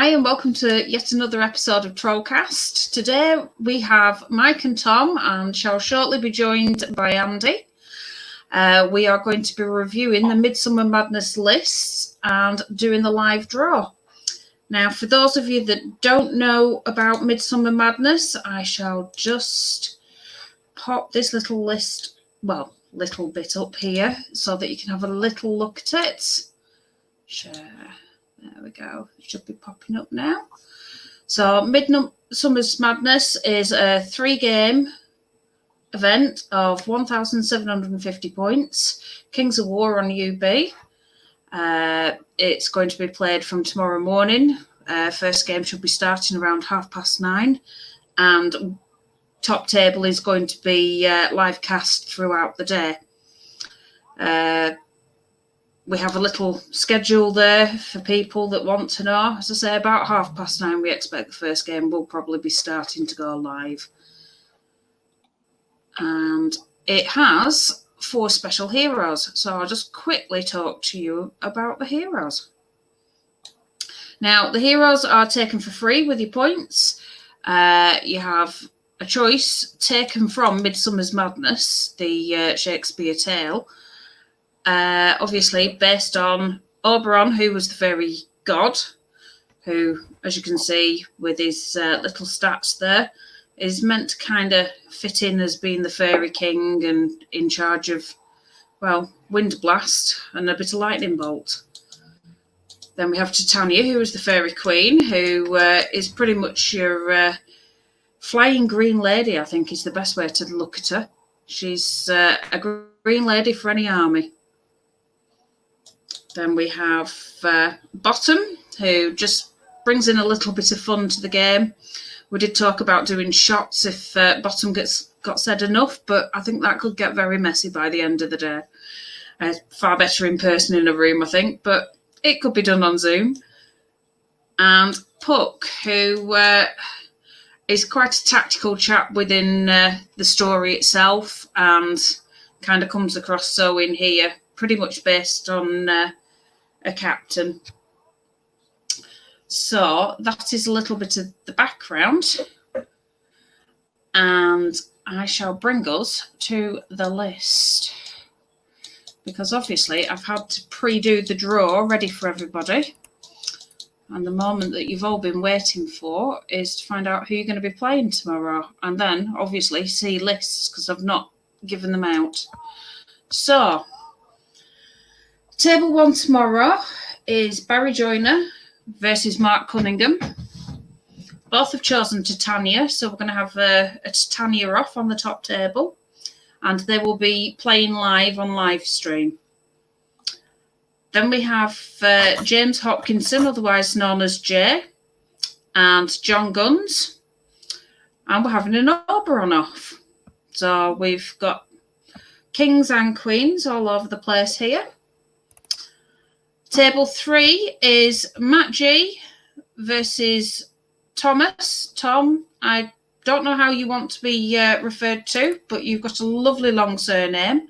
Hi and welcome to yet another episode of Trollcast. Today we have Mike and Tom and shall shortly be joined by Andy. We are going to be reviewing the Midsummer Madness lists and doing the live draw. Now, for those of you that don't know about Midsummer Madness, I shall just pop this little list, little bit up here so that you can have a little look at it. Share. There we go. It should be popping up now. So Midsummer Madness is a 3-game event of 1,750 points. Kings of War on UB. It's going to be played from tomorrow morning. First game should be starting around 9:30. And top table is going to be live cast throughout the day. We have a little schedule there for people that want to know. As I say, about 9:30, we expect the first game will probably be starting to go live. And it has 4 special heroes. So I'll just quickly talk to you about the heroes. Now, the heroes are taken for free with your points. You have a choice taken from Midsummer's Madness, the Shakespeare tale. Obviously based on Oberon, who was the fairy god, who, as you can see with his little stats there, is meant to kind of fit in as being the fairy king and in charge of, wind blast and a bit of lightning bolt. Then we have Titania, who is the fairy queen, who is pretty much your flying green lady, I think is the best way to look at her. She's a green lady for any army. Then we have Bottom, who just brings in a little bit of fun to the game. We did talk about doing shots if Bottom got said enough, but I think that could get very messy by the end of the day. Far better in person in a room, I think, but it could be done on Zoom. And Puck, who is quite a tactical chap within the story itself and kind of comes across so in here, pretty much based on a captain. So that is a little bit of the background, and I shall bring us to the list because obviously I've had to pre-do the draw ready for everybody, and the moment that you've all been waiting for is to find out who you're going to be playing tomorrow, and then obviously see lists because I've not given them out. So Table 1 tomorrow is Barry Joyner versus Mark Cunningham. Both have chosen Titania, so we're going to have a Titania off on the top table, and they will be playing live on live stream. Then we have James Hopkinson, otherwise known as Jay, and John Guns, and we're having an Oberon off. So we've got kings and queens all over the place here. Table 3 is Matt G versus Thomas. Tom, I don't know how you want to be referred to, but you've got a lovely long surname.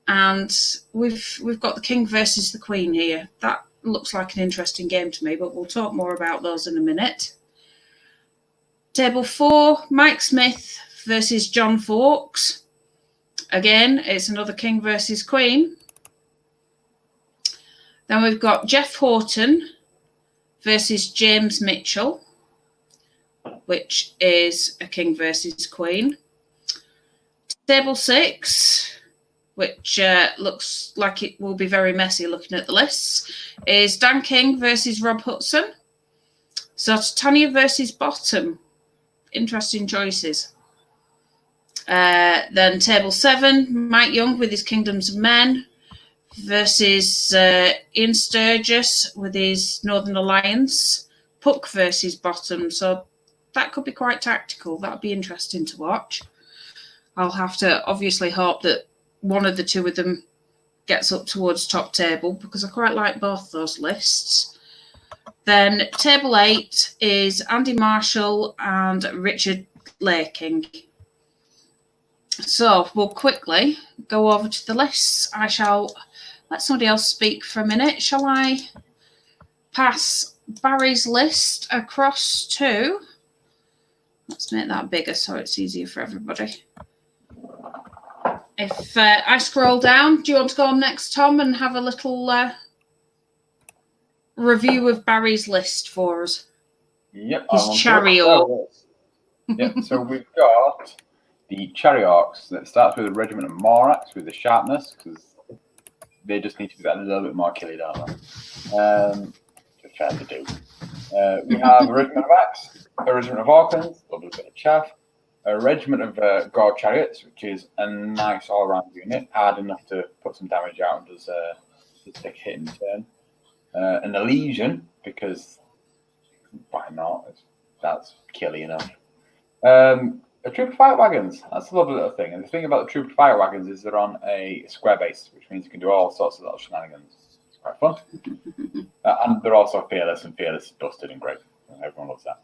And we've got the king versus the queen here. That looks like an interesting game to me, but we'll talk more about those in a minute. Table 4, Mike Smith versus John Fawkes. Again, it's another king versus queen. Then we've got Jeff Horton versus James Mitchell, which is a king versus queen. Table 6, which looks like it will be very messy looking at the lists, is Dan King versus Rob Hudson. So Titania versus Bottom. Interesting choices. Then Table 7, Mike Young with his Kingdoms of Men versus Ian Sturgis with his Northern Alliance. Puck versus Bottom. So that could be quite tactical. That would be interesting to watch. I'll have to obviously hope that one of the two of them gets up towards top table because I quite like both those lists. Then Table 8 is Andy Marshall and Richard Laking. So we'll quickly go over to the lists. I shall let somebody else speak for a minute. Shall I pass Barry's list across to. Let's make that bigger so it's easier for everybody. If I scroll down, do you want to go on next, Tom, and have a little review of Barry's list for us? Yep. His chariot. Yep. So we've got the Chariarchs that starts with a regiment of Morax with the sharpness, because they just need to be a little bit more killy, don't they? Just trying to do. We have a regiment of Axe, a regiment of Adkins, a little bit of chaff, a regiment of Gore Chariots, which is a nice all-round unit, hard enough to put some damage out and does take a hit in turn. And a Legion, because why not? That's killy enough. A troop of fire wagons. That's a lovely little thing. And the thing about the troop of fire wagons is they're on a square base, which means you can do all sorts of little shenanigans. It's quite fun. And they're also fearless, and fearless is busted and great. Everyone loves that.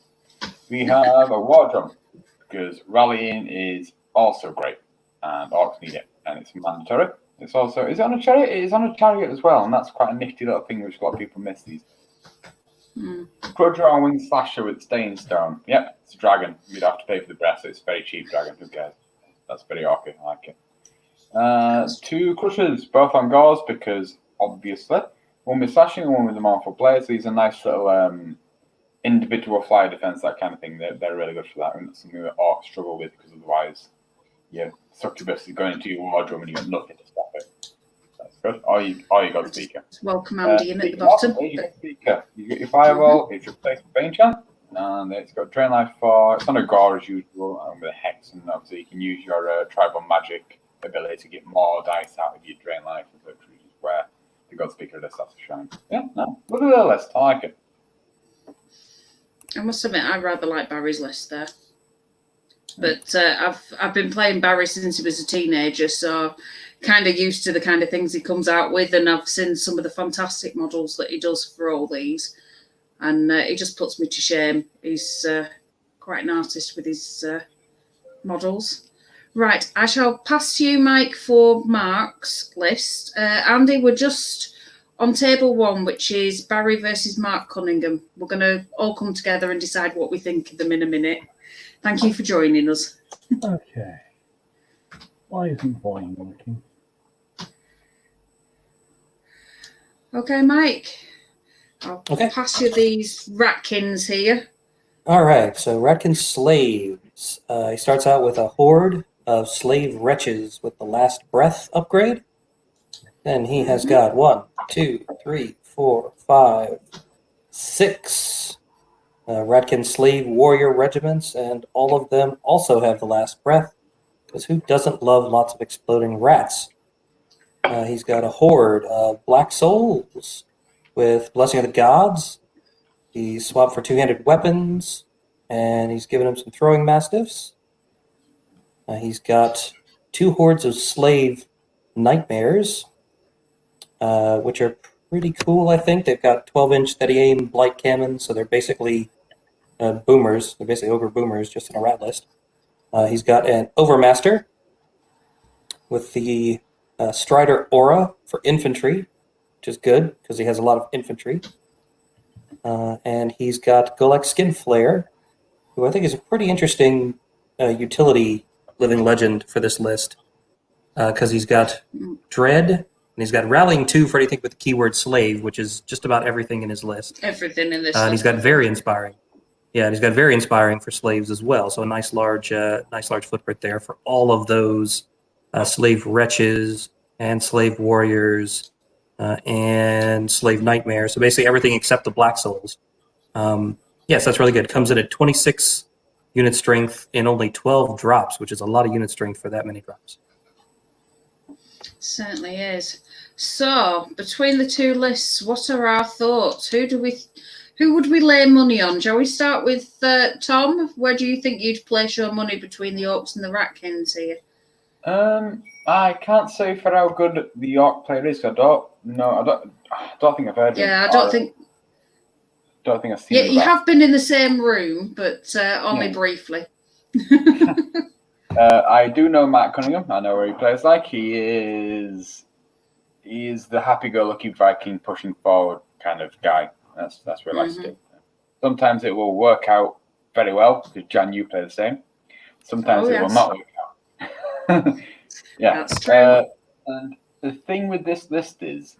We have a war drum, because rallying is also great, and orcs need it, and it's mandatory. It's also, is it on a chariot? It is on a chariot as well, and that's quite a nifty little thing which a lot of people miss these days. Crudger Wing Slasher with Staying Stone. Yep, it's a dragon. You'd have to pay for the breast. It's a very cheap dragon. Who cares? That's very orky. I like it. 2 Crushers, both on Gauze, because obviously one with slashing and one with the Mournful Blades. These are nice little individual fire defense, that kind of thing. They're really good for that, and that's something that orcs struggle with, because otherwise, succubus is going into your wardrobe and you got nothing to stop it. That's good. Or you got a speaker. Welcome Andy in at the bottom. You get speaker. You get your fireball. It's replaced with Bane Chant, and it's got Drain Life for. It's not a gore as usual, with a hex, and obviously you can use your tribal magic ability to get more dice out of your Drain Life, which is where the God Speaker does that to shine. Yeah, no, look at the list. I like it. I must admit, I rather like Barry's list there. But I've been playing Barry since he was a teenager, so kind of used to the kind of things he comes out with, and I've seen some of the fantastic models that he does for all these, and it just puts me to shame. He's quite an artist with his models. Right, I shall pass to you, Mike, for Mark's list. Andy, we're just on table 1, which is Barry versus Mark Cunningham. We're going to all come together and decide what we think of them in a minute. Thank you for joining us. Okay. Why isn't volume working? Okay, Mike. I'll pass you these Ratkins here. All right, so Ratkin slaves. He starts out with a horde of slave wretches with the last breath upgrade. Then he has got 1, 2, 3, 4, 5, 6 Ratkin slave warrior regiments, and all of them also have the last breath, because who doesn't love lots of exploding rats? He's got a horde of black souls with Blessing of the Gods. He's swapped for 2-handed weapons, and he's given him some throwing mastiffs. He's got 2 hordes of slave nightmares, which are pretty cool, I think. They've got 12-inch steady aim blight cannons, so they're basically boomers. They're basically ogre boomers, just in a rat list. He's got an Overmaster with the Strider Aura for infantry, which is good, because he has a lot of infantry. And he's got Golek Skinflare, who I think is a pretty interesting utility living legend for this list, because he's got Dread, and he's got Rallying 2 for anything with the keyword slave, which is just about everything in his list. Everything in this and he's got Very Inspiring. Yeah, and he's got Very Inspiring for slaves as well, so a nice large footprint there for all of those slave wretches and slave warriors and slave nightmares. So basically everything except the black souls. Yes, that's really good. Comes in at 26 unit strength in only 12 drops, which is a lot of unit strength for that many drops. Certainly is. So, between the 2 lists, what are our thoughts? Who would we lay money on? Shall we start with Tom? Where do you think you'd place your money between the Orcs and the Ratkins here? I can't say for how good the Orc player is. I don't think I've heard him. Yeah, I don't think I've seen him. You have been in the same room, but only briefly. I do know Matt Cunningham. I know where he plays like. He is the happy-go-lucky Viking pushing forward kind of guy. That's realistic. Sometimes it will work out very well because Jan, you play the same. Sometimes it will not work out. Yeah, that's true. And the thing with this list is,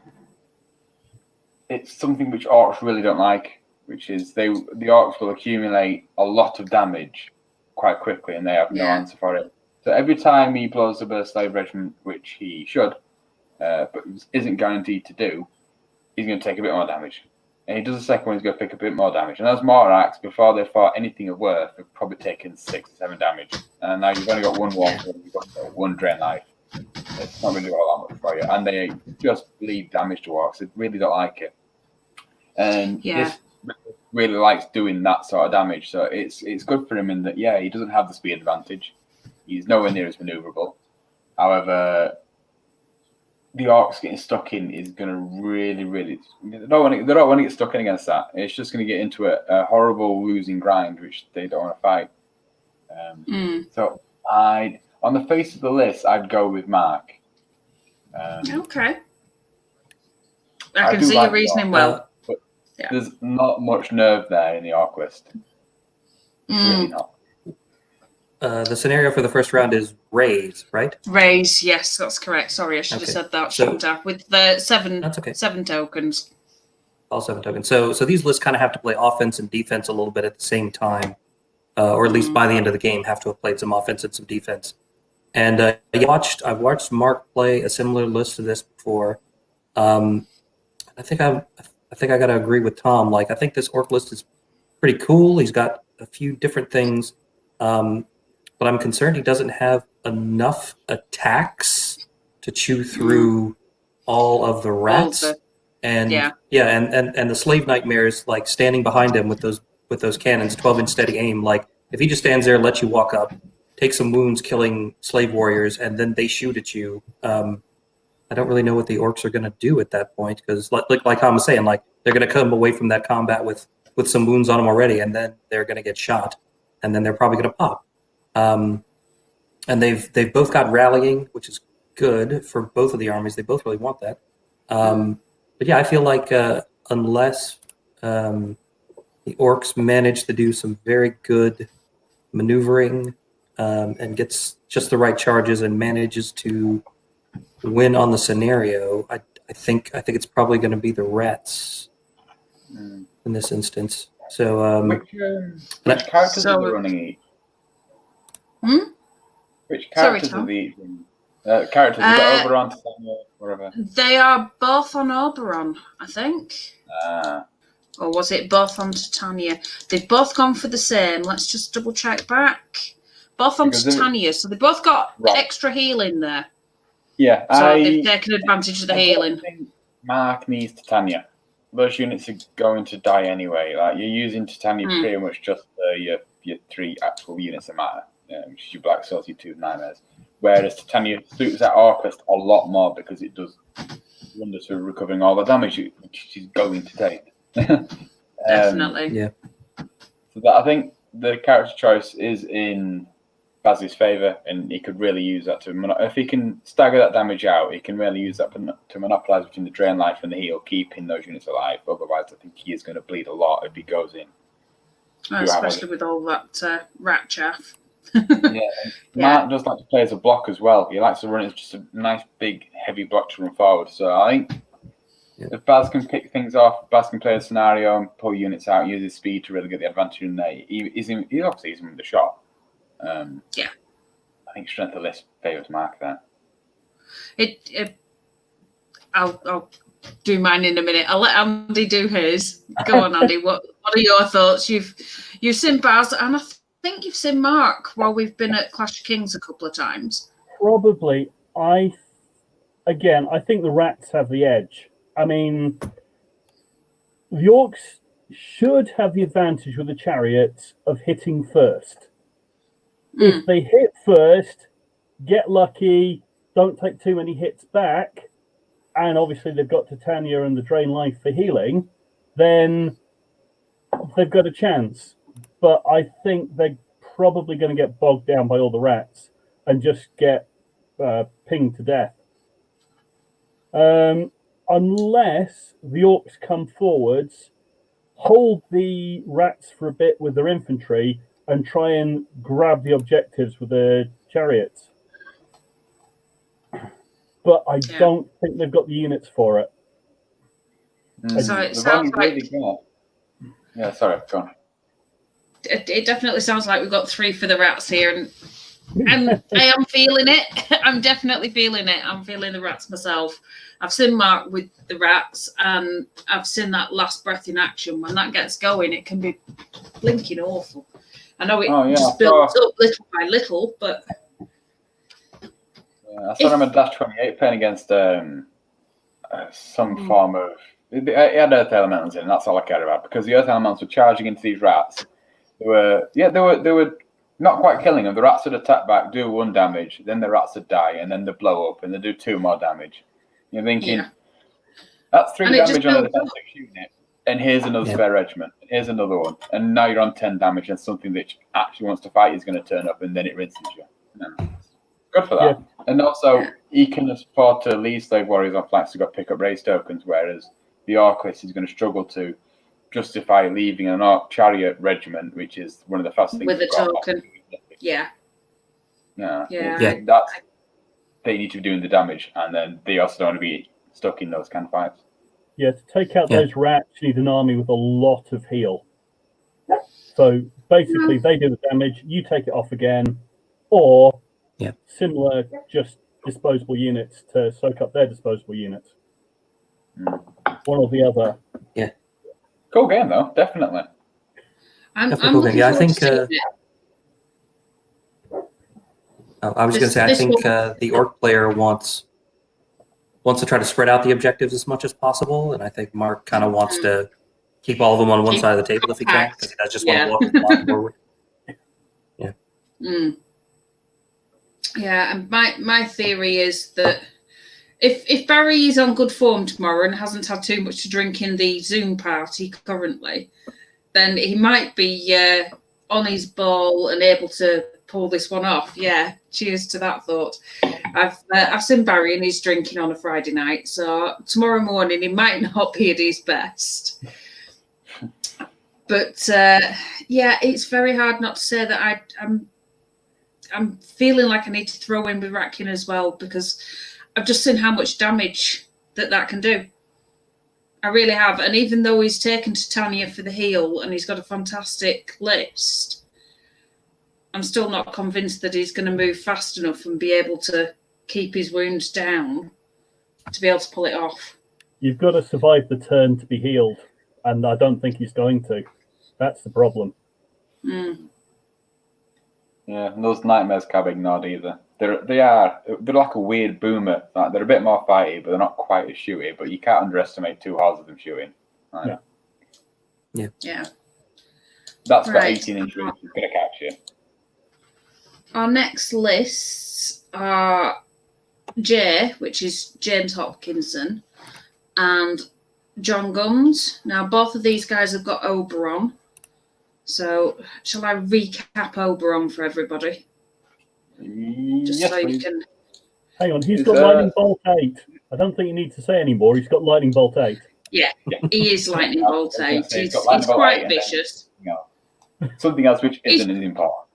it's something which orcs really don't like, which is the orcs will accumulate a lot of damage quite quickly, and they have no answer for it. So every time he blows up a slave regiment, which he should, but isn't guaranteed to do, he's going to take a bit more damage. And he does the second one, he's going to pick a bit more damage. And those Moraks, before they fought anything of worth, have probably taken 6 or 7 damage. And now you've only got one wall, you've got one drain life. It's not really all that much for you. And they just leave damage to orcs. They really don't like it. And this really likes doing that sort of damage. So it's good for him in that, he doesn't have the speed advantage. He's nowhere near as maneuverable. However, the orcs getting stuck in is going to really, they don't want to get stuck in against that. It's just going to get into a horrible losing grind, which they don't want to fight. So on the face of the list, I'd go with Mark. Okay. I can see your reasoning well. But there's not much nerve there in the orc list. Really not. The scenario for the first round is raise, right? Raise, yes, that's correct. Sorry, I should have said that, shouldn't I? With the 7 tokens. All 7 tokens. So these lists kind of have to play offense and defense a little bit at the same time, or at least by the end of the game, have to have played some offense and some defense. And I've watched Mark play a similar list to this before. I think I got to agree with Tom. Like, I think this orc list is pretty cool. He's got a few different things. But I'm concerned he doesn't have enough attacks to chew through all of the rats. And the slave nightmares, like standing behind him with those cannons, 12-inch steady aim. Like, if he just stands there, lets you walk up, take some wounds killing slave warriors, and then they shoot at you. I don't really know what the orcs are going to do at that point, because like Tom was saying, like, they're going to come away from that combat with some wounds on them already, and then they're going to get shot, and then they're probably going to pop. And they've both got rallying, which is good for both of the armies. They both really want that. But I feel like unless the orcs manage to do some very good maneuvering and gets just the right charges and manages to win on the scenario, I think it's probably going to be the rats in this instance. So which characters are they running? Which characters are these? Characters are Oberon, Titania, whatever. They are both on Oberon, I think. Or was it both on Titania? They've both gone for the same. Let's just double check back. Both on Titania, so they both got extra healing there. Yeah, so they've taken advantage of the healing. I think Mark needs Titania. Those units are going to die anyway. Like, you're using Titania pretty much just your 3 actual units that matter. Which is your Black Swords, your 2 Nightmares. Whereas Titania suits that orc list a lot more because it does wonders for recovering all the damage she's going to take. Definitely. So that, I think the character choice is in Baz's favour, and he could really use that if he can stagger that damage out, he can really use that to monopolise between the drain life and the heal, keeping those units alive. Otherwise, I think he is going to bleed a lot if he goes in. Especially with all that rat chaff. Mark does like to play as a block as well. He likes to run as just a nice big heavy block to run forward. So I think if Baz can pick things off, Baz can play a scenario and pull units out, use his speed to really get the advantage in there. He obviously is in the shot. I think strength of list favours Mark there. I'll do mine in a minute. I'll let Andy do his. Go on, Andy. What are your thoughts? You've seen Baz, and I think you've seen Mark while we've been at Clash of Kings a couple of times. Probably. I think the rats have the edge. I mean, the orcs should have the advantage with the chariots of hitting first. If they hit first, get lucky, don't take too many hits back, and obviously they've got Titania and the Drain Life for healing, then they've got a chance. But I think they're probably going to get bogged down by all the rats and just get pinged to death. Unless the orcs come forwards hold the rats for a bit with their infantry and try and grab the objectives with the chariots. But I don't think they've got the units for it. So it sounds like... Yeah, sorry, go on. It definitely sounds like we've got 3 for the rats here, and I am feeling it. I'm definitely feeling it. I'm feeling the rats myself. I've seen Mark with the rats, and I've seen that last breath in action. When that gets going, it can be blinking awful. I know it just builds up little by little, but... I saw him at Dash 28 playing against some form of... It had Earth Elementals in, that's all I care about, because the Earth Elementals were charging into these rats. They were not quite killing them. The rats would attack back, do 1 damage, then the rats would die, and then they blow up, and they do 2 more damage. You're thinking, that's 3 damage on a defensive unit, and here's another spare regiment, and here's another one, and now you're on 10 damage, and something that actually wants to fight is going to turn up, and then it rinses you. Good for that. Yeah. And also, he can afford to leave slave warriors on flanks to go pick up raised tokens, whereas the Orclist is going to struggle to justify leaving an Orc chariot regiment, which is one of the fastest things with a token. Yeah. That's, they need to be doing the damage, and then they also don't want to be stuck in those kind of fights. Yeah, to take out those rats, you need an army with a lot of heal. So basically, they do the damage, you take it off again, or similar, just disposable units to soak up their disposable units. One or the other. Yeah. Cool game, though, definitely. I'm cool game. Yeah, I think. I was going to say, I think the Orc player wants to try to spread out the objectives as much as possible, and I think Mark kind of wants to keep all of them on one side of the table if he can, because he does just want to walk forward. Yeah. Yeah, and my theory is that if Barry is on good form tomorrow and hasn't had too much to drink in the Zoom party currently, then he might be on his ball and able to pull this one off. Yeah, cheers to that thought. I've seen Barry and he's drinking on a Friday night, so tomorrow morning he might not be at his best. But it's very hard not to say that I'm feeling like I need to throw in with Ratkin as well, because I've just seen how much damage that can do. I really have. And even though he's taken Titania for the heal and he's got a fantastic list, I'm still not convinced that he's going to move fast enough and be able to keep his wounds down to be able to pull it off. You've got to survive the turn to be healed, and I don't think he's going to. That's the problem. Yeah, and those nightmares can't be ignored either. They're like a weird boomer. Like, they're a bit more fighty, but they're not quite as shooty. But you can't underestimate 2 hordes of them shooting. Right? Yeah. That's got 18-inch range. It's going to catch you. Our next lists are Jay, which is James Hopkinson, and John Guns. Now, both of these guys have got Oberon. So, shall I recap Oberon for everybody? Just so you can... Hang on, he's got Lightning Bolt 8. I don't think you need to say anymore. He's got Lightning Bolt 8. Yeah, he is Lightning Bolt 8. He's quite vicious. Something else which isn't as important.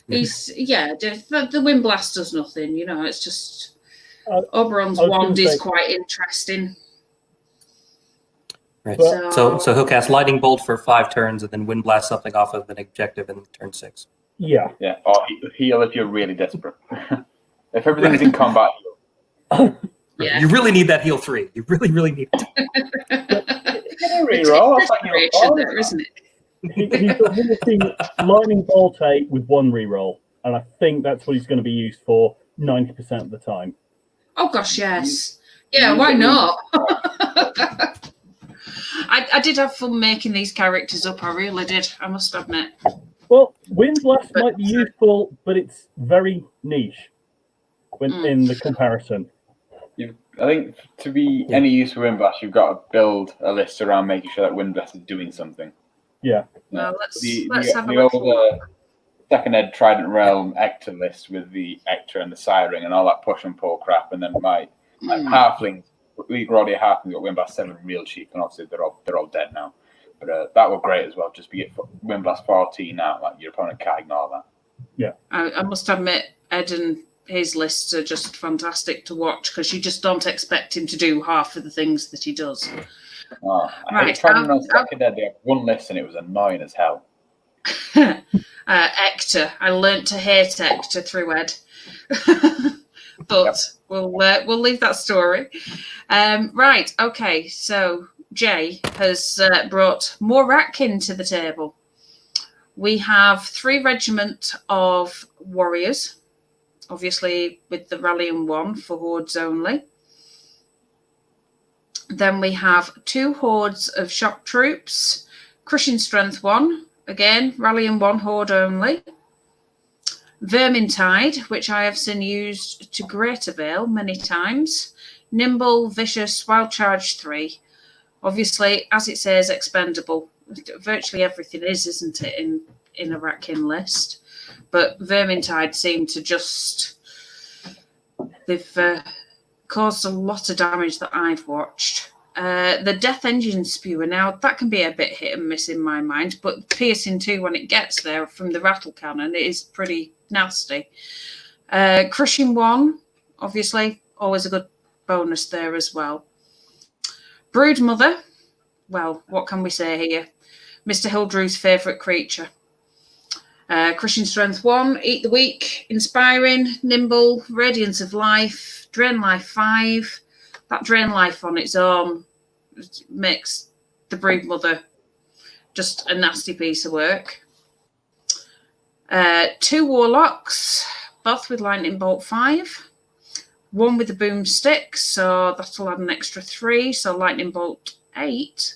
He's, the Wind Blast does nothing, it's just... Oberon's wand is quite interesting. Right. So he'll cast Lightning Bolt for 5 turns and then Wind Blast something off of an objective in turn 6. Yeah. Yeah. Or heal if you're really desperate. If everything's in combat, heal. Yeah. You really need that heal 3. You really, really need it. Reroll. That's like there, isn't it? He's Lightning Bolt 8 with 1 reroll, and I think that's what he's going to be used for 90% of the time. Oh gosh, yes. Yeah, why not? I did have fun making these characters up. I really did. I must admit. Well, Wind Blast might be useful, but it's very niche in the comparison. I think to be any use for Wind Blast, you've got to build a list around making sure that Wind Blast is doing something. Yeah. Well, let's have a look. The second ed Trident Realm Ector list with the Ector and the Siren and all that push and pull crap, and then my halflings. We already halflings got Wind Blast 7 real cheap, and obviously they're all dead now. But that were great as well. Just be get wind blast 14 now, like your opponent can't ignore that. Yeah, I must admit, Ed and his lists are just fantastic to watch because you just don't expect him to do half of the things that he does. Oh, I Right, hate trying to on second Ed. They had one list and it was annoying as hell. Ector. I learnt to hate Ector through Ed. But we'll leave that story. Right, okay, so Jay has brought more Ratkin to the table. We have 3 regiment of warriors, obviously with the rallying 1 for hordes only. Then we have 2 hordes of shock troops, crushing strength 1, again rallying 1 horde only. Vermintide, which I have seen used to great avail many times. Nimble, vicious, wild charge 3. Obviously, as it says, expendable. Virtually everything is, isn't it, in a Ratkin list? But Vermintide seem to just... They've caused a lot of damage that I've watched. The Death Engine Spewer, now that can be a bit hit and miss in my mind, but piercing 2 when it gets there from the rattle cannon, it is pretty nasty. Crushing 1, obviously, always a good bonus there as well. Brood Mother, well, what can we say here? Mr. Hildrew's favourite creature. Crushing Strength 1, Eat the Weak, Inspiring, Nimble, Radiance of Life, Drain Life 5. That Drain Life on its own makes the Brood Mother just a nasty piece of work. 2 Warlocks, both with Lightning Bolt 5. 1 with the Boomstick, so that'll add an extra 3, so Lightning Bolt 8.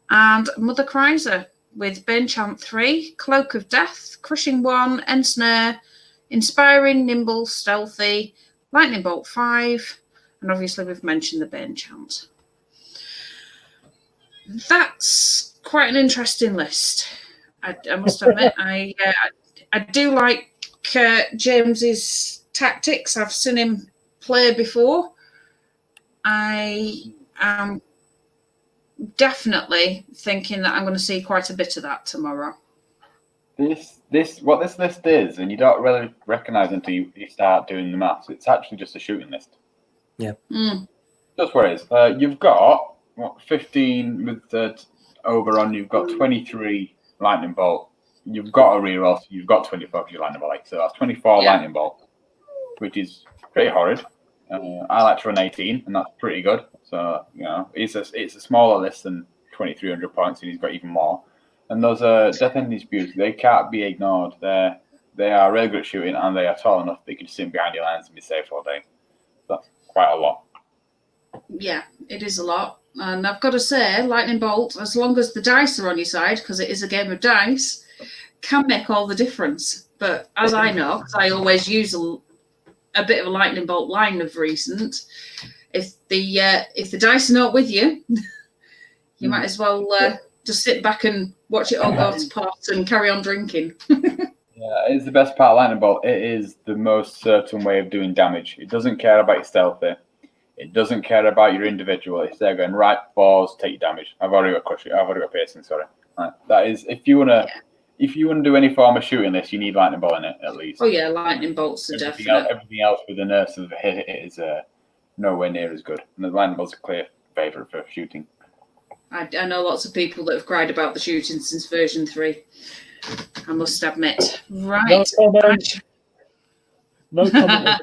And Mother Chrysler with Banechant 3, Cloak of Death, Crushing 1, Ensnare, Inspiring, Nimble, Stealthy, Lightning Bolt 5, and obviously we've mentioned the Banechant. That's quite an interesting list. I must admit, I do like James's tactics. I've seen him play before. I am definitely thinking that I'm going to see quite a bit of that tomorrow. What this list is, and you don't really recognise until you start doing the maths, it's actually just a shooting list. Yeah. That's what it is. You've got 15 with the Oberon, you've got 23 Lightning Bolt, you've got a reroll, so you've got 24 for your Lightning Bolt, so that's 24 Lightning Bolt, which is pretty horrid. I like to run 18, and that's pretty good. So, it's a smaller list than 2,300 points, and he's got even more. And those Death Ending Spews, they can't be ignored. They are really good at shooting, and they are tall enough they can sit behind your lines and be safe all day. That's quite a lot. Yeah, it is a lot. And I've got to say, Lightning Bolt, as long as the dice are on your side, because it is a game of dice, can make all the difference. But as I know, because I always use a bit of a Lightning Bolt line of recent, if the dice are not with you, you might as well just sit back and watch it all go to pot and carry on drinking. Yeah, it's the best part of Lightning Bolt. It is the most certain way of doing damage. It doesn't care about your stealthy. It doesn't care about your individual. It's there going, right, balls, take your damage. I've already got crushing. I've already got piercing, sorry. Right. That is, if you want to do any form of shooting this, you need Lightning Bolt in it, at least. Oh, yeah, Lightning Bolts are definite. Everything else with the nurse of it is nowhere near as good. And the Lightning Bolt's a clear favourite for shooting. I know lots of people that have cried about the shooting since version 3. I must admit. Right. No comment.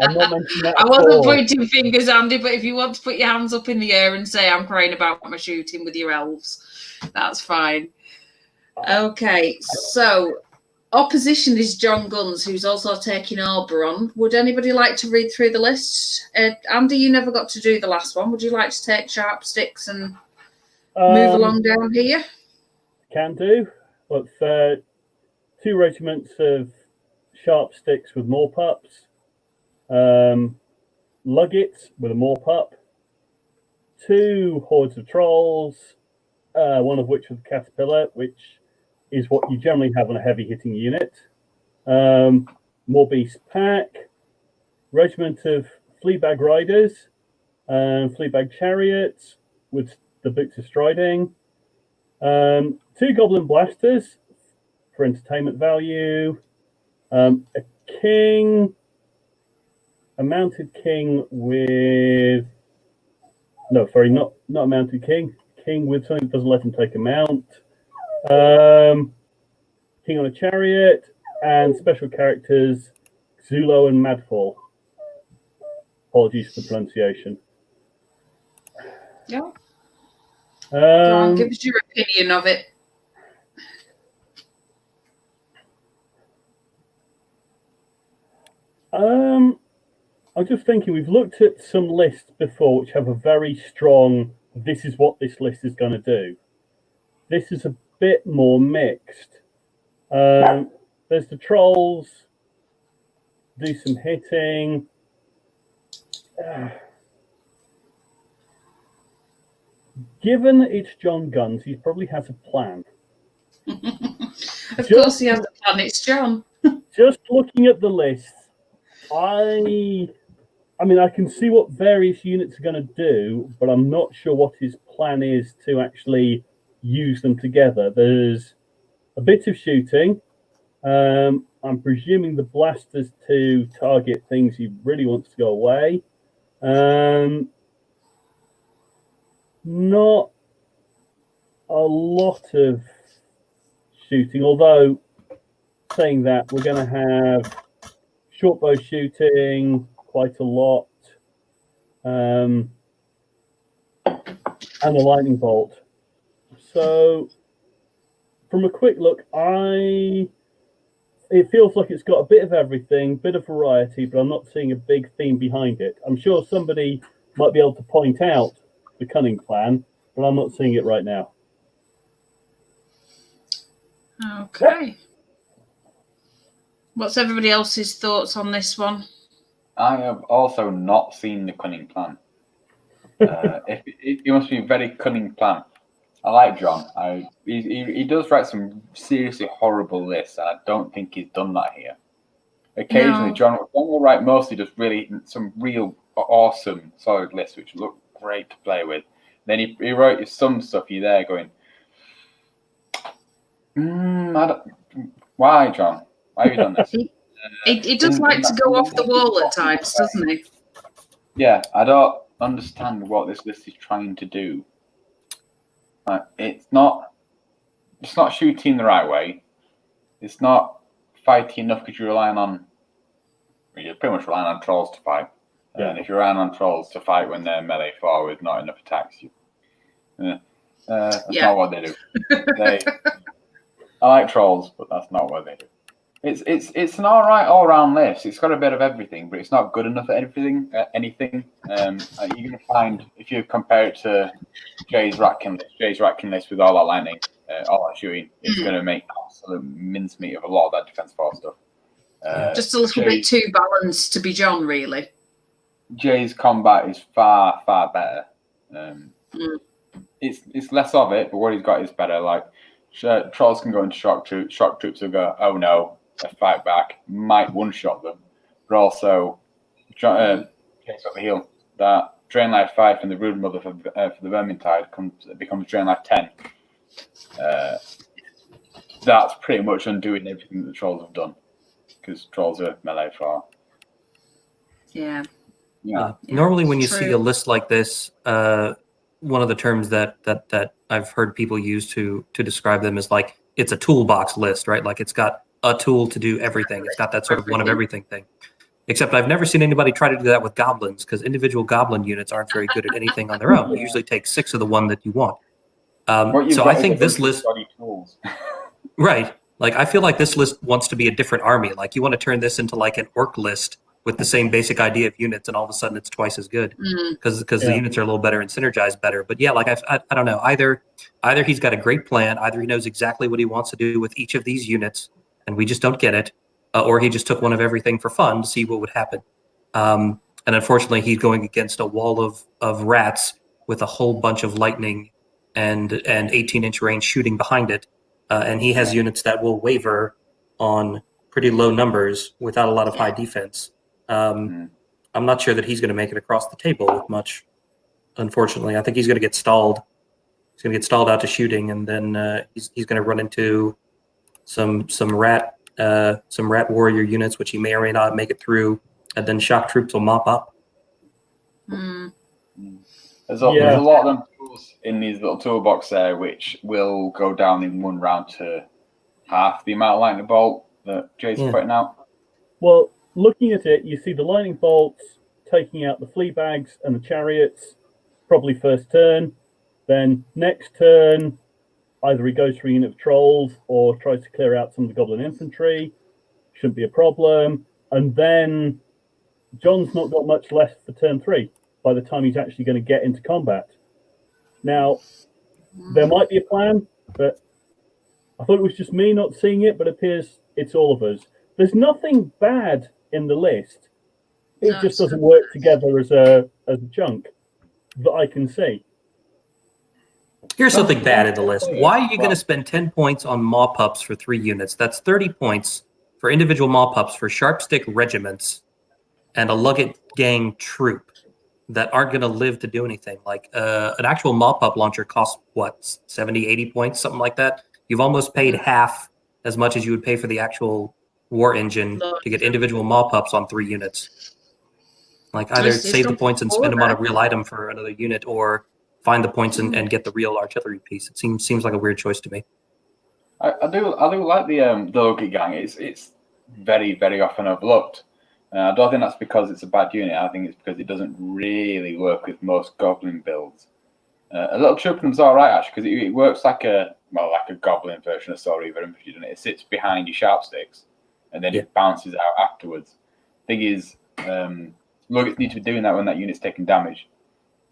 I'm not mentioning that. I wasn't pointing fingers, Andy, but if you want to put your hands up in the air and say I'm crying about my shooting with your elves, that's fine. Okay, so opposition is John Guns, who's also taking Oberon. Would anybody like to read through the list? Andy, you never got to do the last one. Would you like to take sharp sticks and move along down here? Can do. Look, 2 regiments of sharp sticks with more pups, Luggets with a more pup, 2 hordes of trolls, one of which was Caterpillar, which is what you generally have on a heavy hitting unit, more beast pack, regiment of fleabag riders, fleabag chariots with the boots of striding, 2 goblin blasters for entertainment value. A king, a mounted king with not a mounted king. King with something that doesn't let him take a mount. King on a chariot, and special characters Zulo and Madfall. Apologies for the pronunciation. Yeah. Go on, give us your opinion of it. I'm just thinking, we've looked at some lists before which have a very strong, this is what this list is going to do. This is a bit more mixed. There's the trolls, do some hitting. Given it's John Guns, he probably has a plan. Of course he has a plan, it's John. Just looking at the list, I mean, I can see what various units are going to do, but I'm not sure what his plan is to actually use them together. There's a bit of shooting. I'm presuming the blasters to target things he really wants to go away. Not a lot of shooting, although saying that, we're going to have short bow shooting quite a lot, and a lightning bolt. So from a quick look, it feels like it's got a bit of everything, bit of variety, but I'm not seeing a big theme behind it. I'm sure somebody might be able to point out the cunning plan, but I'm not seeing it right now. Okay. What's everybody else's thoughts on this one? I have also not seen the cunning plan. It must be a very cunning plan. I like John. He does write some seriously horrible lists. I don't think he's done that here. Occasionally, No. John will write mostly just really some real awesome solid lists which look great to play with. Then he wrote some stuff you're there going, why, John? Why have you done this? He does like to go off the wall at times, doesn't he? Yeah, I don't understand what this list is trying to do. It's not shooting the right way. It's not fighting enough because you're pretty much relying on trolls to fight. Yeah. And if you're relying on trolls to fight when they're melee far with not enough attacks, that's not what they do. I like trolls, but that's not what they do. It's an all round list. It's got a bit of everything, but it's not good enough at anything. You're gonna find if you compare it to Jay's Ratkin list with all that lightning, all that shooting, it's gonna make absolute mincemeat of a lot of that defense force stuff. Just a little bit too balanced to be John, really. Jay's combat is far better. It's less of it, but what he's got is better. Like trolls can go into shock troops. Shock troops will go, oh no. A fight back might one-shot them, but also case up the heel. That Drain Life 5 from the Rude Mother for the Vermintide becomes Drain Life 10. That's pretty much undoing everything that the trolls have done, because trolls are melee far. Yeah. Normally, when you True. see a list like this, one of the terms that I've heard people use to describe them is like it's a toolbox list, right? Like it's got a tool to do everything. It's got that sort of one of everything thing. Except I've never seen anybody try to do that with goblins, because individual goblin units aren't very good at anything on their own. You usually take 6 of the one that you want. So I think this list, right? Like I feel like this list wants to be a different army. Like you want to turn this into like an orc list with the same basic idea of units, and all of a sudden it's twice as good because the units are a little better and synergize better. But yeah, like I don't know. Either he's got a great plan, either he knows exactly what he wants to do with each of these units, and we just don't get it, or he just took one of everything for fun to see what would happen. And unfortunately, he's going against a wall of rats with a whole bunch of lightning and 18-inch range shooting behind it. And he has units that will waver on pretty low numbers without a lot of high defense. I'm not sure that he's going to make it across the table with much, unfortunately. I think he's going to get stalled. He's going to get stalled out to shooting, and then he's going to run into some rat warrior units, which he may or may not make it through, and then shock troops will mop up. There's a lot of them tools in these little toolbox there, which will go down in one round to half the amount of lightning bolt that Jay's putting out. Well, looking at it, you see the lightning bolts taking out the flea bags and the chariots, probably first turn. Then next turn, either he goes for a unit of trolls or tries to clear out some of the goblin infantry. Shouldn't be a problem. And then John's not got much left for turn 3 by the time he's actually going to get into combat. Now, there might be a plan, but I thought it was just me not seeing it, but it appears it's all of us. There's nothing bad in the list. It just doesn't work together as a chunk that I can see. Here's something bad in the list. Why are you going to spend 10 points on mop-ups for 3 units? That's 30 points for individual mop-ups for sharp-stick regiments and a Luggett gang troop that aren't going to live to do anything. Like an actual mop-up launcher costs, what, 70, 80 points, something like that? You've almost paid half as much as you would pay for the actual war engine to get individual mop-ups on 3 units. Like either save the points and spend them on a real item for another unit, or find the points and get the real artillery piece. It seems like a weird choice to me. I do like the Luggett gang. It's very, very often overlooked. I don't think that's because it's a bad unit. I think it's because it doesn't really work with most goblin builds. A little trooping's all right actually, because it works like a goblin version of Soul Reaver Infantry, doesn't it? It sits behind your sharp sticks and then it bounces out afterwards. Thing is, Luggets need to be doing that when that unit's taking damage.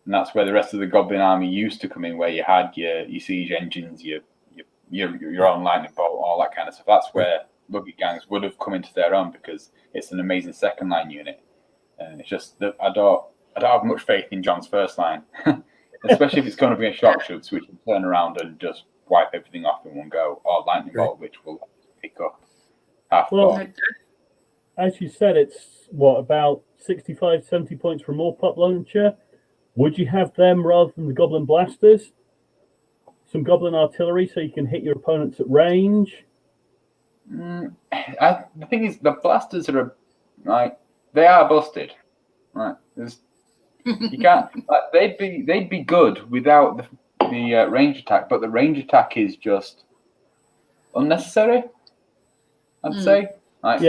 And that's where the rest of the Goblin army used to come in, where you had your siege engines, your own lightning bolt, all that kind of stuff. That's where Luggett gangs would have come into their own, because it's an amazing second line unit. And it's just that I don't have much faith in John's first line, especially if it's going to be a shock troops, which can turn around and just wipe everything off in one go, or lightning bolt, which will pick up half. Well, as you said, it's about 65, 70 points for a more pop launcher. Would you have them rather than the Goblin Blasters? Some Goblin Artillery so you can hit your opponents at range? The thing is, the Blasters are they are busted. Right? You can't. They'd be good without the range attack, but the range attack is just unnecessary, I'd say. That's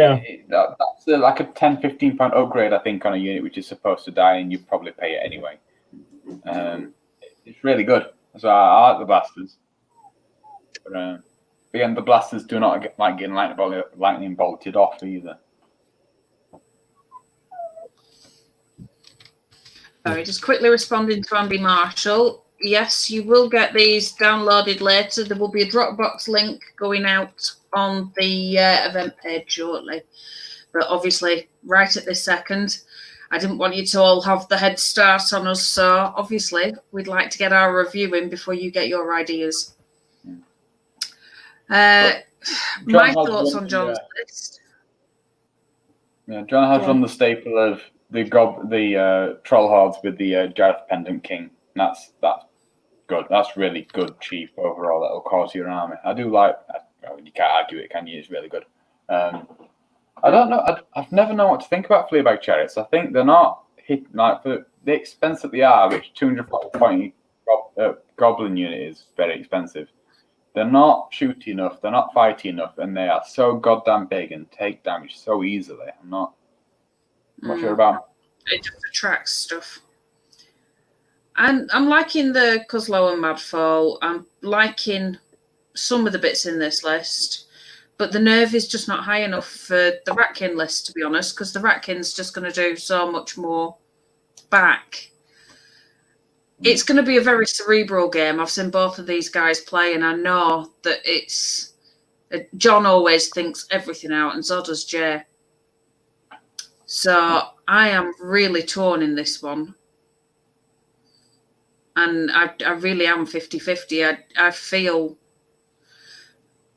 like a 10, 15 point upgrade, I think, on a unit which is supposed to die, and you probably pay it anyway. It's really good. So I like the Blasters. But again, the Blasters do not like getting lightning bolted off either. Sorry, just quickly responding to Andy Marshall. Yes, you will get these downloaded later. There will be a Dropbox link going out on the event page shortly. But obviously, right at this second, I didn't want you to all have the head start on us. So obviously, we'd like to get our review in before you get your ideas. My thoughts on John's list. Yeah, John has run the staple of the troll hordes with the Jareth Pendant King. And that's good. That's really good chief overall. That'll cause your army. I do like. You can't argue it, can you? It's really good. I don't know. I've never known what to think about Fleabag Chariots. I think they're not hit like for the expense that they are, which 240 point goblin unit is very expensive. They're not shooty enough. They're not fighty enough, and they are so goddamn big and take damage so easily. I'm not sure about. It just attracts stuff. And I'm liking the Cuslow and Madfall. I'm liking some of the bits in this list, but the nerve is just not high enough for the Ratkin list, to be honest, because the Ratkin's just going to do so much more back. It's going to be a very cerebral game. I've seen both of these guys play, and I know that it's... John always thinks everything out, and so does Jay. So I am really torn in this one. And I really am 50-50. I feel...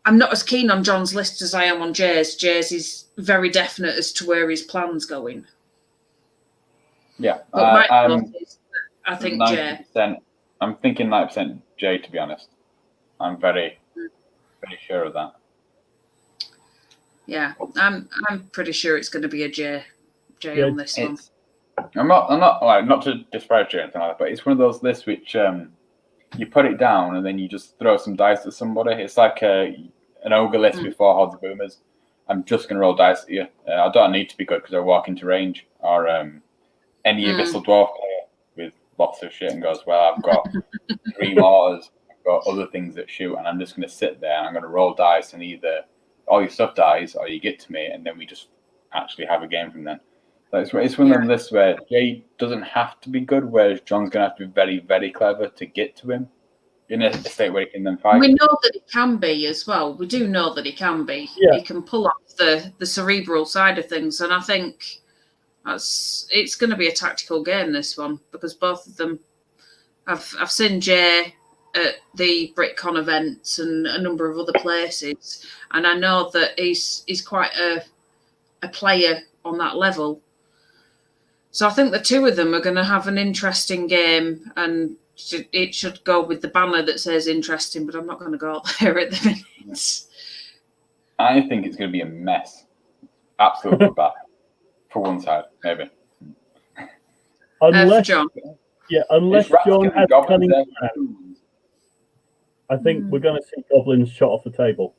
I'm not as keen on John's list as I am on Jay's. Jay's is very definite as to where his plan's going. Yeah. But my thought is, I think 90%, Jay. I'm thinking 90% J, to be honest. I'm very sure of that. Yeah, I'm pretty sure it's going to be a J Yeah, on this one. I'm not like, not to disparage or anything like that, but it's one of those lists which you put it down and then you just throw some dice at somebody. It's like an ogre list before Hordes of Boomers. I'm just going to roll dice at you. I don't need to be good because I walk into range, or any Abyssal Dwarf player with lots of shit and goes, well, I've got 3 mortars, I've got other things that shoot, and I'm just going to sit there and I'm going to roll dice, and either all your stuff dies or you get to me, and then we just actually have a game from then. So it's one of them lists where Jay doesn't have to be good, whereas John's going to have to be very, very clever to get to him in a state where he can then fight. We know that he can be as well. We do know that he can be. Yeah. He can pull off the cerebral side of things, and I think it's going to be a tactical game, this one, because both of them. I've seen Jay at the BritCon events and a number of other places, and I know that he's quite a player on that level. So I think the two of them are going to have an interesting game, and it should go with the banner that says interesting, but I'm not going to go out there at the minute. I think it's going to be a mess. Absolutely bad. For one side, maybe. Unless, John. Yeah, unless John has cunning plans, I think we're going to see goblins shot off the table.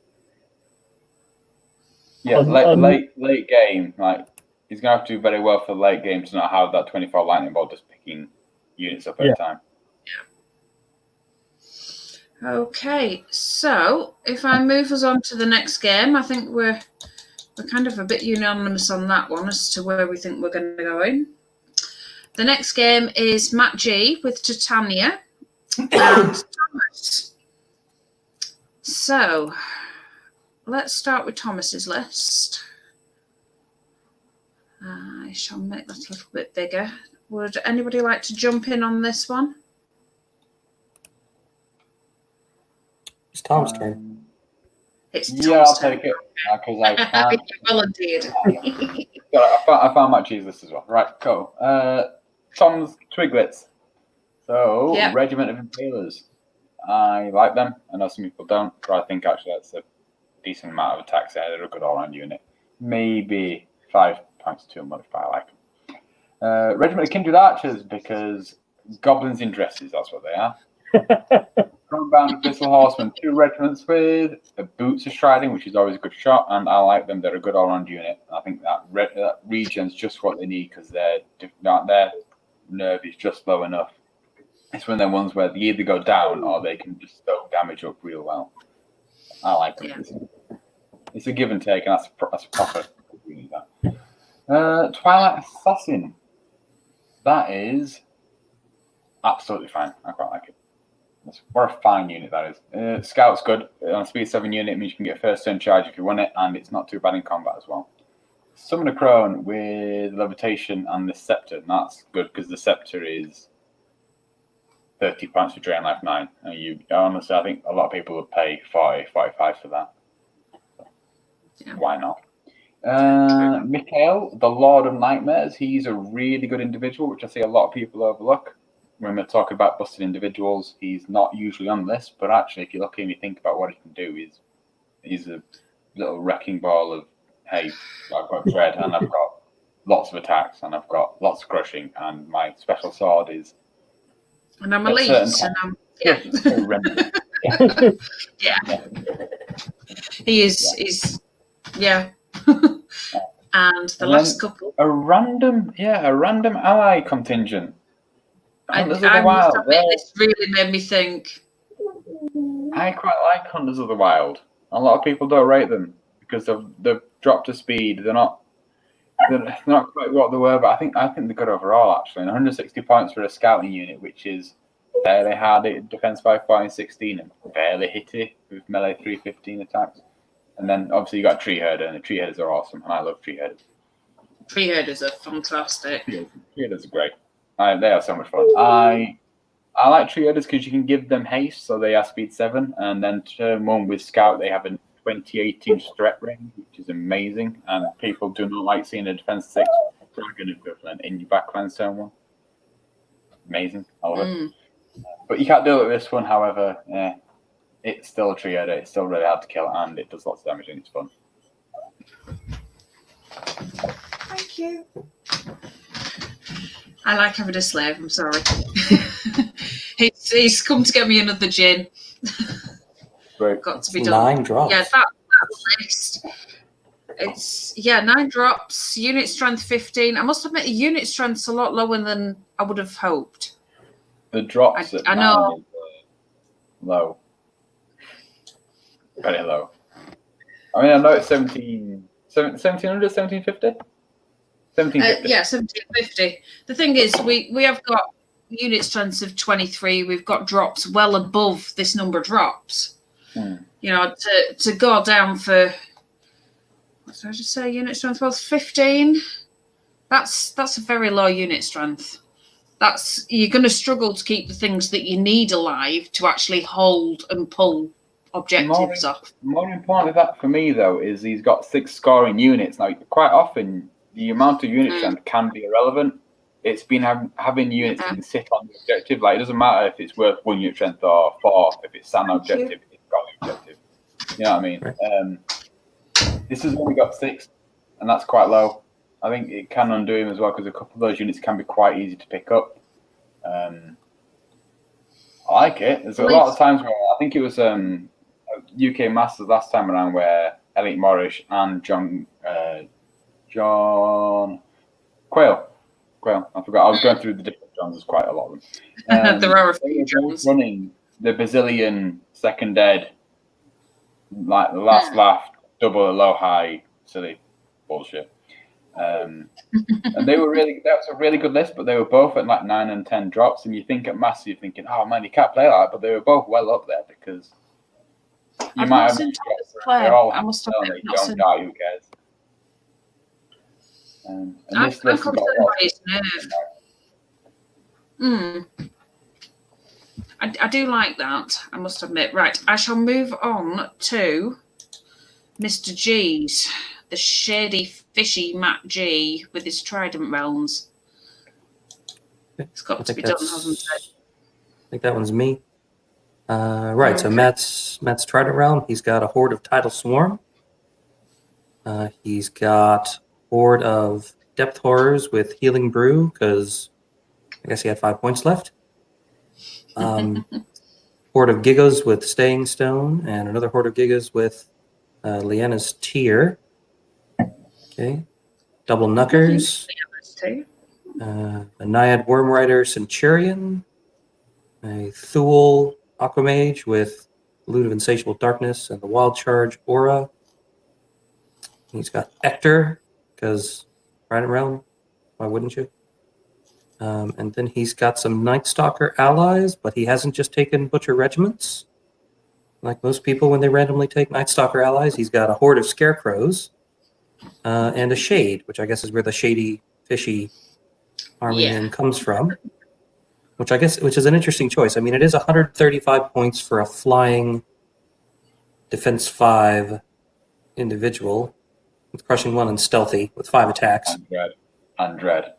Yeah, late game, like he's going to have to do very well for the late game to not have that 24 lightning bolt just picking units up at a time. Okay, so if I move us on to the next game, I think we're kind of a bit unanimous on that one as to where we think we're going to go in. The next game is Matt G with Titania and Thomas. So let's start with Thomas's list. I shall make that a little bit bigger. Would anybody like to jump in on this one? It's Tom's turn. It's Tom's I'll turn. take it because I can. Well, indeed. I found Matt G's list as well. Right, cool. Tom's Twiglets. So, Regiment of Impalers. I like them. I know some people don't, but I think actually that's a decent amount of attacks there. They're a good all-round unit. Maybe 5 points too much, but I like them. Regiment of Kindred Archers, because goblins in dresses, that's what they are. Crownbound Abyssal Horsemen, 2 regiments with boots of striding, which is always a good shot, and I like them. They're a good all-round unit. I think that region's just what they need because their nerve is just low enough. It's one of them ones where they either go down or they can just stoke damage up real well. I like them. Yeah. It's a give and take, and that's proper. Twilight Assassin. That is absolutely fine. I quite like it. What a fine unit that is. Scout's good. On a speed 7 unit, it means you can get first turn charge if you win it, and it's not too bad in combat as well. Summon a Crone with Levitation and the Scepter, and that's good because the Scepter is 30 points for Drain Life 9. And honestly, I think a lot of people would pay 40, 45 for that. Yeah. Why not? Mikhail, the Lord of Nightmares, he's a really good individual, which I see a lot of people overlook. When we're talking about busted individuals, he's not usually on this, but actually, if you look at him, you think about what he can do. He's a little wrecking ball of, hey, I've got dread, and I've got lots of attacks, and I've got lots of crushing, and my special sword is. And I'm elite, and I'm He is. Yeah. He's and the last couple. A random ally contingent. Hunters of the Wild. This really made me think. I quite like Hunters of the Wild. A lot of people don't rate them because they've dropped to speed. They're not quite what they were, but I think they're good overall actually. And 160 points for a scouting unit, which is fairly hard defense by 4 and 16 and fairly hitty with melee 315 attacks. And then obviously you got Tree Herder, and the Tree Herders are awesome, and I love Tree Herders. Tree Herders are fantastic. Tree Herders are great. They are so much fun. I like Tree Herders because you can give them haste, so they are speed 7, and then turn 1 with Scout, they have a 28-inch threat range, which is amazing, and people do not like seeing a defense 6 dragon equivalent in your backline turn 1. Amazing. I love it. But you can't do it with this one. However, it's still a trio. It's still really hard to kill, and it does lots of damage, and it's fun. Thank you. I like having a slave. I'm sorry. he's come to get me another gin. Great. Got to be done. 9 drops. Yeah, that list. It's 9 drops. Unit strength 15. I must admit, the unit strength's a lot lower than I would have hoped. The drops at I know. 9 is low. Very low. I mean, I know it's 1700, 1750? 1750. Yeah, 1750. The thing is, we have got unit strengths of 23. We've got drops well above this number of drops. You know, to go down for, what did I just say? Unit strength was 15. That's a very low unit strength. You're going to struggle to keep the things that you need alive to actually hold and pull objectives off. More important than that for me, though, is he's got 6 scoring units. Now, quite often, the amount of unit strength can be irrelevant. It's been having units that can sit on the objective. Like, it doesn't matter if it's worth 1 unit strength or 4. If it's an objective, it's got the objective. You know what I mean? Right. This has only got 6, and that's quite low. I think it can undo him as well, because a couple of those units can be quite easy to pick up. I like it. There's a lot of times where I think it was UK Masters last time around where Elliot Morris and John Quayle. I forgot. I was going through the different Johns. There's quite a lot of them. There are a few Johns. Running the Brazilian second dead, like the last laugh, double low high, silly bullshit. And that was a really good list, but they were both at like 9 and 10 drops. And you think at Master, you're thinking, oh man, you can't play like that, but they were both well up there because you might have they're all I must have not don't seen. die, who cares? And this list has got a lot of I do like that, I must admit. Right, I shall move on to Mr. G's, the shady, fishy Matt G with his Trident Realms. It's got to be done, hasn't it? I think that one's me. Right, so Matt's Trident Realm. He's got a Horde of Tidal Swarm. He's got Horde of Depth Horrors with Healing Brew, because I guess he had 5 points left. Horde of Gigas with Staying Stone, and another Horde of Gigas with Leanna's Tear. Okay. Double Knuckers. A Naiad Worm Rider Centurion. A Thule Aquamage with Loot of Insatiable Darkness and the Wild Charge Aura. He's got Ector, because Trident Realm, why wouldn't you? And then he's got some Night Stalker allies, but he hasn't just taken Butcher Regiments. Like most people, when they randomly take Night Stalker allies, he's got a Horde of Scarecrows and a Shade, which I guess is where the shady, fishy army name comes from. Which is an interesting choice. I mean, it is 135 points for a flying defense 5 individual with crushing 1 and stealthy with 5 attacks. And dread.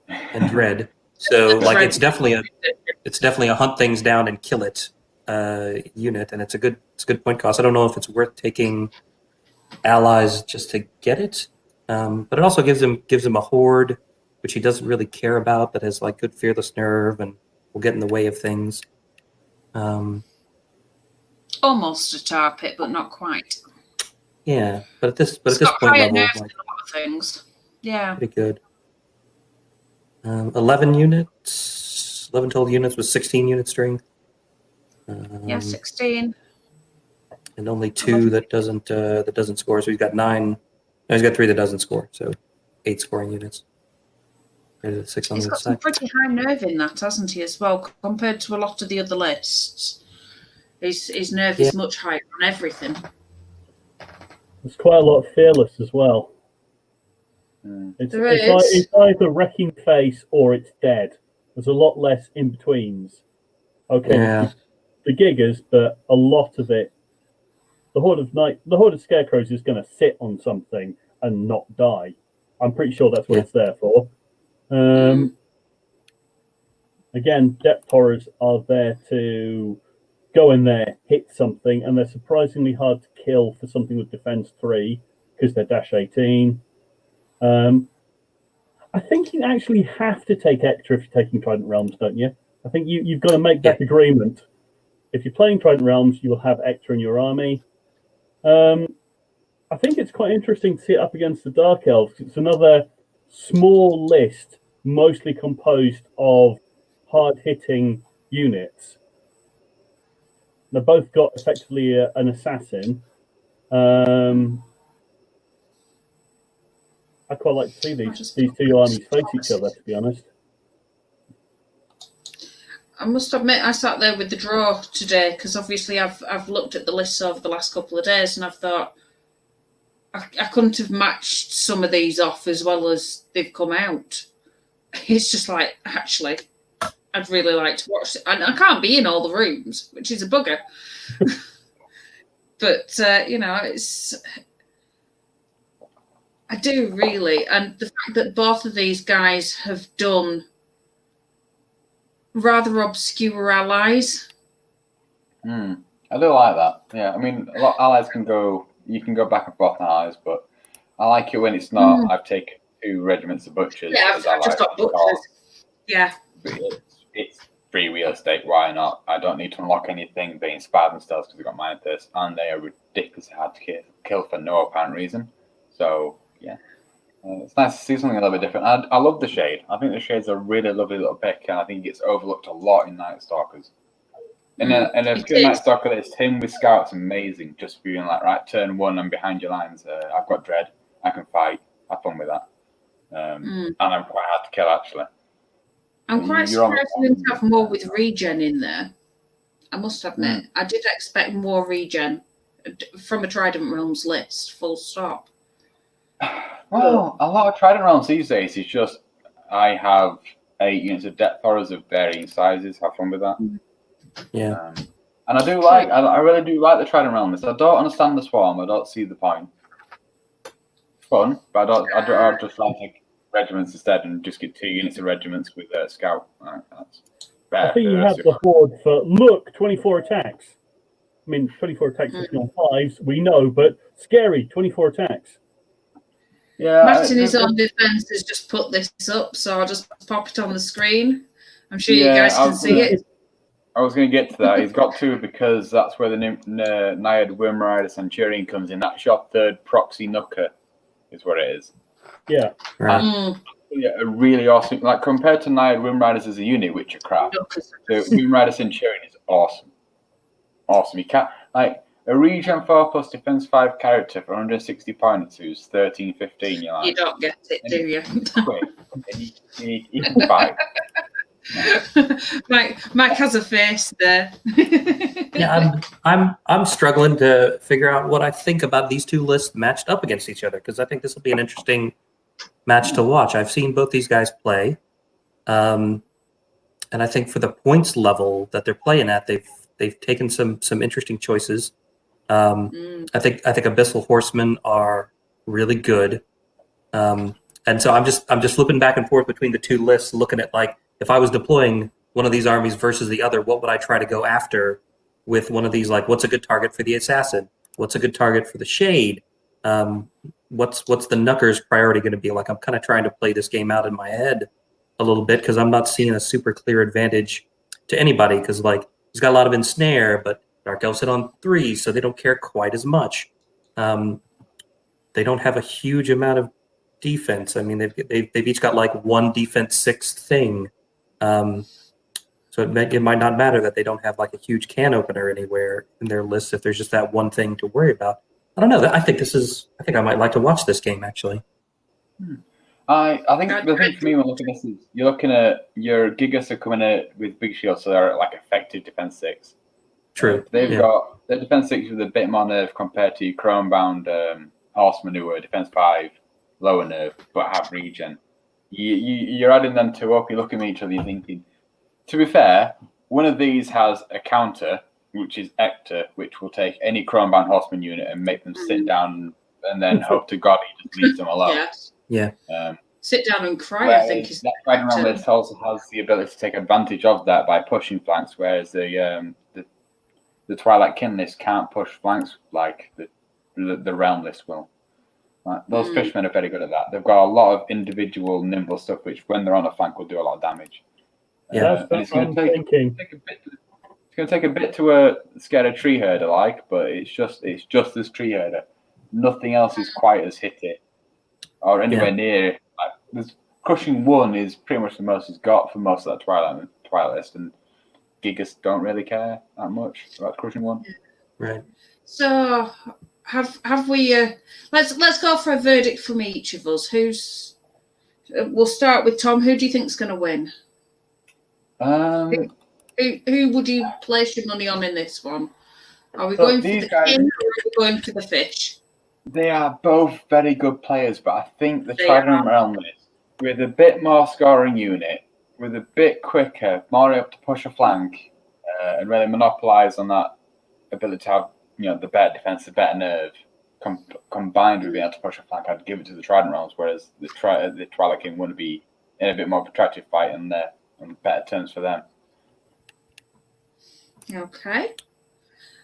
So like it's definitely a hunt things down and kill it unit, and it's a good point cost. I don't know if it's worth taking allies just to get it, but it also gives him a horde, which he doesn't really care about, that has like good fearless nerve and will get in the way of things. Almost a tar pit, but not quite. Yeah, but at this point higher level, nerves like, than a lot of things. Yeah. pretty good. 11 units, 11 total units with 16 unit strength. 16. And only 2 that doesn't score. So he's got 9. No, he's got 3 that doesn't score. So 8 scoring units. 6 on He's the got side. some pretty high nerve in that, hasn't he, as well, compared to a lot of the other lists. His nerve is much higher on everything. There's quite a lot of fearless as well. It's either Wrecking Face or it's dead. There's a lot less in betweens. Okay, Yeah. the Gigas, but a lot of it. The Horde of Scarecrows is going to sit on something and not die. I'm pretty sure that's what it's there for. Again, depth horrors are there to go in there, hit something, and they're surprisingly hard to kill for something with defense 3 because they're dash 18. I think you actually have to take extra if you're taking Trident Realms, don't you? I think you've got to make that agreement. If you're playing Trident Realms, you will have extra in your army. I think it's quite interesting to see it up against the Dark Elves. It's another small list, mostly composed of hard-hitting units. They've both got effectively an assassin. I quite like to see these two armies face each other, to be honest. I must admit, I sat there with the draw today because obviously I've looked at the lists over the last couple of days and I've thought I couldn't have matched some of these off as well as they've come out. It's just like, actually, I'd really like to watch it. And I can't be in all the rooms, which is a bugger. But, it's... I do really. And the fact that both of these guys have done rather obscure allies. I do like that. Yeah, I mean, a lot of allies you can go back and forth on allies, but I like it when it's not, I've taken 2 regiments of butchers. Yeah, I've just got butchers. Yeah. It's free real estate, why not? I don't need to unlock anything. They inspire themselves because they've got mind this, and they are ridiculously hard to kill for no apparent reason. So, yeah. It's nice to see something a little bit different. I love the Shade. I think the Shade's a really lovely little pick, and I think it gets overlooked a lot in Night Stalkers. And a pure Night Stalker that's him with Scout's amazing. Just being like, right, turn 1, I'm behind your lines. I've got dread. I can fight. Have fun with that. And I'm quite hard to kill, actually. I'm quite surprised we didn't have more with regen in there. I must admit. I did expect more regen from a Trident Realms list, full stop. Well, a lot of Trident Realms these days is just, I have 8 units of depth horrors of varying sizes. Have fun with that. Yeah. And I really do like the Trident Realms. I don't understand the Swarm. I don't see the point. Fun, but I'd just like to regiments instead and just get 2 units of regiments with a Scout. That's better. I think you have the Horde for, 24 attacks. I mean, 24 attacks is on 5s, we know, but scary, 24 attacks. Yeah, Matt in his own defense has just put this up, so I'll just pop it on the screen. I'm sure you guys can see it. I was going to get to that. He's got 2 because that's where the Naiad Wimrider Centurion comes in. That's your 3rd proxy Nooker, is what it is. Yeah. Right. Yeah, a really awesome. Like compared to Naiad Wimriders as a unit, which are crap. The Wimrider Centurion is awesome. Awesome. You can't a regen 4 plus defense 5 character for 160 points who's 13-15. You don't get it, do you? Quick. He can fight. Mike has a face there. Yeah, I'm struggling to figure out what I think about these 2 lists matched up against each other because I think this will be an interesting match to watch. I've seen both these guys play, and I think for the points level that they're playing at, they've taken some interesting choices. I think Abyssal Horsemen are really good, and so I'm just flipping back and forth between the 2 lists, looking at like if I was deploying one of these armies versus the other, what would I try to go after with one of these? Like, what's a good target for the Assassin? What's a good target for the Shade? What's the Knucker's priority going to be? Like, I'm kind of trying to play this game out in my head a little bit because I'm not seeing a super clear advantage to anybody because like he's got a lot of ensnare, but Dark Elves hit on 3, so they don't care quite as much. They don't have a huge amount of defense. I mean, they've each got like 1 defense 6 thing. So it might not matter that they don't have like a huge can opener anywhere in their list if there's just that one thing to worry about. I don't know. I think I might like to watch this game actually. I think the thing for me when looking at this is you're looking at your Gigas are coming in with big shields, so they're like effective defense 6. True. They've got their defense 6 with a bit more nerve compared to Chrome Bound Horsemen who are defense 5, lower nerve, but have regen. You're adding them 2 up, you're looking at each other, you're thinking, to be fair, one of these has a counter, which is Ector, which will take any Chrome Bound Horseman unit and make them sit down and then hope to God he just leaves them alone. Yeah. Sit down and cry, I Whereas think. Is that Trident Realm list also has the ability to take advantage of that by pushing flanks, whereas the Twilight Kin list can't push flanks like the Realm list will. Those fishmen are very good at that. They've got a lot of individual nimble stuff, which when they're on a flank will do a lot of damage. Yeah, and it's going to take a bit to scare a tree herder like, but it's just this tree herder. Nothing else is quite as hitty or anywhere near. This crushing 1 is pretty much the most he's got for most of that Twilight list, and Gigas don't really care that much about crushing 1. Right. So have we? Let's go for a verdict from each of us. We'll start with Tom. Who do you think's going to win? Who would you place your money on in this one? Are we going for the king or are we going for the fish? They are both very good players, but I think the Trident Realm list, with a bit more scoring unit, with a bit quicker, more able to push a flank, and really monopolise on that ability to have the better defense, the better nerve, combined with being able to push a flank, I'd give it to the Trident Realms, whereas the Twilight King would be in a bit more protracted fight and on better terms for them. Okay.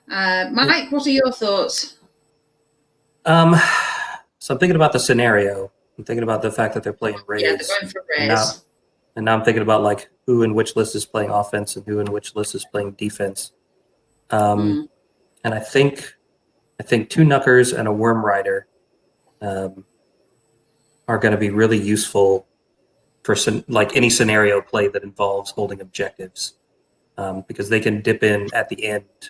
Mike, what are your thoughts? So I'm thinking about the scenario. I'm thinking about the fact that they're playing raids. Yeah, they're going for raids. And now I'm thinking about like who in which list is playing offense and who in which list is playing defense. And I think 2 Knuckers and a Worm Rider are going to be really useful for like any scenario play that involves holding objectives, because they can dip in at the end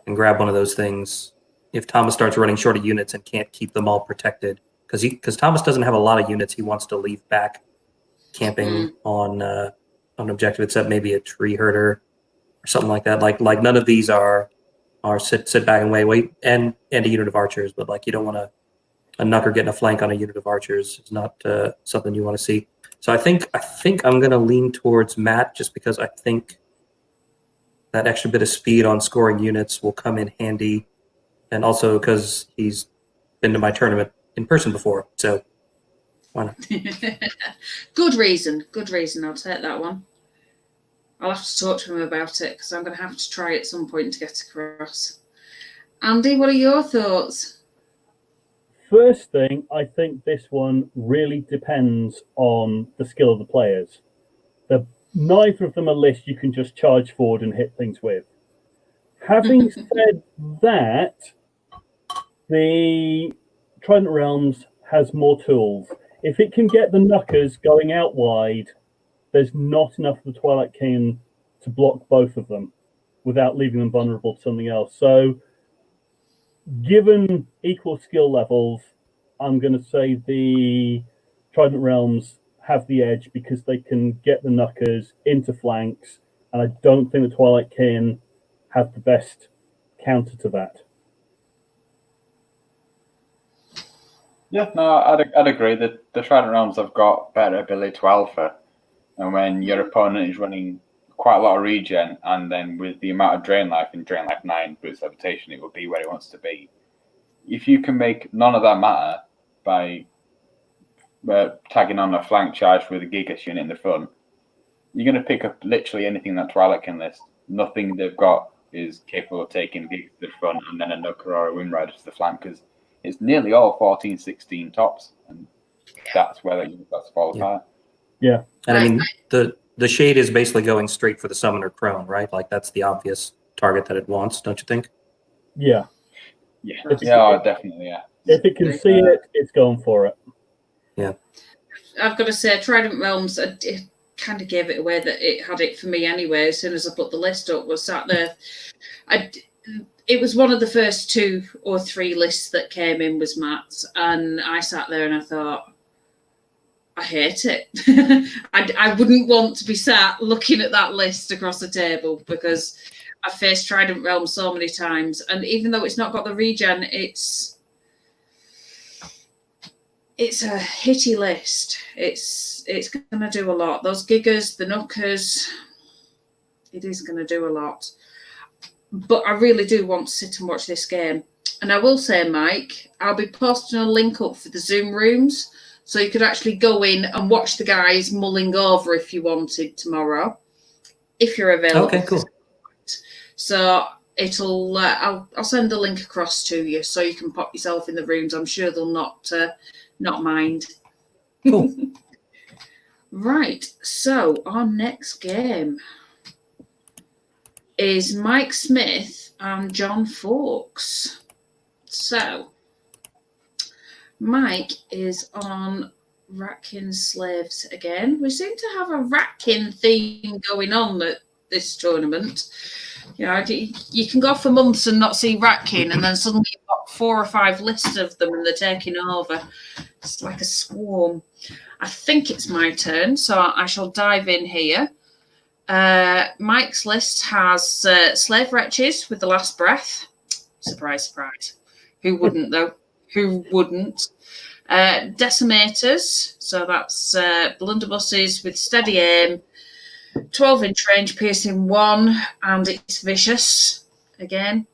and grab one of those things if Thomas starts running short of units and can't keep them all protected, because Thomas doesn't have a lot of units he wants to leave back camping on objective, except maybe a tree herder or something like that. Like none of these are sit back and wait and a unit of archers, but like you don't want a Knucker getting a flank on a unit of archers. It's not something you want to see. So I think I'm going to lean towards Matt, just because I think that extra bit of speed on scoring units will come in handy, and also because he's been to my tournament in person before. So why not? Good reason. I'll take that one. I'll have to talk to him about it because I'm going to have to try at some point to get across. Andy, what are your thoughts? First thing, I think this one really depends on the skill of the players. Neither of them are lists you can just charge forward and hit things with. Having said that, the Trident Realms has more tools. If it can get the Knuckers going out wide, there's not enough of the Twilight King to block both of them without leaving them vulnerable to something else. So, given equal skill levels, I'm going to say the Trident Realms have the edge because they can get the Knuckers into flanks, and I don't think the Twilight King have the best counter to that. Yeah, no, I'd agree that the Trident Realms have got better ability to alpha, and when your opponent is running quite a lot of regen, and then with the amount of Drain Life in Drain Life 9 with its levitation, it will be where it wants to be. If you can make none of that matter by tagging on a flank charge with a Gigas unit in the front, you're going to pick up literally anything in that Twilight King list. Nothing they've got is capable of taking Gigas to the front and then a Knucker or a Wind Rider to the flank, because it's nearly all 14, 16 tops, and that's where that's fall apart. Yeah. And I mean, the shade is basically going straight for the Summoner Crone, right? Like that's the obvious target that it wants, don't you think? Yeah. Yeah, definitely, yeah. If it can see it, it's going for it. Yeah. I've got to say, Trident Realms, it kind of gave it away that it had it for me anyway. As soon as I put the list up, was sat there. It was one of the first 2 or 3 lists that came in was Matt's, and I sat there and I thought, I hate it. I wouldn't want to be sat looking at that list across the table, because I've faced Trident Realm so many times, and even though it's not got the regen, it's a hitty list. It's going to do a lot. Those Gigas, the Knuckers, it is going to do a lot. But I really do want to sit and watch this game. And I will say, Mike, I'll be posting a link up for the Zoom rooms So you could actually go in and watch the guys mulling over if you wanted tomorrow, if you're available. Okay, cool. So it'll I'll send the link across to you so you can pop yourself in the rooms. I'm sure they'll not mind. Cool. Right. So our next game is Mike Smith and John Fawkes. So Mike is on Ratkin Slaves again. We seem to have a Ratkin theme going on at this tournament. You know, you can go for months and not see Ratkin, and then suddenly you've got 4 or 5 lists of them and they're taking over. It's like a swarm. I think it's my turn, so I shall dive in here. Mike's list has Slave Wretches with the Last Breath. Surprise, surprise. Who wouldn't, though? Who wouldn't? Decimators, so that's blunderbusses with steady aim, 12-inch range, piercing 1, and it's vicious. Again,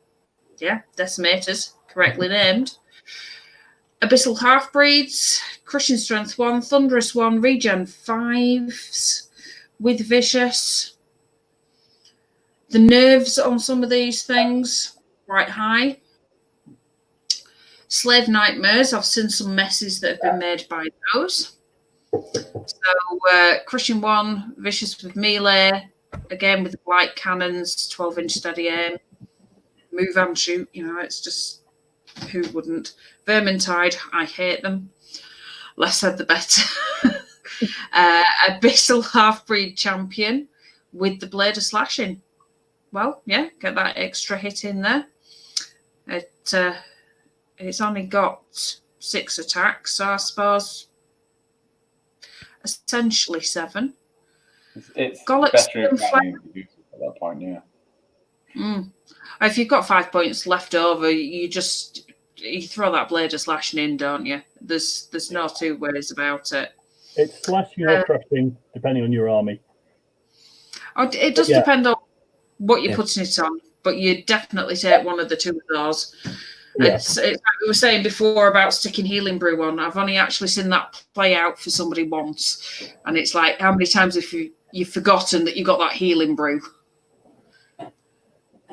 yeah, decimators, correctly named. Abyssal Half-Breeds, crushing strength 1, thunderous 1, regen 5s with vicious. The nerves on some of these things quite high. Slave Nightmares, I've seen some messes that have been made by those. So crushing 1, vicious with melee, again with light cannons, 12-inch steady aim, move and shoot. You know, it's just, who wouldn't? Vermintide, I hate them. Less said the better. Abyssal Half-Breed Champion with the Blade of Slashing. Well, yeah, get that extra hit in there. It's only got 6 attacks, so I suppose essentially 7. It's Gollett's better if at that point, yeah. If you've got 5 points left over, you throw that Blade of Slashing in, don't you? There's no two ways about it. It's slashing or crushing, depending on your army. It does depend on what you're putting it on, but you definitely take one of the two of those. Yeah. It's like we were saying before about sticking Healing Brew on. I've only actually seen that play out for somebody once, and it's like, how many times have you've forgotten that you got that Healing Brew?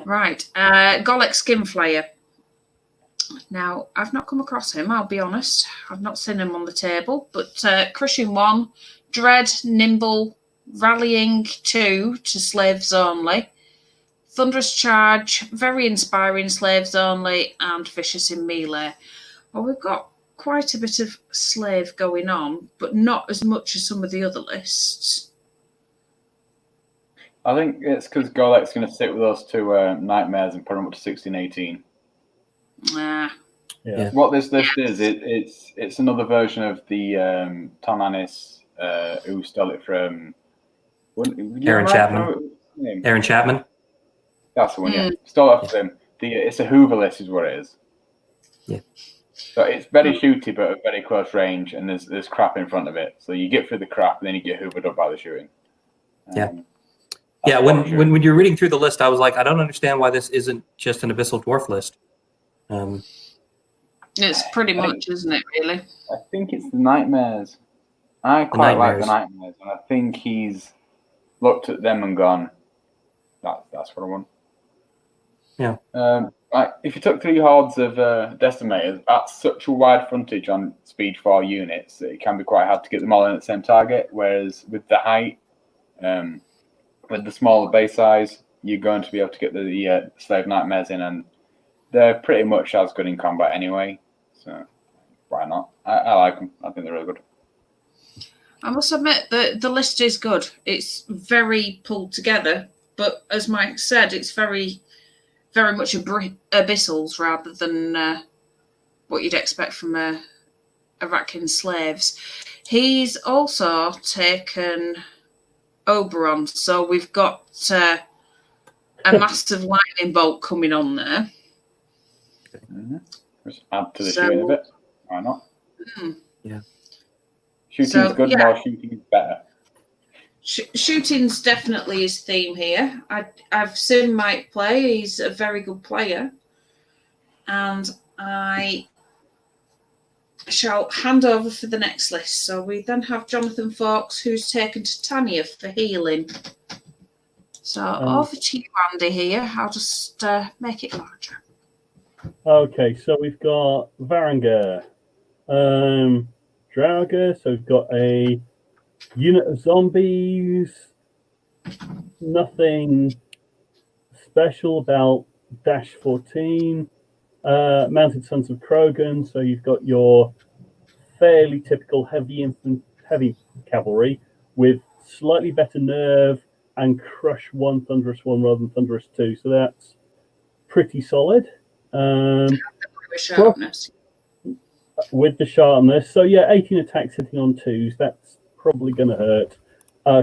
Right, Golek Skinflayer. Now, I've not come across him, I'll be honest. I've not seen him on the table, but crushing 1, dread, nimble, rallying 2 to slaves only. Thunderous Charge, very inspiring, slaves only, and vicious in melee. Well, we've got quite a bit of slave going on, but not as much as some of the other lists. I think it's because Golek's going to sit with those 2 nightmares and put them up to 16-18. Yeah. What this list is, it's another version of the Tananis who stole it from Aaron Chapman. Aaron Chapman. That's the one, yeah. Stole it from him. It's a Hoover list is what it is. Yeah. So it's very shooty, but at very close range, and there's crap in front of it. So you get through the crap, and then you get hoovered up by the shooting. Yeah. When you're reading through the list, I was like, I don't understand why this isn't just an Abyssal Dwarf list. It's pretty much, isn't it, really? I think it's the Nightmares. I quite like the Nightmares, and I think he's looked at them and gone, that's what I want. Yeah. If you took 3 hordes of Decimators, that's such a wide frontage on speed 4 units that it can be quite hard to get them all in at the same target. Whereas with the height, with the smaller base size, you're going to be able to get the Slave Nightmares in, and they're pretty much as good in combat anyway. So why not? I like them. I think they're really good. I must admit that the list is good. It's very pulled together, but as Mike said, it's very, very much abyssals rather than what you'd expect from a Ratkin Slaves. He's also taken Oberon, so we've got a massive lightning bolt coming on there. Mm-hmm. Just add to the shooting a bit. Why not? Yeah. Shooting's good, more shooting is better. Shooting's definitely his theme here. I've seen Mike play. He's a very good player. And I shall hand over for the next list. So we then have Jonathan Fawkes, who's taken to Tanya for healing. So over to you, Andy, here. I'll just make it larger. Okay, so we've got Varanger, Draugr, so we've got a unit of zombies. Nothing special about Dash 14. Mounted Sons of Krogan, so you've got your fairly typical heavy cavalry with slightly better nerve and crush 1 thunderous 1 rather than thunderous 2, so that's pretty solid. Sharpness. With the sharpness, so yeah, 18 attacks hitting on 2s, that's probably going to hurt.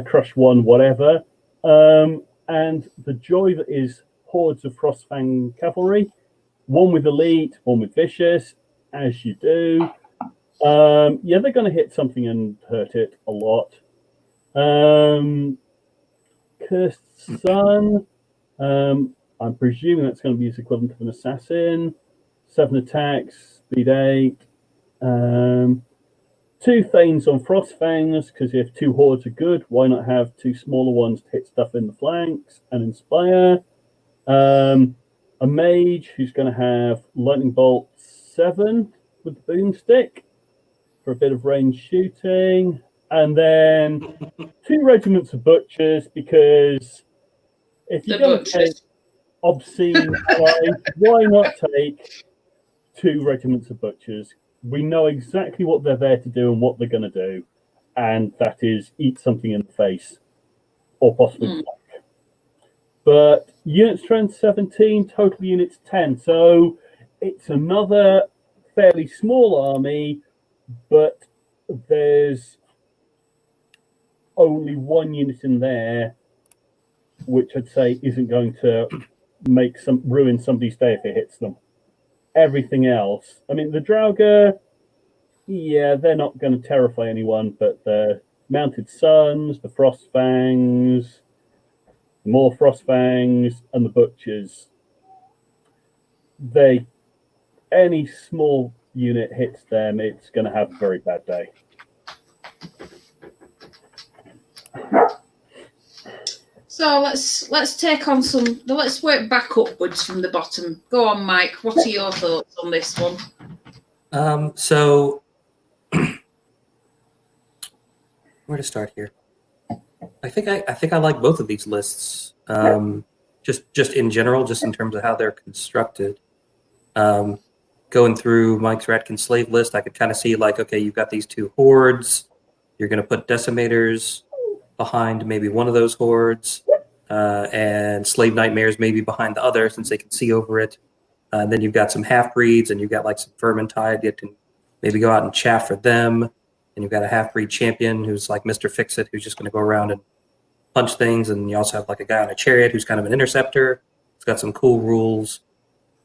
Crush 1, whatever. And the joy that is hordes of Frostfang cavalry, 1 with elite, 1 with vicious, as you do. Yeah, they're going to hit something and hurt it a lot. Cursed Sun, I'm presuming that's going to be his equivalent of an assassin. 7 attacks, speed 8. 2 Thanes on Frostfangs, because if 2 hordes are good, why not have 2 smaller ones to hit stuff in the flanks and inspire? A mage who's going to have Lightning Bolt 7 with the boomstick for a bit of range shooting. And then 2 regiments of butchers, because if you're going to take obscene allies, why not take 2 regiments of butchers? We know exactly what they're there to do and what they're going to do, and that is eat something in the face, or possibly block. But unit strength 17, total units 10, so it's another fairly small army, but there's only 1 unit in there, which I'd say isn't going to ruin somebody's day if it hits them. Everything else, I mean, the Draugr, yeah, they're not going to terrify anyone, but the Mounted Sons, the Frostfangs, more Frostfangs, and the Butchers, any small unit hits them, it's going to have a very bad day. So let's take on let's work back upwards from the bottom. Go on, Mike. What are your thoughts on this one? So where to start here? I think I like both of these lists. Just in general, just in terms of how they're constructed. Going through Mike's Adkins slave list, I could kind of see like, okay, you've got these 2 hordes. You're going to put decimators behind maybe one of those hordes, and slave nightmares maybe behind the other, since they can see over it. Then you've got some half-breeds, and you've got like some Vermintide. You can maybe go out and chaff for them. And you've got a half-breed champion who's like Mr. Fix-It, who's just going to go around and punch things. And you also have like a guy on a chariot who's kind of an interceptor. He's got some cool rules.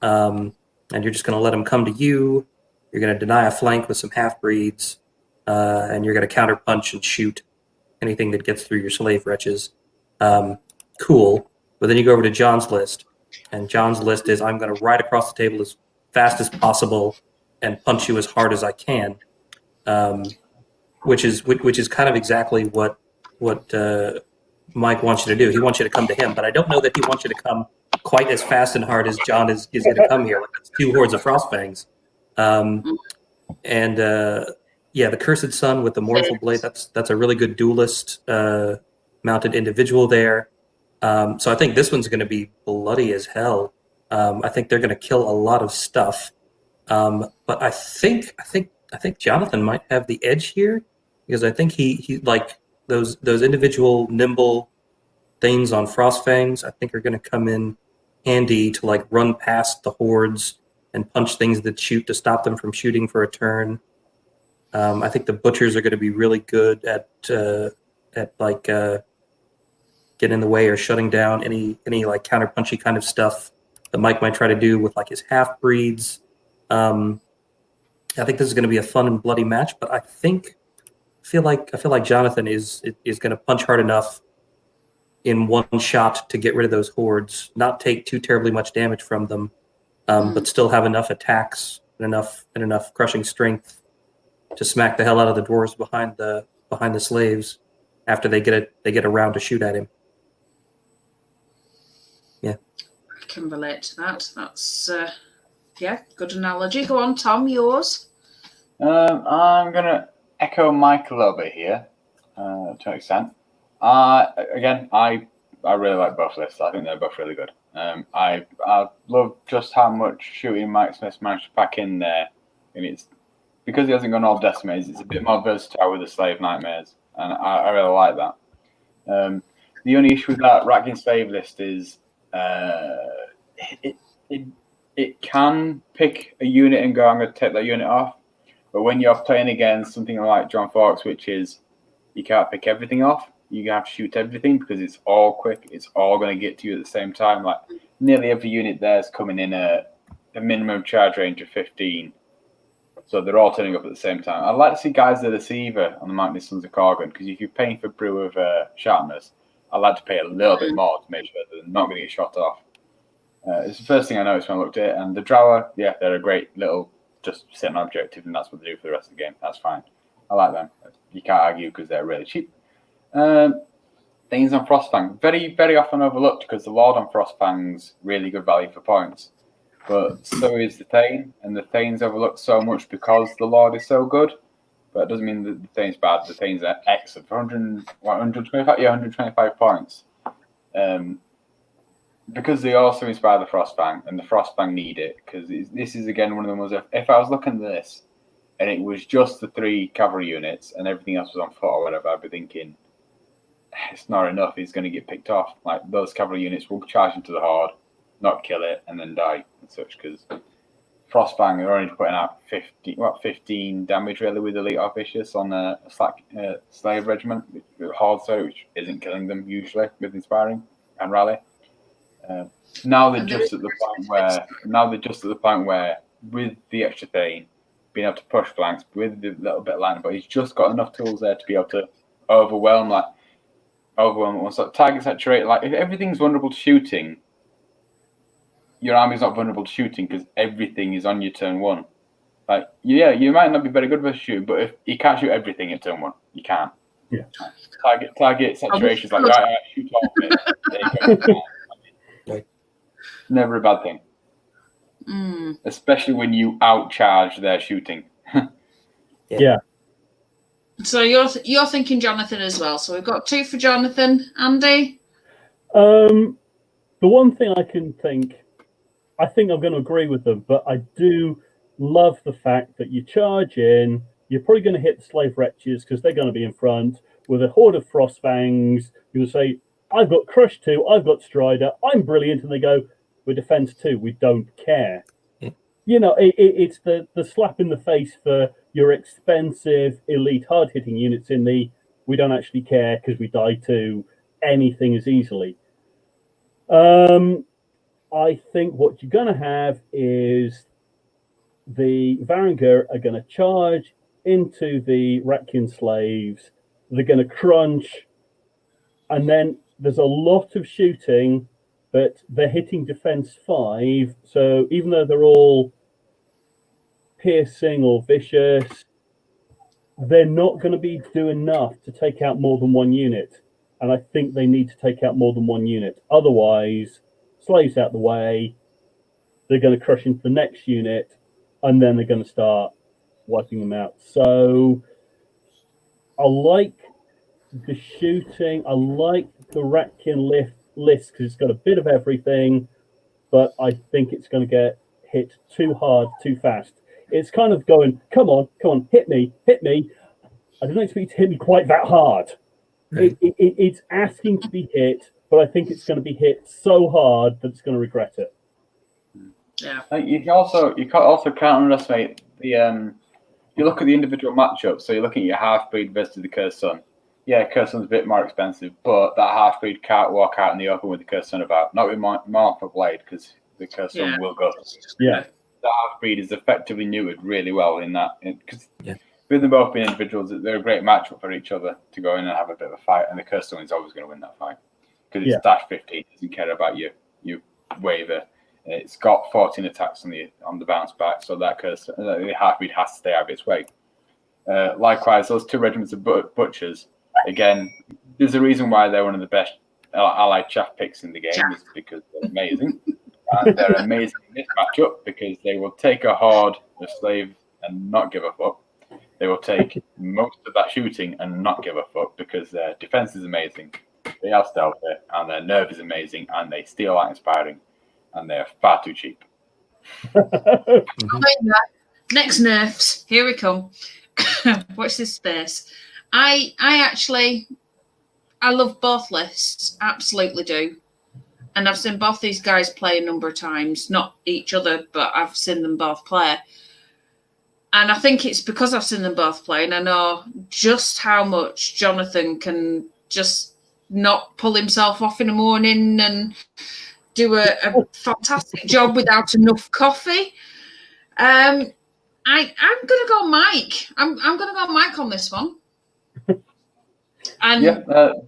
And you're just going to let him come to you. You're going to deny a flank with some half-breeds. And you're going to counter-punch and shoot anything that gets through your slave wretches. Cool. But then you go over to John's list. And John's list is, I'm going to ride across the table as fast as possible and punch you as hard as I can. Which is kind of exactly what Mike wants you to do. He wants you to come to him, but I don't know that he wants you to come quite as fast and hard as John is going to come here. Like, it's 2 hordes of Frostfangs. Yeah, the Cursed Sun with the Mournful Blade, that's a really good duelist mounted individual there. So I think this one's going to be bloody as hell. I think they're going to kill a lot of stuff. But I think Jonathan might have the edge here, because I think he like those individual nimble things on Frostfangs, I think are going to come in handy to like run past the hordes and punch things that shoot to stop them from shooting for a turn. I think the Butchers are going to be really good at like getting in the way or shutting down any like counter-punchy kind of stuff that Mike might try to do with like his half-breeds. I think this is going to be a fun and bloody match, but I feel like Jonathan is going to punch hard enough in one shot to get rid of those hordes, not take too terribly much damage from them, but still have enough attacks and enough crushing strength to smack the hell out of the dwarves behind the slaves after they get around to shoot at him. Yeah, I can relate to that. That's good analogy. Go on, Tom, yours. I'm gonna echo Mike a little bit here, to an extent. I really like both lists. I think they're both really good. I love just how much shooting Mike Smith managed to pack in there. And it's because he hasn't gone all decimates. It's a bit more versatile with the slave nightmares, and I really like that. The only issue with that Racking slave list is it can pick a unit and go, I'm going to take that unit off. But when you're playing against something like John Fawkes, which is you can't pick everything off, you have to shoot everything because it's all quick. It's all going to get to you at the same time. Like nearly every unit there is coming in a minimum charge range of 15. So they're all turning up at the same time. I'd like to see Guys the Deceiver on the Mighty Sons of Corgan, because if you're paying for Brew of Sharpness, I'd like to pay a little bit more to make sure that they're not going to get shot off. It's the first thing I noticed when I looked at it. And the Drower, yeah, they're a great little just set an objective, and that's what they do for the rest of the game. That's fine. I like them. You can't argue because they're really cheap. Things on Frostfang, very, very often overlooked because the Lord on Frostfang's really good value for points. But so is the Thane, and the Thane's overlooked so much because the Lord is so good. But it doesn't mean that the Thane's bad. The Thane's excellent for 125 points. Because they also inspire the Frostfang, and the Frostfang need it, because this is again one of the ones. If I was looking at this and it was just the 3 cavalry units and everything else was on foot or whatever, I'd be thinking it's not enough. He's going to get picked off. Like those cavalry units will charge into the horde, not kill it, and then die and such. Because Frostfang are only putting out 15 damage really with Elite Officious on a slave regiment, horde, which isn't killing them usually with inspiring and rally. Now they're just at the point where with the extra Thane being able to push flanks with the little bit of line, but he's just got enough tools there to be able to overwhelm once that target saturate. Like if everything's vulnerable to shooting, your army's not vulnerable to shooting because everything is on your turn 1. Like you might not be very good with shooting, but if you can't shoot everything at turn 1, you can't. Yeah. Target saturation is like right, shoot all of it. There you go. Never a bad thing. Especially when you outcharge their shooting. Yeah. So you're thinking Jonathan as well. So we've got 2 for Jonathan. Andy? The one thing I can think, I think I'm going to agree with them, but I do love the fact that you charge in, you're probably going to hit the slave wretches because they're going to be in front with a horde of Frostfangs. You're going to say, I've got Crush 2, I've got Strider, I'm brilliant. And they go, we're Defense 2, we don't care. Yeah. You know, it's the slap in the face for your expensive, elite, hard-hitting units in the we don't actually care because we die to anything as easily. I think what you're going to have is the Varangur are going to charge into the Ratkin slaves. They're going to crunch, and then there's a lot of shooting, but they're hitting defense 5. So even though they're all piercing or vicious, they're not going to be doing enough to take out more than 1 unit. And I think they need to take out more than 1 unit. Otherwise, slaves out the way, they're going to crush into the next unit, and then they're going to start wiping them out. So I like the shooting. I like the Ratkin list because it's got a bit of everything, but I think it's going to get hit too hard, too fast. It's kind of going, come on, hit me. I don't expect you to hit me quite that hard. Right. It's asking to be hit, but I think it's going to be hit so hard that it's going to regret it. Yeah. You can't underestimate the. You look at the individual matchups. So you're looking at your half-breed versus the Cursed Sun. Yeah, Cursed Sun's a bit more expensive, but that half-breed can't walk out in the open with the Cursed Sun about. Not with Martha Blade, because the Cursed Sun will go. Yeah. The half-breed is effectively neutered really well in that. Because with them both being individuals, they're a great matchup for each other to go in and have a bit of a fight, and the Cursed Sun is always going to win that fight. Because it's dash 15, doesn't care about your waiver. It's got 14 attacks on the bounce back, so that the half-breed has to stay out of its way. Likewise, those 2 regiments of butchers. Again, there's a reason why they're one of the best allied chaff picks in the game, is because they're amazing. And they're amazing in this matchup because they will take a horde of slaves and not give a fuck. They will take most of that shooting and not give a fuck because their defense is amazing. They are stealthy and their nerve is amazing and they steal like inspiring and they're far too cheap. Next nerfs, here we come. Watch this space. I love both lists, absolutely do. And I've seen both these guys play a number of times, not each other, but I've seen them both play. And I think it's because I've seen them both play and I know just how much Jonathan can just not pull himself off in the morning and do a fantastic job without enough coffee. I'm going to go Mike. I'm going to go Mike on this one. And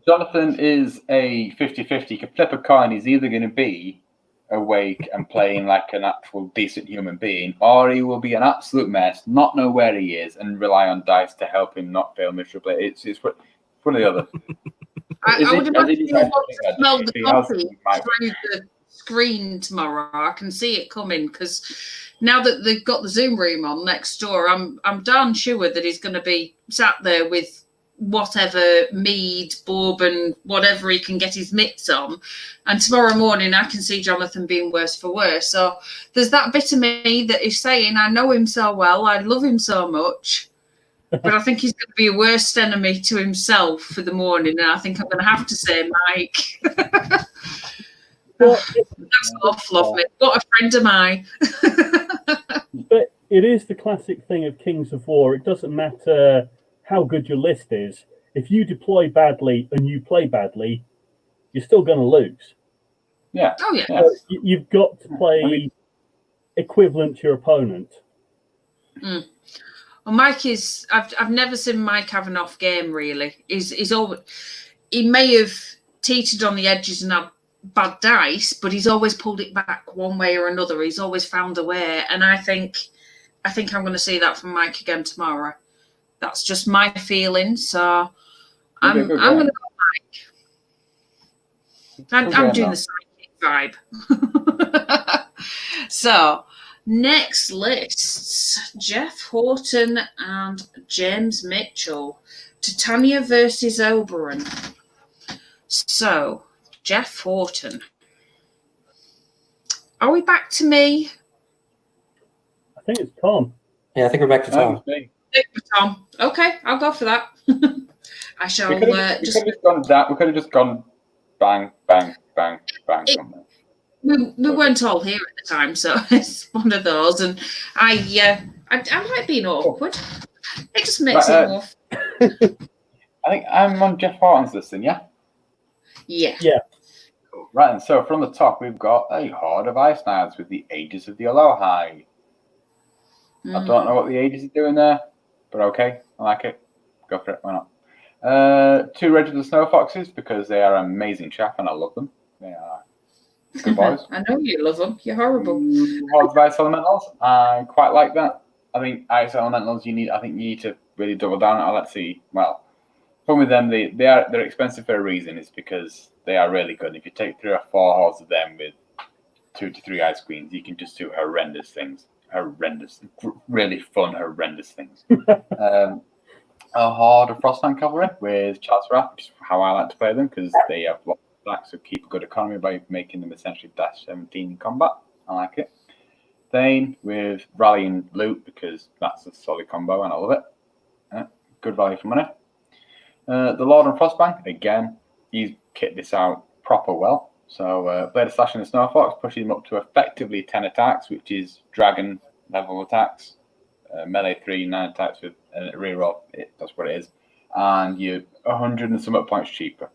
Jonathan is a 50-50. He can flip a coin. He's either going to be awake and playing like an actual decent human being, or he will be an absolute mess, not know where he is, and rely on dice to help him not fail miserably. It's one or the other. I would imagine you want to smell the coffee through the screen tomorrow. I can see it coming because now that they've got the Zoom room on next door, I'm darn sure that he's going to be sat there with whatever mead, bourbon, whatever he can get his mitts on. And tomorrow morning, I can see Jonathan being worse for worse. So there's that bit of me that is saying, I know him so well, I love him so much, but I think he's going to be a worst enemy to himself for the morning. And I think I'm going to have to say Mike. That's awful of me. What a friend am I? But it is the classic thing of Kings of War. It doesn't matter how good your list is. If you deploy badly and you play badly, you're still going to lose. Yeah. Oh, yeah. So you've got to play equivalent to your opponent. Well, Mike is. I've never seen Mike have an off game. Really, he's always. He may have teetered on the edges and had bad dice, but he's always pulled it back one way or another. He's always found a way, and I think I'm going to see that from Mike again tomorrow. That's just my feeling. So I'm going to go Mike. I'm doing the psychic vibe. So next lists: Jeff Horton and James Mitchell. Titania versus Oberon. So Jeff Horton. Are we back to me? I think it's Tom. Yeah, I think we're back to Tom. Tom. Okay, I'll go for that. I shall We could have just gone bang, bang, bang, bang. We weren't all here at the time, so it's one of those. And I like being awkward. It just makes it more. I think I'm on Jeff Horton's list, then, yeah? Yeah. Right, and so from the top, we've got a horde of Ice Knights with the Aegis of the Aloha. I don't know what the Aegis is doing there, but okay, I like it. Go for it, why not? 2 Regiments of Snow Foxes, because they are amazing chaff, and I love them. They are good boys. I know you love them. You're horrible. Hordes of Ice Elementals, I quite like that. I think Ice Elementals, you need to really double down on. Let's see, well, problem with them, they're expensive for a reason. It's because they are really good. If you take 3 or 4 hordes of them with 2 to 3 Ice Queens, you can just do horrendous things. Really fun, horrendous things. A horde of Frostman Cavalry with Charles Wrath, which is how I like to play them, because they have lots of attacks, so keep a good economy by making them essentially dash 17 in combat. I like it. Thane with Rally and Loot, because that's a solid combo and I love it. Good value for money. The Lord and Frostbank, again, he's kitted this out proper well. So Blade of Slash and the Snow Fox, pushing him up to effectively 10 attacks, which is dragon level attacks. Melee 3, 9 attacks with a reroll. That's what it is. And you're 100 and some points cheaper.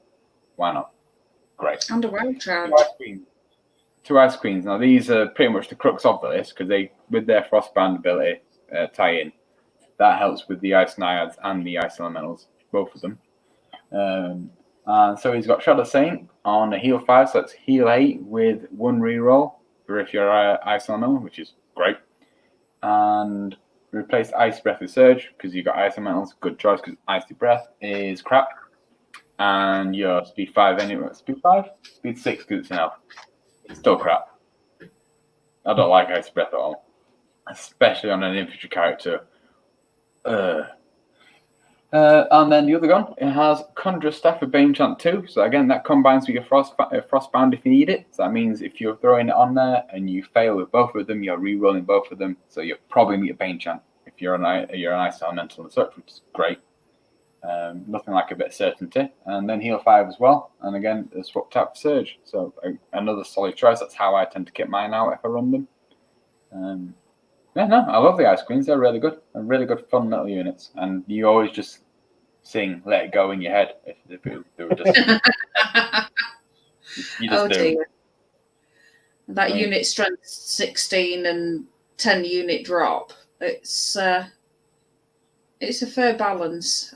Why not? Great. And a wild charge. 2 Ice Queens. Now, these are pretty much the crux of the list, because they, with their Frostband ability tie-in, that helps with the Ice Naiads and the Ice Elementals, both of them. And so he's got Shadow Saint on a heal 5, so that's heal 8 with 1 reroll for if you're Ice Elemental, which is great. And replace Ice Breath with Surge because you got Ice Elementals. Good choice because Icy Breath is crap. And your Speed 5 anyway. Speed 5? Speed 6 because it's an elf. It's still crap. I don't like Ice Breath at all. Especially on an infantry character. And then the other gun, it has Conjure Staff with Bane Chant 2. So again, that combines with your Frostbound if you need it. So that means if you're throwing it on there and you fail with both of them, you're re-rolling both of them. So you'll probably need a Bane Chant if you're an Ice Elemental and such, which is great. Nothing like a bit of certainty. And then Heal 5 as well. And again, swapped out for Surge. So another solid choice. That's how I tend to get mine out if I run them. Yeah, no, I love the Ice Queens. They're really good. They're really good, fun little units. And you always just sing "Let It Go" in your head if they were just. You just do. Dear. That unit strength 16 and 10 unit drop. It's a fair balance.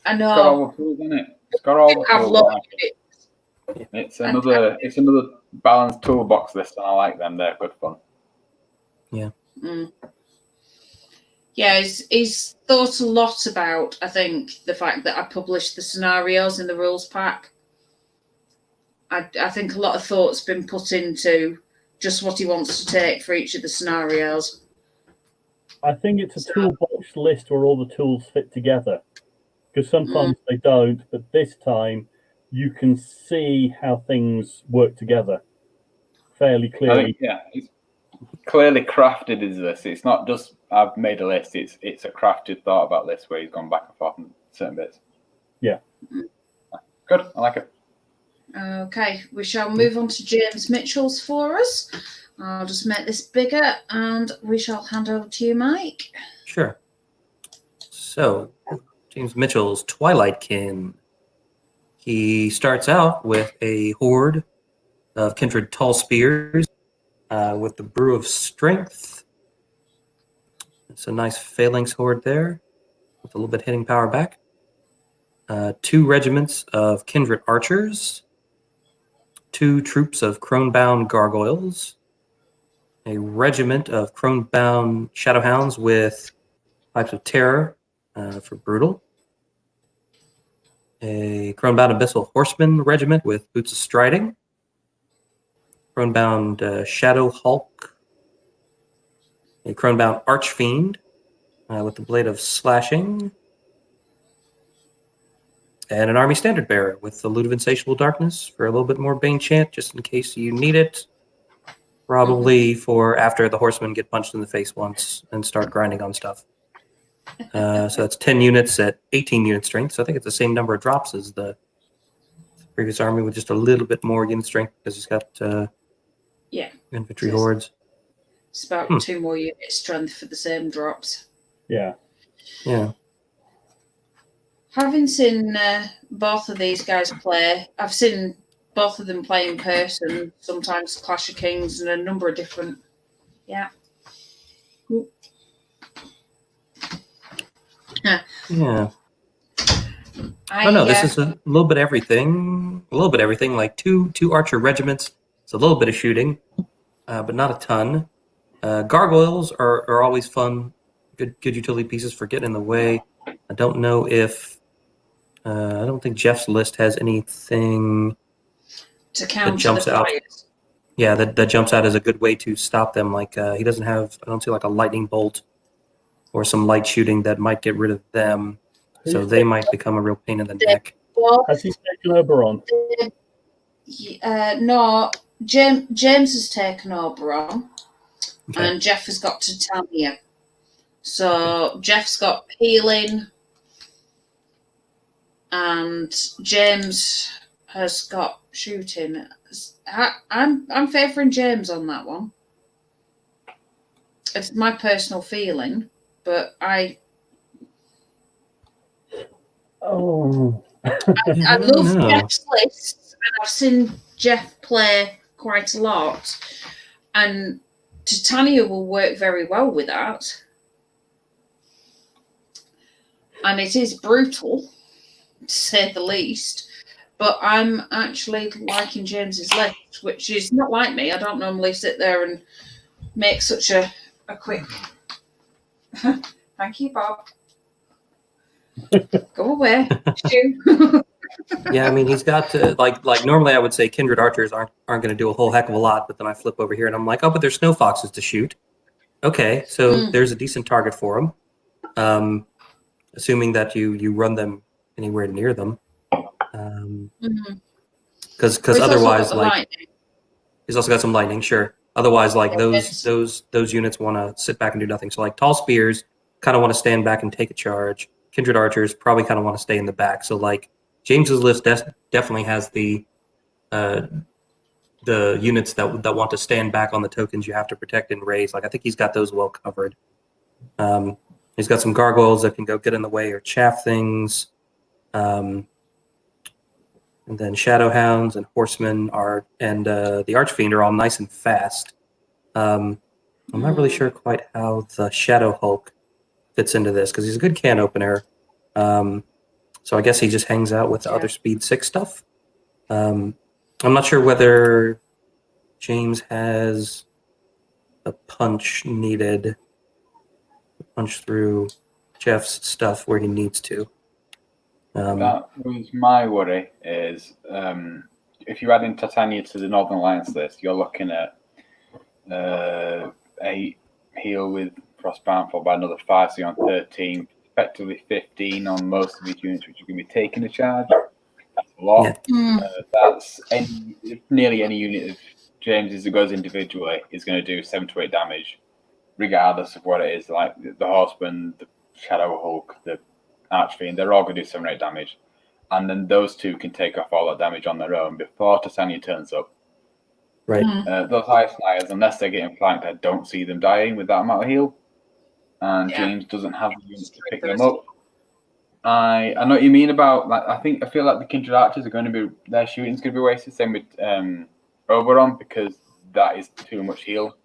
I know. It's got all the tools in it. It's got all the tools. It's another balanced toolbox list, and I like them. They're good fun. Yeah. Yeah, he's thought a lot about, I think, the fact that I published the scenarios in the rules pack. I think a lot of thought's been put into just what he wants to take for each of the scenarios. I think it's a toolbox list where all the tools fit together. Because sometimes they don't, but this time you can see how things work together fairly clearly. I think, yeah, it's clearly crafted is this. It's not just I've made a list. It's a crafted thought about list where he's gone back and forth on certain bits. Yeah. Good. I like it. Okay, we shall move on to James Mitchell's for us. I'll just make this bigger and we shall hand over to you, Mike. Sure. So, James Mitchell's Twilightkin. He starts out with a horde of kindred tall spears with the Brew of Strength. It's a nice phalanx horde there with a little bit hitting power back. 2 regiments of kindred archers. 2 troops of crone-bound gargoyles. A regiment of crone-bound shadowhounds with Pipes of Terror for brutal. A crone-bound abyssal horseman regiment with boots of striding. Crone-bound shadow hulk. A crone-bound archfiend with the blade of slashing. And an army standard bearer with the Loot of Insatiable Darkness for a little bit more Bane chant, just in case you need it. Probably for after the horsemen get punched in the face once and start grinding on stuff. So that's 10 units at 18 unit strength. So I think it's the same number of drops as the previous army with just a little bit more unit strength because it's got infantry hordes. It's about 2 more unit strength for the same drops. Yeah. Yeah. Having seen both of these guys play, I've seen both of them play in person, sometimes Clash of Kings and a number of different, Yeah. This is a little bit everything. Like two archer regiments. It's a little bit of shooting, but not a ton. Gargoyles are always fun. Good utility pieces for getting in the way. I don't know if I don't think Jeff's list has anything to counter that jumps the out. fires. Yeah, that jumps out as a good way to stop them. Like he doesn't have. I don't see like a lightning bolt or some light shooting that might get rid of them. So they might become a real pain in the neck. Has he taken Oberon? No, James has taken Oberon, Okay. and Jeff has got Titania. So Jeff's got healing, and James has got shooting. I'm favouring James on that one. It's my personal feeling, but I love Jeff's list, and I've seen Jeff play quite a lot, and Titania will work very well with that. And it is brutal, to say the least, but I'm actually liking James's list, which is not like me. I don't normally sit there and make such a quick Thank you, Bob. Go away. Shoo. Yeah, I mean, he's got to like normally I would say kindred archers aren't going to do a whole heck of a lot, but then I flip over here and I'm like, oh, but there's snow foxes to shoot. Okay, so there's a decent target for them. Assuming that you run them anywhere near them, because otherwise, like, lightning. he's also got some lightning. Sure. Otherwise, like Yeah, those units want to sit back and do nothing. So like tall spears kind of want to stand back and take a charge. Kindred archers probably kind of want to stay in the back. So like James's list definitely has the units that want to stand back on the tokens you have to protect and raise. Like I think he's got those well covered. He's got some gargoyles that can go get in the way or chaff things. And then shadow hounds and horsemen and the archfiend are all nice and fast. I'm not really sure quite how the shadow hulk fits into this because he's a good can opener. So I guess he just hangs out with the other speed 6 stuff. I'm not sure whether James has a punch needed. Punch through Jeff's stuff where he needs to. That was my worry. Is if you add in Titania to the Northern Alliance list, you're looking at 8 heal with Frostbound followed by another 5, so you're on 13, effectively 15 on most of these units, which are going to be taking a charge. That's a lot. Yeah. That's nearly any unit of James's that goes individually is going to do 7 to 8 damage, regardless of what it is. Like the Horseman, the Shadow Hulk, the Archfiend, they're all going to do 7 or 8 damage. And then those two can take off all that damage on their own before Titania turns up. Right. Those high flyers, unless they're getting flanked, I don't see them dying with that amount of heal. And James doesn't have the units to pick them up. I know what you mean about, like, I feel like the Kindred Archers are going to be, their shooting's going to be wasted. Same with Oberon, because that is too much heal.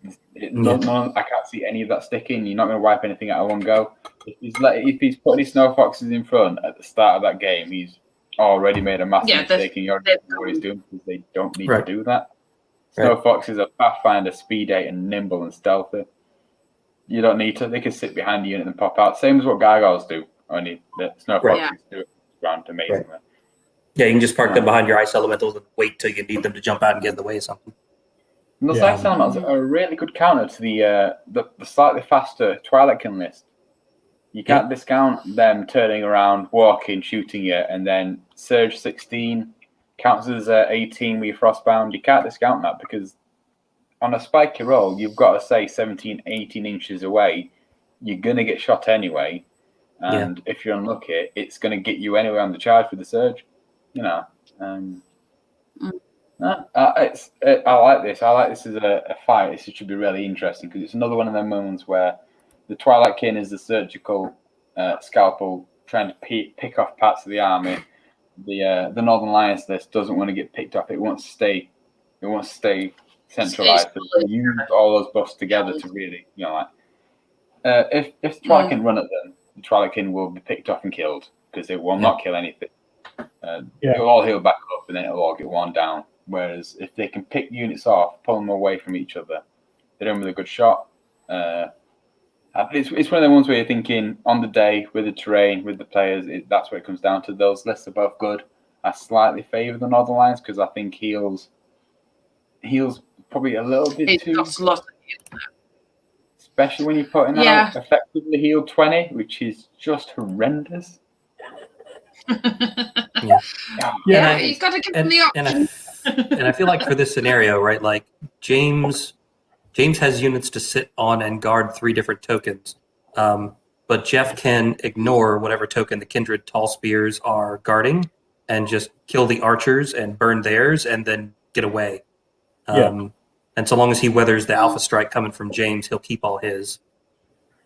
I can't see any of that sticking. You're not going to wipe anything out of one go. If he's putting his snow foxes in front at the start of that game, he's already made a massive mistake, and you already know what he's doing because they don't need to do that. Snow foxes are Pathfinder, speed 8, and nimble and stealthy. You don't need to. They can sit behind the unit and pop out. Same as what gargoyles do. Only the snow foxes do it around amazingly. Right. Yeah, you can just park them behind your ice elementals and wait till you need them to jump out and get in the way of something. And those ice elementals are a really good counter to the slightly faster Twilightkin list. You can't discount them turning around, walking, shooting you, and then Surge 16 counts as 18 with your Frostbound. You can't discount that because on a spiky roll, you've got to say 17, 18 inches away. You're going to get shot anyway. And if you're unlucky, it's going to get you anyway on the charge with the Surge. You know. I like this. I like this as a fight. This should be really interesting because it's another one of them moments where the Twilightkin is the surgical scalpel trying to pick off parts of the army. The Northern Alliance list doesn't want to get picked off. It wants to stay. It wants to stay centralized. So use all those buffs together to really, you know, like if the Twilightkin run at them, the Twilightkin will be picked off and killed because it will not kill anything. It'll all heal back up and then it'll all get worn down. Whereas if they can pick units off, pull them away from each other, they're in with a good shot. It's one of the ones where you're thinking on the day with the terrain, with the players, that's what it comes down to. Those lists are both good. I slightly favour the Northern Alliance because I think heals probably a little bit too. Costs a lot of heal. Especially when you're putting out effectively healed 20, which is just horrendous. You've got to give them the option. And I feel like for this scenario, right, like James has units to sit on and guard 3 different tokens, but Jeff can ignore whatever token the Kindred Tall Spears are guarding and just kill the archers and burn theirs and then get away. And so long as he weathers the Alpha Strike coming from James, he'll keep all his.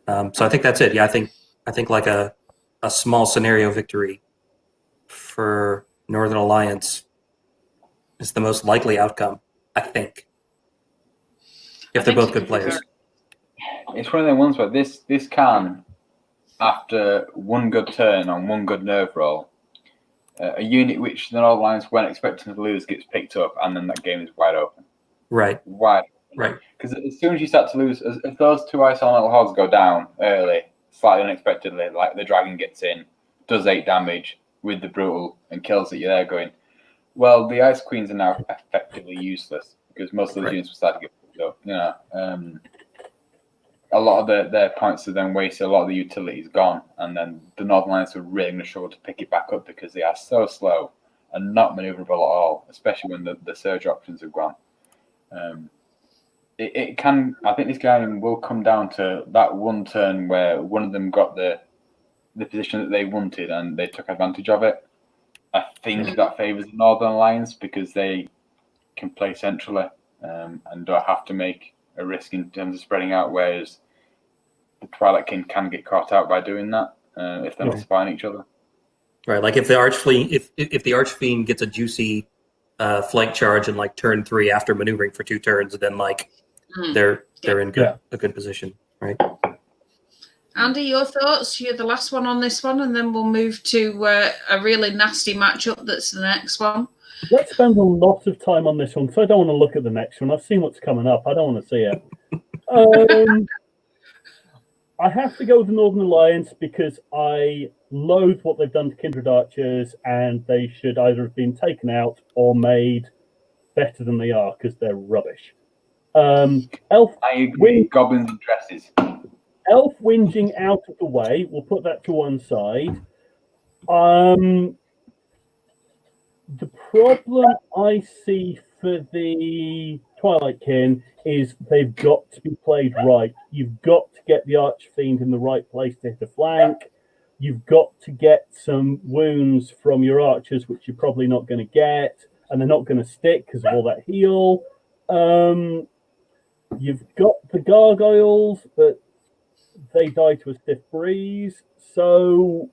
So I think that's it. Yeah, I think like a small scenario victory for Northern Alliance is the most likely outcome, I think. If they're both good players. It's one of the ones where this can, after one good turn on one good nerve roll, a unit which the Northern Alliance weren't expecting to lose gets picked up, and then that game is wide open. Right. Wide Right. Because as soon as you start to lose, if those two ice elemental hordes go down early, slightly unexpectedly, like the dragon gets in, does 8 damage with the brutal and kills it, you're there going, well, the ice queens are now effectively useless because most of the units will start to get picked up. You know, a lot of their points are then wasted, a lot of the utility is gone, and then the Northern Alliance are really going to struggle to pick it back up because they are so slow and not maneuverable at all, especially when the surge options have gone. It can. I think this game will come down to that one turn where one of them got the position that they wanted and they took advantage of it. I think that favours the Northern Alliance because they can play centrally and don't have to make a risk in terms of spreading out, whereas the Twilight King can get caught out by doing that if they're not spying each other. Right, like if the Archfiend, if the Archfiend gets a juicy flank charge in like turn 3 after maneuvering for 2 turns, then like they're in a good position, right? Andy, your thoughts? You're the last one on this one, and then we'll move to a really nasty matchup that's the next one. Let's spend a lot of time on this one because I don't want to look at the next one. I've seen what's coming up. I don't want to see it. I have to go with the Northern Alliance because I loathe what they've done to Kindred Archers, and they should either have been taken out or made better than they are because they're rubbish. Elf, I agree. Goblins and dresses. Elf whinging out of the way. We'll put that to one side. The problem I see for the Twilight Kin is they've got to be played right. You've got to get the Archfiend in the right place to hit a flank. You've got to get some wounds from your archers, which you're probably not going to get, and they're not going to stick because of all that heal. You've got the gargoyles, but they die to a stiff breeze. So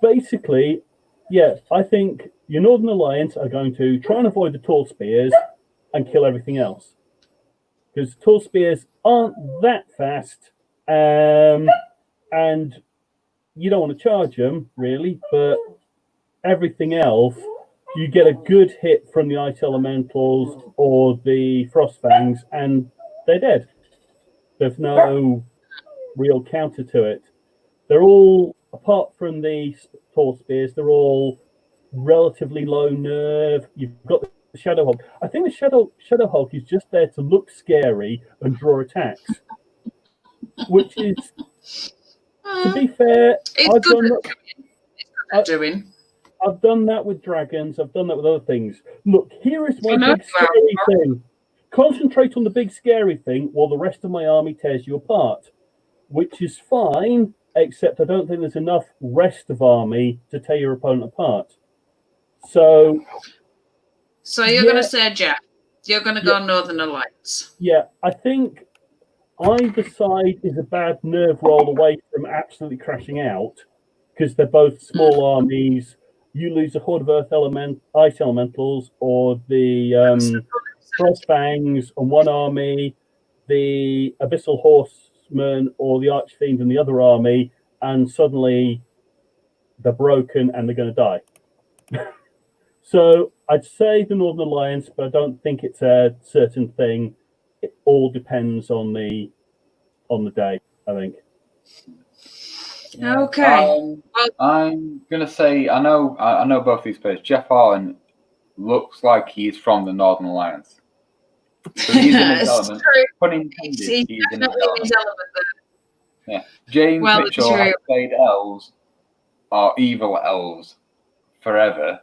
basically, yeah, I think your Northern Alliance are going to try and avoid the tall spears and kill everything else. Because tall spears aren't that fast, and you don't want to charge them, really, but everything else, you get a good hit from the Ice Elementals or the Frost Fangs, and they're dead. There's no real counter to it. They're all, apart from the tall spears, they're all relatively low nerve. You've got the Shadow Hulk. I think the Shadow Hulk is just there to look scary and draw attacks, which is, to be fair, I've done that with dragons. I've done that with other things. Look, here is my big scary thing. Concentrate on the big scary thing while the rest of my army tears you apart, which is fine, except I don't think there's enough rest of army to tear your opponent apart. So you're going to say, Jeff, you're going to go Northern Alliance. Yeah, I think either side is a bad nerve roll away from absolutely crashing out because they're both small armies. You lose a horde of ice elementals or the Frost Fangs on one army, the Abyssal Horsemen or the Archfiend in the other army, and suddenly they're broken and they're going to die. So I'd say the Northern Alliance, but I don't think it's a certain thing. It all depends on the day, I think. Okay. I'm gonna say I know both these players. Jeff Harlan looks like he's from the Northern Alliance. So he's in his element. Pun intended, he's in his element. Yeah. James Mitchell has played elves or evil elves forever.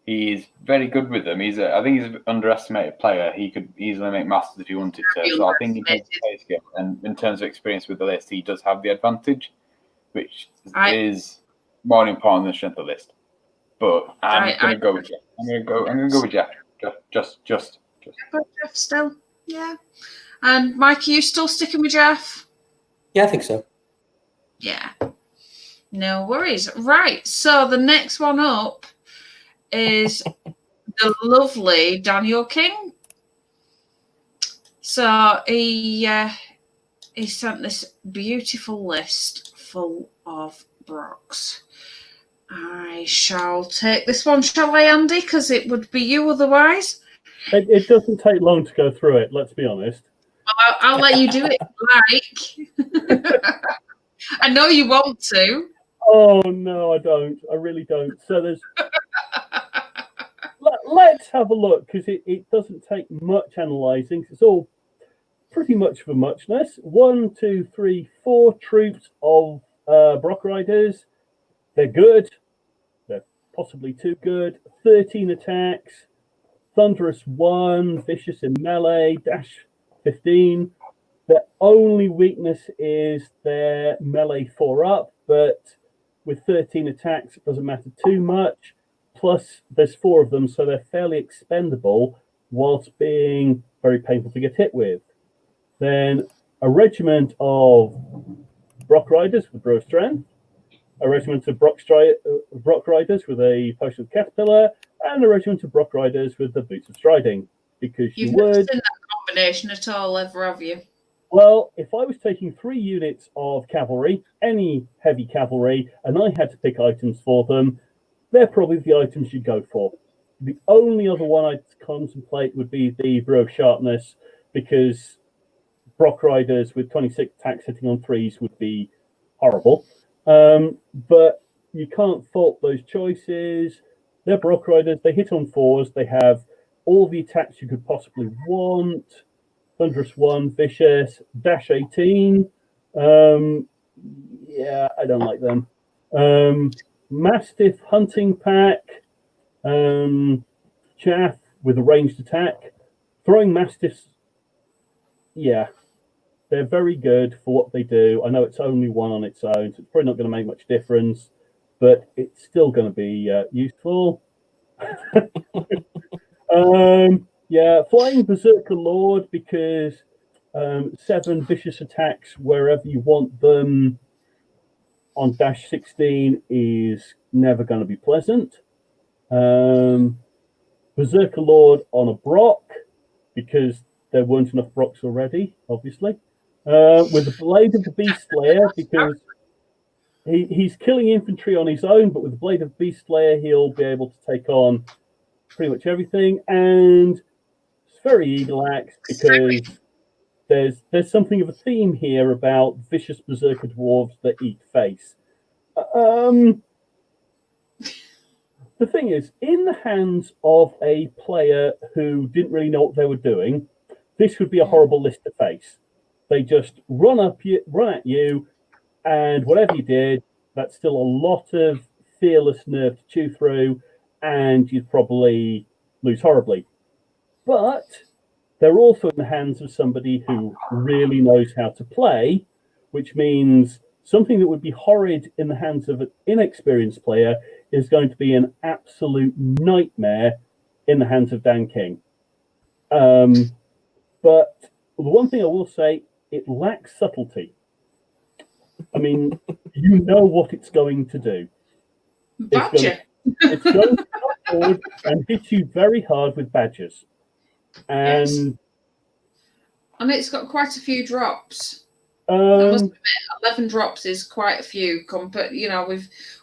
He's very good with them. I think he's an underestimated player. He could easily make masters if he wanted to. So I think in terms of play skill and in terms of experience with the list, he does have the advantage, which is more important than the strength of the list. But I'm going to go with Jeff. I'm going to go with Jeff. Just. Jeff still, yeah. And Mike, are you still sticking with Jeff? Yeah, I think so. Yeah. No worries. Right. So the next one up is the lovely Daniel King. So he sent this beautiful list full of Brocks. I shall take this one, shall I, Andy? Because it would be you otherwise. It doesn't take long to go through it, let's be honest. I'll let you do it if you like. I know you want to. Oh, no, I don't. I really don't. So let's have a look, because it doesn't take much analysing. It's all pretty much for muchness. 1, 2, 3, 4 troops of Brock Riders. They're good. They're possibly too good. 13 attacks. Thunderous 1. Vicious in melee. Dash 15. Their only weakness is their melee 4 up, but with 13 attacks, it doesn't matter too much. Plus, there's 4 of them, so they're fairly expendable whilst being very painful to get hit with. Then a regiment of Brock Riders with Bro Strength, a regiment of Brock Riders with a Potion of Caterpillar, and a regiment of Brock Riders with the Boots of Striding. Because You've never seen that combination at all, ever, have you? Well, if I was taking 3 units of cavalry, any heavy cavalry, and I had to pick items for them, they're probably the items you'd go for. The only other one I'd contemplate would be the Brew of Sharpness, because Brock Riders with 26 attacks hitting on 3s would be horrible. But you can't fault those choices. They're Brock Riders, they hit on 4s, they have all the attacks you could possibly want. Thunderous 1, Vicious, Dash 18. Yeah, I don't like them. Mastiff Hunting Pack. Chaff with a ranged attack. Throwing Mastiffs, yeah, they're very good for what they do. I know it's only 1 on its own, so it's probably not going to make much difference, but it's still going to be useful. Yeah, Flying Berserker Lord, because 7 vicious attacks wherever you want them on dash 16 is never going to be pleasant. Berserker Lord on a Brock, because there weren't enough Brocks already, obviously. With the Blade of the Beast Slayer, because he's killing infantry on his own, but with the Blade of the Beast Slayer, he'll be able to take on pretty much everything. And very Eagle Axe, because there's something of a theme here about vicious berserker dwarves that eat face. The thing is, in the hands of a player who didn't really know what they were doing, this would be a horrible list to face. They just run at you, and whatever you did, that's still a lot of fearless nerve to chew through, and you'd probably lose horribly. But they're also in the hands of somebody who really knows how to play, which means something that would be horrid in the hands of an inexperienced player is going to be an absolute nightmare in the hands of Dan King. But the one thing I will say, it lacks subtlety. I mean, you know what it's going to do. Badger. It's going to come forward and hit you very hard with badgers. And yes. And it's got quite a few drops. 11 drops is quite a few. You know,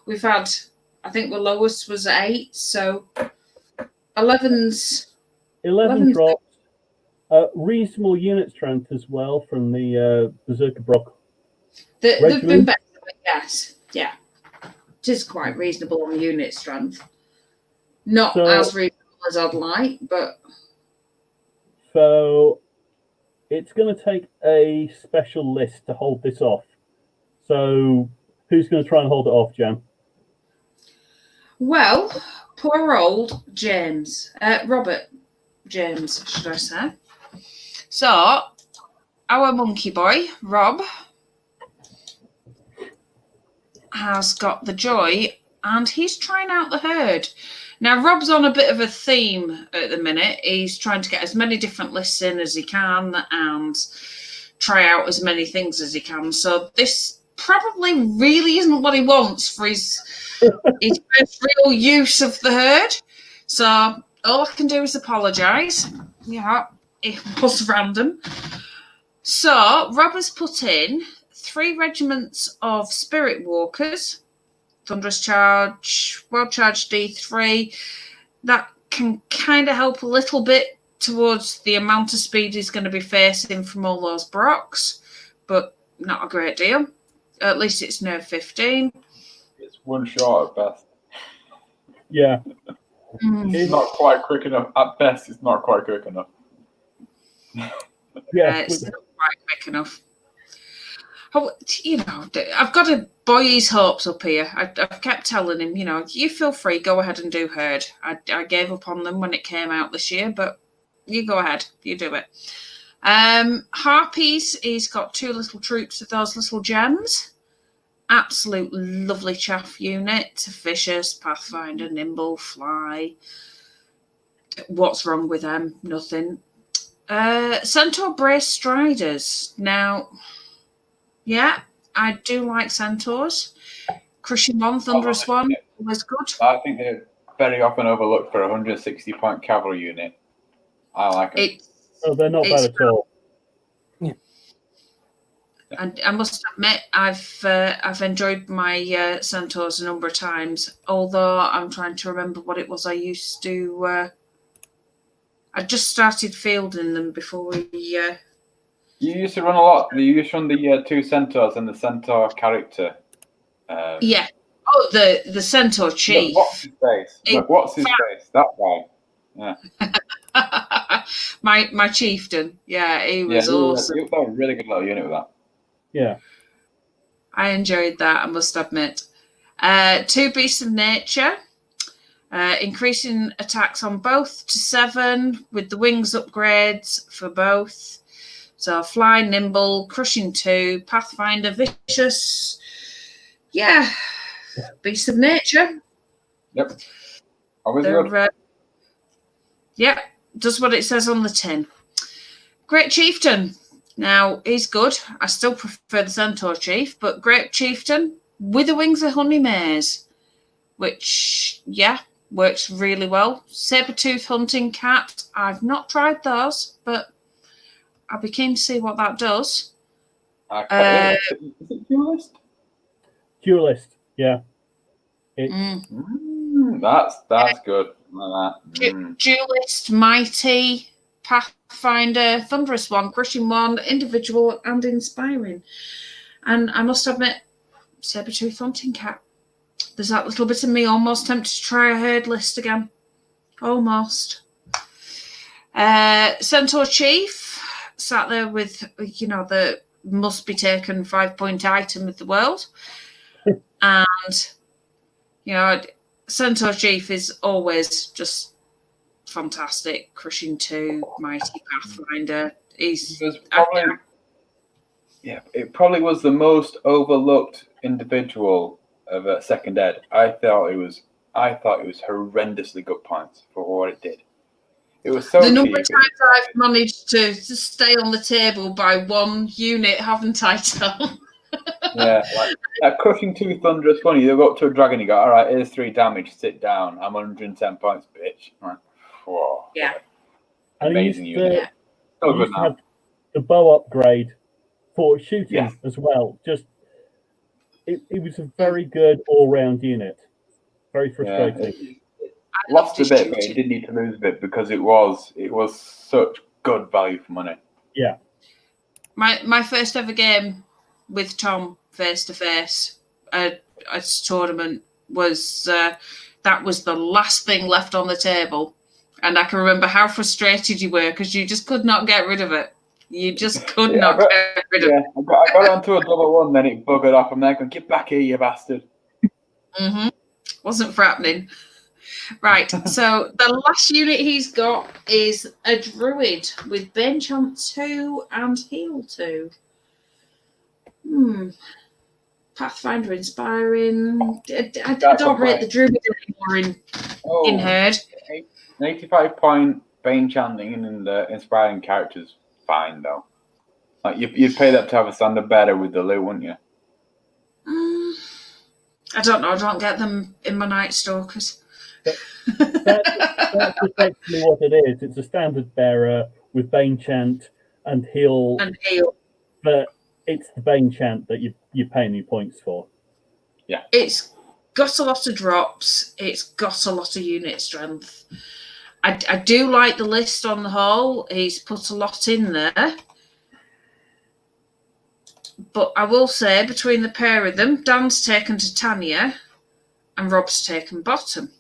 we've had, I think the lowest was 8, so 11 drops. Reasonable unit strength as well from the Berserker Brock. They've been better, yes. Yeah. It is quite reasonable on unit strength. Not as reasonable as I'd like, but... So it's going to take a special list to hold this off. So who's going to try and hold it off, Jan? Well, poor old James. Robert James, should I say. So, our monkey boy, Rob, has got the joy, and he's trying out the herd. Now, Rob's on a bit of a theme at the minute. He's trying to get as many different lists in as he can and try out as many things as he can. So this probably really isn't what he wants for his first real use of the herd. So all I can do is apologise. Yeah, it was random. So Rob has put in 3 regiments of Spirit Walkers, Thunderous Charge, Wild Charge D3. That can kind of help a little bit towards the amount of speed he's going to be facing from all those Brocks, but not a great deal. At least it's nerve 15. It's one shot at best. Yeah. It's not quite quick enough. At best, it's not quite quick enough. Yeah. It's not quite quick enough. You know, I've got to buoy his hopes up here. I've kept telling him, you know, you feel free, go ahead and do herd. I gave up on them when it came out this year, but you go ahead, you do it. Harpies, he's got 2 little troops of those little gems. Absolute lovely chaff unit. Vicious, Pathfinder, Nimble, Fly. What's wrong with them? Nothing. Centaur Brace Striders. Now, yeah, I do like Centaurs. Crushing 1, Thunderous 1 was good. I think they're very often overlooked for a 160-point cavalry unit. I like them. They're not bad at all. And I must admit, I've enjoyed my Centaurs a number of times. Although I'm trying to remember what it was I used to. I just started fielding them before we. You used to run a lot. You used to run the 2 Centaurs and the Centaur character. Yeah. Oh, the Centaur Chief. What's his face? What's his face? That guy. Yeah. my chieftain. Yeah, he was awesome. He was a really good little unit with that. Yeah. I enjoyed that, I must admit. 2 Beasts of Nature. Increasing attacks on both to 7 with the wings upgrades for both. So Fly, Nimble, Crushing 2, Pathfinder, Vicious. Yeah. Beasts of Nature. Yep. Always good. Yep. Does what it says on the tin. Great Chieftain. Now, he's good. I still prefer the Centaur Chief, but Great Chieftain with the wings of Honey Maze, which, yeah, works really well. Saber-tooth Hunting Cat. I've not tried those, but I'll be keen to see what that does. Is it Duelist? Duelist, yeah. That's good. Like that. Duelist, Mighty, Pathfinder, Thunderous 1, Crushing 1, Individual, and Inspiring. And I must admit, Saber-tooth Hunting Cat. There's that little bit of me almost tempted to try a herd list again. Almost. Centaur Chief sat there with, you know, the must-be-taken 5-point item of the world. And, you know, Centaur Chief is always just fantastic. Crushing 2, Mighty Pathfinder. It probably was the most overlooked individual of second ed. I thought it was horrendously good points for what it did. It was so the number cheap. of times I've managed to stay on the table by 1 unit, haven't I, Tom? Yeah, like that Crushing 2 Thunderous 1, you go up to a dragon, you go, all right, here's 3 damage, sit down. I'm 110 points, bitch. Right. Whoa. Yeah. Amazing unit. So good now. The bow upgrade for shooting Yes. as well. Just it was a very good all-round unit. Very frustrating. Lost a bit, but it did need to lose a bit because it was such good value for money. Yeah. My first ever game with Tom face to face at a tournament was that was the last thing left on the table, and I can remember how frustrated you were because you just could not get rid of it. You just could not get rid of it. I got onto a double 1, then it buggered off. I'm there going, get back here, you bastard. Wasn't happening. Right, so the last unit he's got is a druid with Benchant 2 and Heal 2. Pathfinder Inspiring. I don't rate the druid anymore in herd. An 85-point Bane chanting and inspiring characters, fine though. Like you'd pay that to have a standard better with the loot, wouldn't you? I don't know. I don't get them in my Night Stalkers. That's effectively what it is. It's a standard bearer with Bane chant and heal. But it's the Bane chant that you're paying your points for. Yeah. It's got a lot of drops. It's got a lot of unit strength. I do like the list on the whole. He's put a lot in there. But I will say, between the pair of them, Dan's taken Titania and Rob's taken bottom,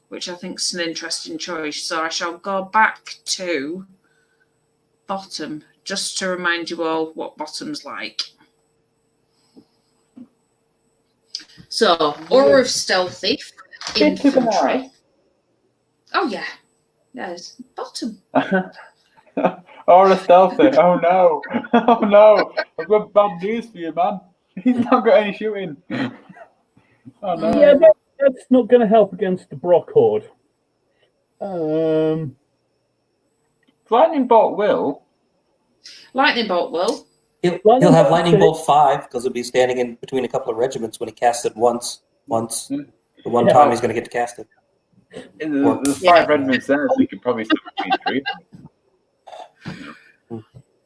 which I think is an interesting choice. So I shall go back to bottom, just to remind you all what bottom's like. So, Aura of Stealthy, infantry. Oh, yeah. Yes, bottom. Aura Stealthy. Oh, no. Oh, no. I've got bad news for you, man. He's not got any shooting. Oh, no. Yeah, that's not going to help against the Brock Horde. Lightning Bolt will. Lightning Bolt will. He'll have Lightning Bolt 5 because he'll be standing in between a couple of regiments when he casts it once. The one time he's going to get to cast it. There's 5 regiments there, so you could probably stick between 3.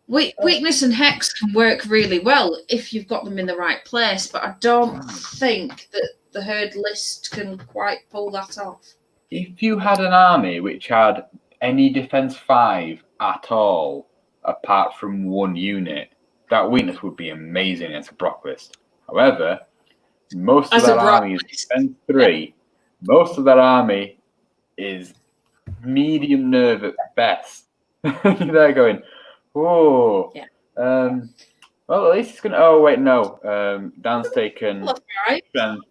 Weakness and Hex can work really well if you've got them in the right place, but I don't think that the herd list can quite pull that off. If you had an army which had any defense 5 at all, apart from 1 unit, that weakness would be amazing against a Brock list. However, most of that army is defense 3. Most of that army is medium nerve at best. They're going, oh. Yeah. Well, at least it's going to... Oh, wait, no. Dan's taken Strength,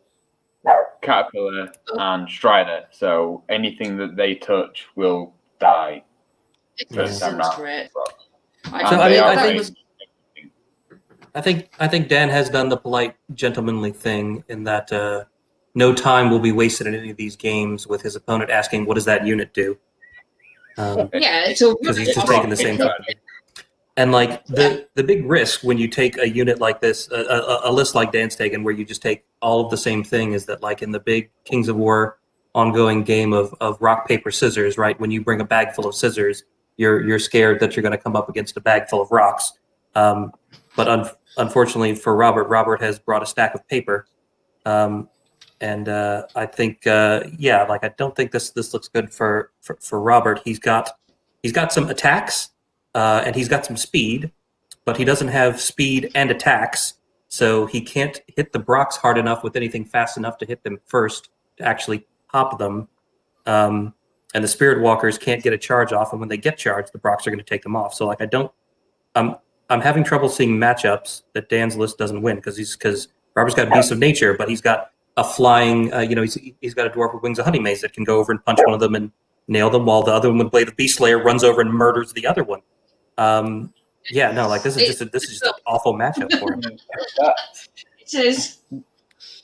Caterpillar, and Strider. So anything that they touch will die. First time round. Great. I think Dan has done the polite, gentlemanly thing in that no time will be wasted in any of these games with his opponent asking, "What does that unit do?" Because he's just taking the same time. And like the big risk when you take a unit like this, a list like Dan's taken, where you just take all of the same thing, is that like in the big Kings of War ongoing game of rock paper scissors, right? When you bring a bag full of scissors, you're scared that you're going to come up against a bag full of rocks. But unfortunately for Robert has brought a stack of paper, and I think I don't think this looks good for Robert. He's got some attacks and he's got some speed, but he doesn't have speed and attacks, so he can't hit the Brocks hard enough with anything fast enough to hit them first to actually pop them. And the Spirit Walkers can't get a charge off, and when they get charged, the Brocks are going to take them off. So like I'm having trouble seeing matchups that Dan's list doesn't win because Robert's got Beasts of Nature, but he's got a flying, he's got a Dwarf with Wings of Honey Maze that can go over and punch one of them and nail them, while the other one with Blade of Beast Slayer runs over and murders the other one. This is just an awful matchup for him. It is.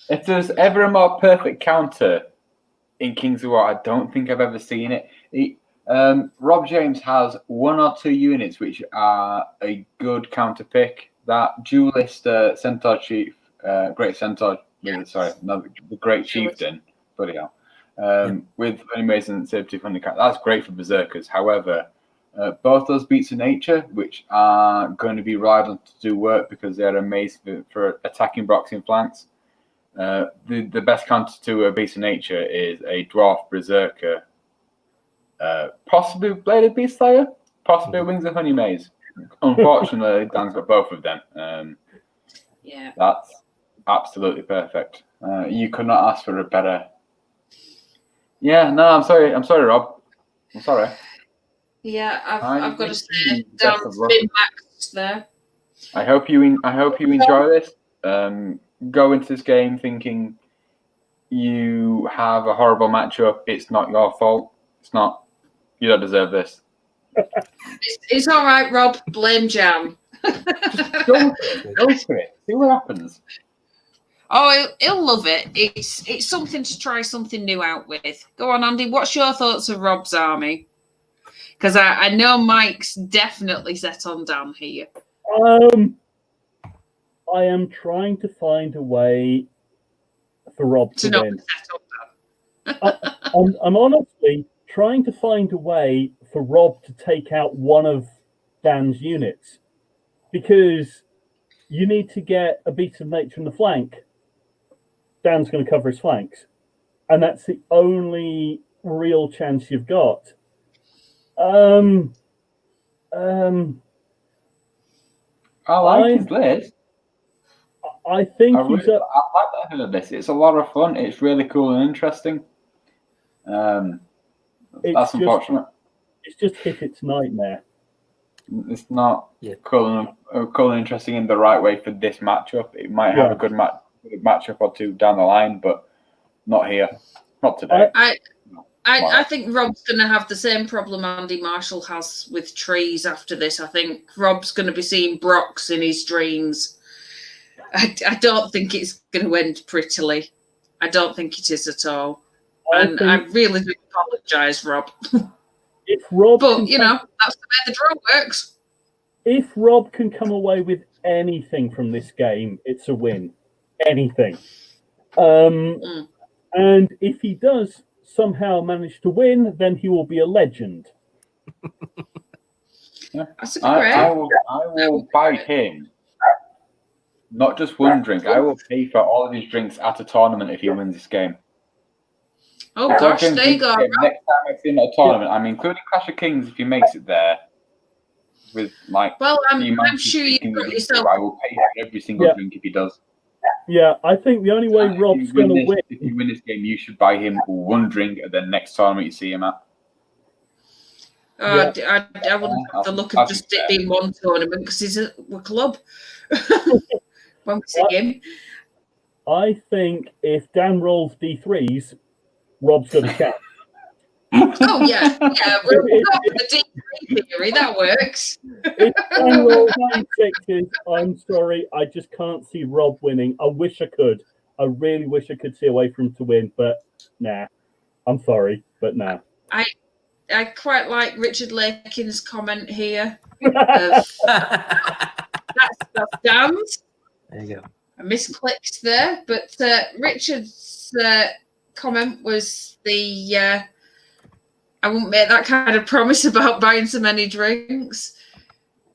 If there's ever a more perfect counter in Kings of War, I don't think I've ever seen it. Rob James has 1 or 2 units which are a good counter pick. That duelist Centaur Chief, Great Centaur, the Great Chieftain, bloody hell, with Amazing Safety Funding, that's great for Berserkers. However, both those Beats of Nature, which are going to be relied on to do work because they're amazing for attacking Brocks in flanks. The best counter to a Beast of Nature is a Dwarf Berserker, possibly Blade Beast Slayer, possibly Wings of Honey Maze. Unfortunately, Dan's got both of them. That's absolutely perfect. You could not ask for a better. Yeah, no, I'm sorry, Rob. I'm sorry. Yeah, I've got to say, Dan's been maxed there. I hope you enjoy this. Go into this game thinking you have a horrible matchup. It's not your fault. It's not. You don't deserve this. It's all right, Rob. Blame Jam. Go for it. See what happens. Oh, he'll love it. It's something to try something new out with. Go on, Andy. What's your thoughts of Rob's army? Because I know Mike's definitely set on Dan here. I am trying to find a way for Rob to not win. Set on Dan. I'm honestly trying to find a way for Rob to take out one of Dan's units, because you need to get a Beast of Nature in the flank. Dan's going to cover his flanks, and that's the only real chance you've got. Um, I like his list. I think I like the head of this. It's a lot of fun. It's really cool and interesting. That's unfortunate. It's just hit its nightmare. It's not cool and interesting in the right way for this matchup. It might have a good matchup or two down the line, but not here. Not today. I think Rob's going to have the same problem Andy Marshall has with trees after this. I think Rob's going to be seeing Brocks in his dreams. I don't think it's going to end prettily. I don't think it is at all. I really do apologise, Rob. If Rob, but that's the way the draw works. If Rob can come away with anything from this game, it's a win. Anything. And if he does somehow manage to win, then he will be a legend. That's a good I will buy him not just one drink. I will pay for all of his drinks at a tournament if he wins this game. Oh gosh, there you go. Next time I see him at a tournament, I'm including Clash of Kings if he makes it there. With I'm sure you've got yourself. I will pay for every single drink if he does. Yeah, I think the only way Rob's going to win. If you win this game, you should buy him one drink at the next tournament you see him at. I wouldn't have to look at just it being one tournament because he's a club. When we see him. I think if Dan rolls D3s, Rob's got a chance. Oh yeah. We're the D3 theory. That works. If Dan rolls 9 6s, I'm sorry, I just can't see Rob winning. I wish I could. I really wish I could see a way for him to win, but nah. I'm sorry, but nah. I quite like Richard Lakin's comment here. That's Dan's. There you go. I misclicked there, but Richard's comment was I wouldn't make that kind of promise about buying so many drinks.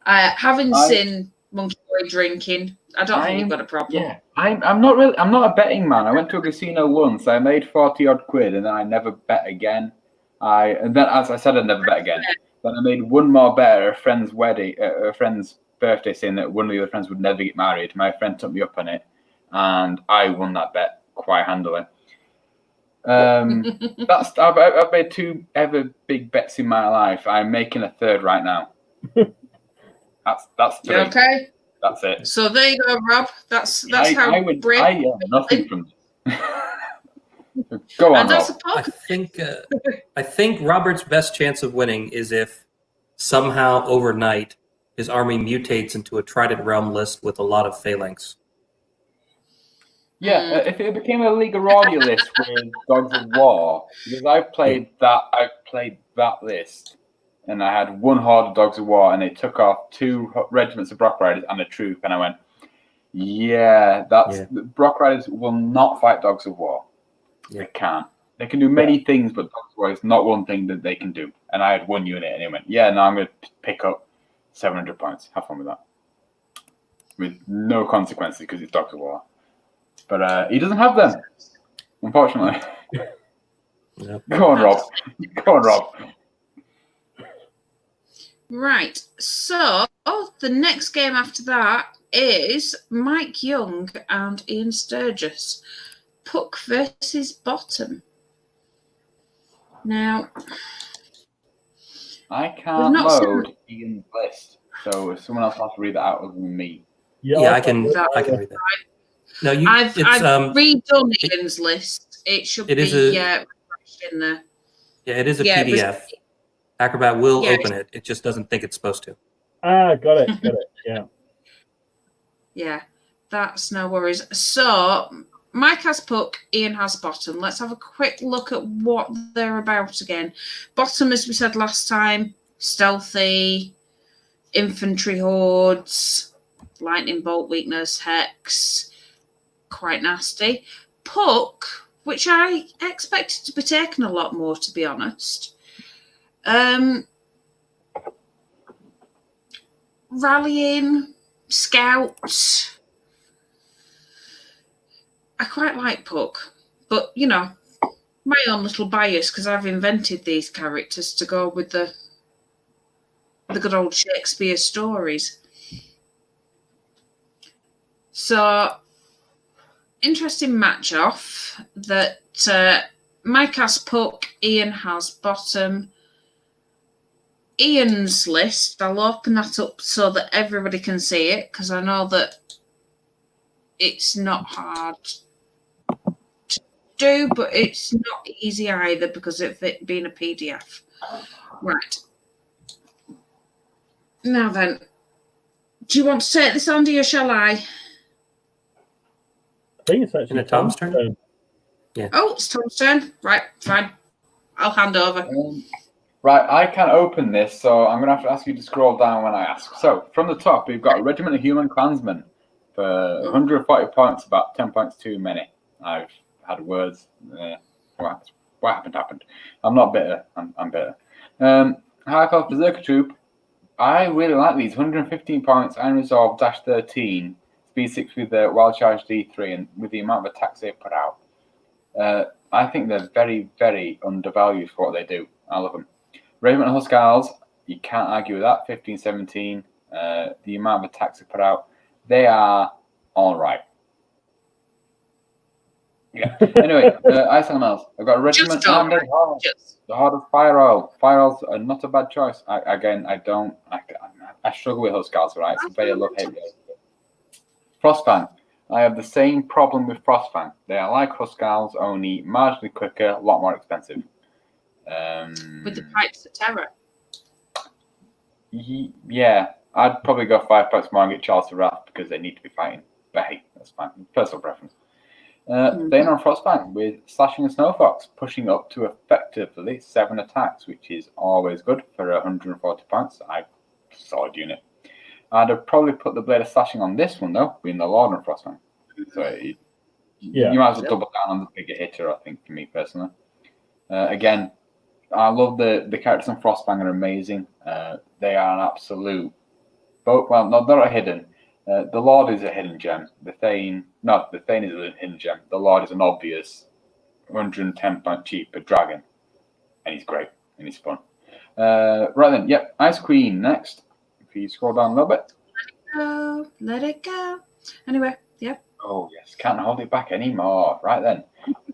Having seen Monkey Boy drinking, I don't think you've got a problem. Yeah, I'm not a betting man. I went to a casino once. I made 40 odd quid, and then I never bet again. And then, as I said, I never bet again. Then I made one more bet at a friend's wedding, a friend's birthday, saying that one of the other friends would never get married. My friend took me up on it, and I won that bet quite handily. I've made 2 ever big bets in my life. I'm making a third right now. That's 3. Okay. That's it. So there you go, Rob. That's how I earn nothing from this. Go on, Rob. I think Robert's best chance of winning is if somehow overnight his army mutates into a Trident Realm list with a lot of phalanx. Yeah, if it became a League of Rawdia list with Dogs of War, because I've played that list, and I had 1 horde of Dogs of War, and they took off 2 regiments of Brock Riders and a troop, and I went, Brock Riders will not fight Dogs of War. Yeah. They can't. They can do many things, but Dogs of War is not one thing that they can do. And I had 1 unit, and he went, I'm going to pick up 700 points. Have fun with that. With no consequences, because it's Dogs of War. But he doesn't have them, unfortunately. Yep. Go on, Rob. Right. So the next game after that is Mike Young and Ian Sturgis. Puck versus Bottom. Now, I can't load Ian's list, so if someone else has to read that out other than me. Yeah, I can read that. No, I've redone Ian's list. It should be refreshed in there. Yeah, it is a PDF. Acrobat will open it. It just doesn't think it's supposed to. Got it. Yeah. Yeah, that's no worries. So, Mike has Puck, Ian has Bottom. Let's have a quick look at what they're about again. Bottom, as we said last time, stealthy, infantry hordes, lightning bolt weakness, hex, quite nasty. Puck, which I expected to be taken a lot more, to be honest. Rallying, scouts. I quite like Puck, but my own little bias because I've invented these characters to go with the good old Shakespeare stories. So, interesting match off that Mike has puck, Ian has bottom. Ian's list, I'll open that up so that everybody can see it because I know that it's not hard to do, but it's not easy either because of it being a PDF. Right. Now then, do you want to take this, Andy, or shall I? I think it's actually Isn't it Tom's turn? Oh, it's Tom's turn. Right, fine. I'll hand over. Right, I can open this, so I'm going to have to ask you to scroll down when I ask. So, from the top, we've got a Regiment of Human Clansmen for 140 points, about 10 points too many. I've had words. What happened. I'm not bitter. I'm bitter. High Elf Berserker Troop. I really like these. 115 points, Iron Resolve, dash 13, speed 6 with the Wild Charge D3, and with the amount of attacks they put out. I think they're very, very undervalued for what they do. I love them. Regiment of Huskarls, you can't argue with that. 15, 17. The amount of attacks they put out, they are all right. Yeah. Anyway, Ice Animals. I've got a Regiment and a Horde. The Horde of Fire Oil. Fire Oils are not a bad choice. I struggle with Huskarls, right? It's a very love-hate relationship. Frostfang. I have the same problem with Frostfang. They are like Huskarls, only marginally quicker, a lot more expensive. With the Pipes of Terror. Yeah, I'd probably go 5 points more and get Charles to Wrath because they need to be fighting. But hey, that's fine. Personal preference. Then on Frostfang with Slashing and Snowfox, pushing up to effectively 7 attacks, which is always good for 140 points. Solid unit. I'd have probably put the Blade of Slashing on this one, though, being the Lord on Frostfang. So you might as well double down on the bigger hitter, I think, for me personally. Again, I love the characters on Frostfang are amazing. They are an absolute... Well, no, they're not hidden. The Lord is a hidden gem. The Thane is a hidden gem. The Lord is an obvious 110 point cheaper dragon. And he's great. And he's fun. Right then, yep. Ice Queen next. If you scroll down a little bit. Let it go. Anyway, yep. Oh, yes. Can't hold it back anymore. Right then.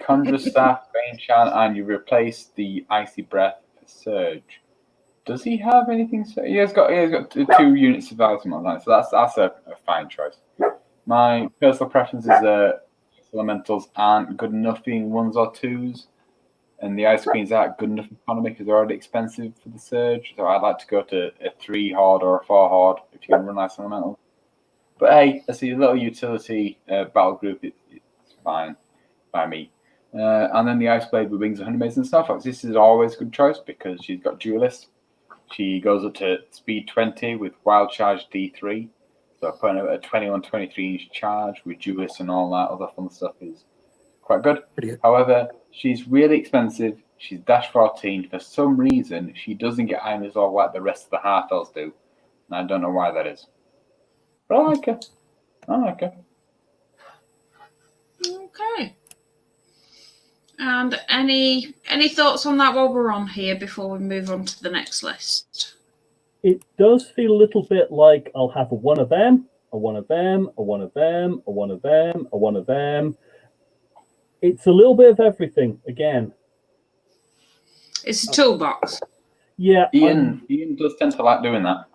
Conjure Staff, Rain Chant, and you replace the Icy Breath for Surge. Does he have anything? He has got 2 units of item online, so that's a fine choice. My personal preference is elementals aren't good enough being 1s or 2s, and the Ice Queens aren't good enough economy because they're already expensive for the Surge. So I'd like to go to a 3 Horde or a 4 Horde if you can run Ice Elemental. But hey, I see a little utility battle group. It's fine by me. And then the Ice Blade with Wings of Honey Maids and Snowfox. This is always a good choice because she's got Duelist. She goes up to speed 20 with Wild Charge D3. So putting out a 21-23 charge with Duelist and all that other fun stuff is quite good. Pretty good. However, she's really expensive. She's dash 14. For some reason, she doesn't get Iron Resolve like the rest of the half elves do. And I don't know why that is. But I like her. Okay. And any thoughts on that while we're on here before we move on to the next list? It does feel a little bit like I'll have a one of them, a one of them, a one of them, a one of them, a one of them. It's a little bit of everything again. It's a toolbox. Yeah. Ian does tend to like doing that.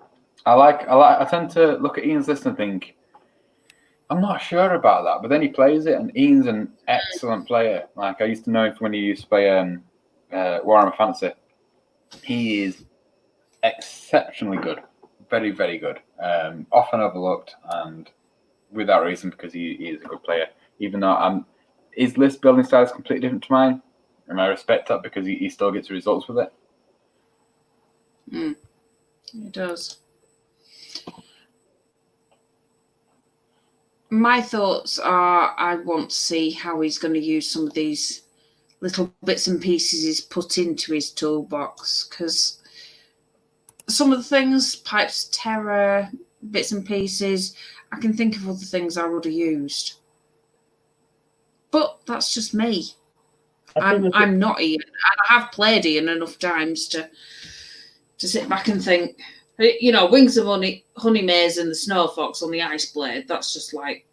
I tend to look at Ian's list and think, I'm not sure about that, but then he plays it, and Ian's an excellent player. Like I used to know him from when he used to play Warhammer Fantasy. He is exceptionally good, very, very good. Often overlooked, and without reason because he is a good player. Even though his list building style is completely different to mine, and I respect that because he still gets results with it. It does. My thoughts are I want to see how he's going to use some of these little bits and pieces he's put into his toolbox, because some of the things, Pipes of Terror, bits and pieces, I can think of other things I would have used. But that's just me. I'm not Ian, and I have played Ian enough times to sit back and think, you know, Wings of Honey Maze and the Snow Fox on the Ice Blade. That's just like,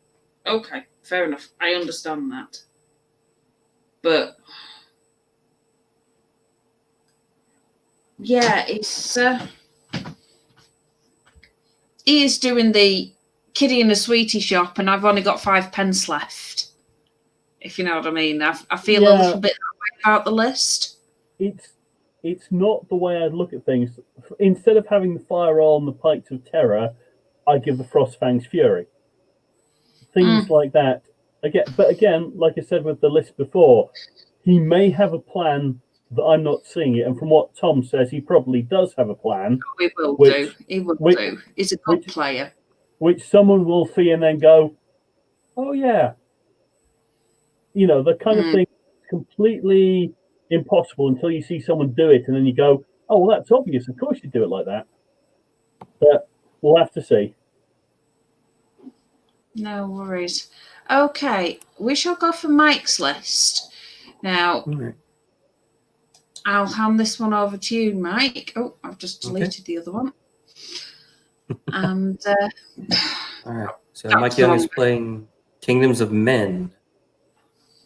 okay, fair enough. I understand that, but yeah, it's he is doing the kiddie in a sweetie shop, and I've only got 5 pence left. If you know what I mean, I feel a little bit that way about the list. It's not the way I'd look at things. Instead of having the Firearm, the Pikes of Terror, I give the Frostfang's Fury. Things like that. But again, like I said with the list before, he may have a plan that I'm not seeing it. And from what Tom says, he probably does have a plan. He will do. He will do. He's a good player. Which someone will see and then go, oh, yeah. You know, the kind of thing completely impossible until you see someone do it. And then you go, oh, well, that's obvious. Of course you do it like that. But we'll have to see. No worries. Okay, we shall go for Mike's list. Now, I'll hand this one over to you, Mike. Oh, I've just deleted the other one. And all right. So Mike Young is playing Kingdoms of Men.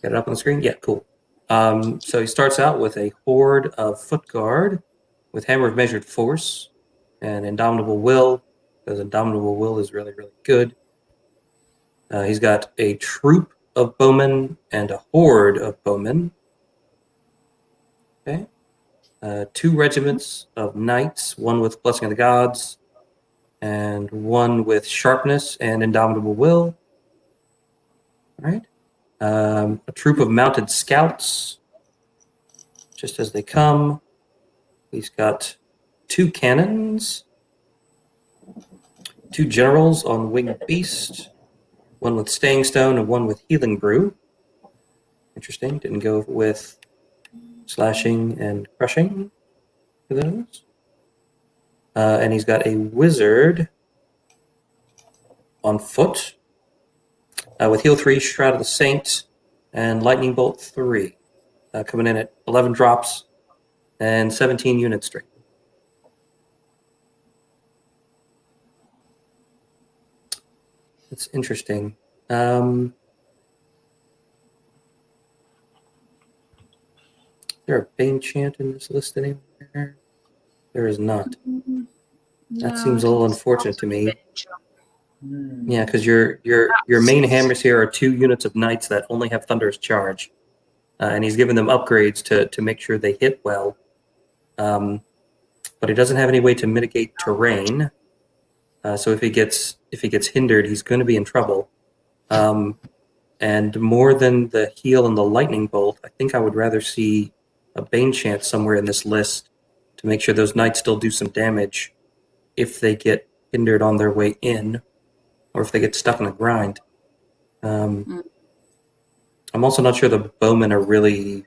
Got it up on the screen? Yeah, cool. So he starts out with a horde of foot guard with Hammer of Measured Force and Indomitable Will, because Indomitable Will is really, really good. He's got a troop of bowmen and a horde of bowmen. Okay. 2 regiments of knights, one with Blessing of the Gods, and one with Sharpness and Indomitable Will. All right. A troop of mounted scouts, just as they come. He's got 2 cannons, 2 generals on Winged Beast, one with Staying Stone and one with Healing Brew. Interesting. Didn't go with Slashing and Crushing for those. And he's got a wizard on foot with Heal 3, Shroud of the Saint, and Lightning Bolt 3. Coming in at 11 drops and 17 unit strength. It's interesting. Is there a Bane chant in this list anywhere? There is not. That seems a little unfortunate to me. Yeah, because your main hammers here are 2 units of knights that only have Thunderous Charge, and he's given them upgrades to make sure they hit well. But he doesn't have any way to mitigate terrain. So if he gets hindered, he's going to be in trouble. And more than the heal and the lightning bolt, I think I would rather see a Bane chant somewhere in this list to make sure those knights still do some damage if they get hindered on their way in, or if they get stuck in a grind. I'm also not sure the bowmen are really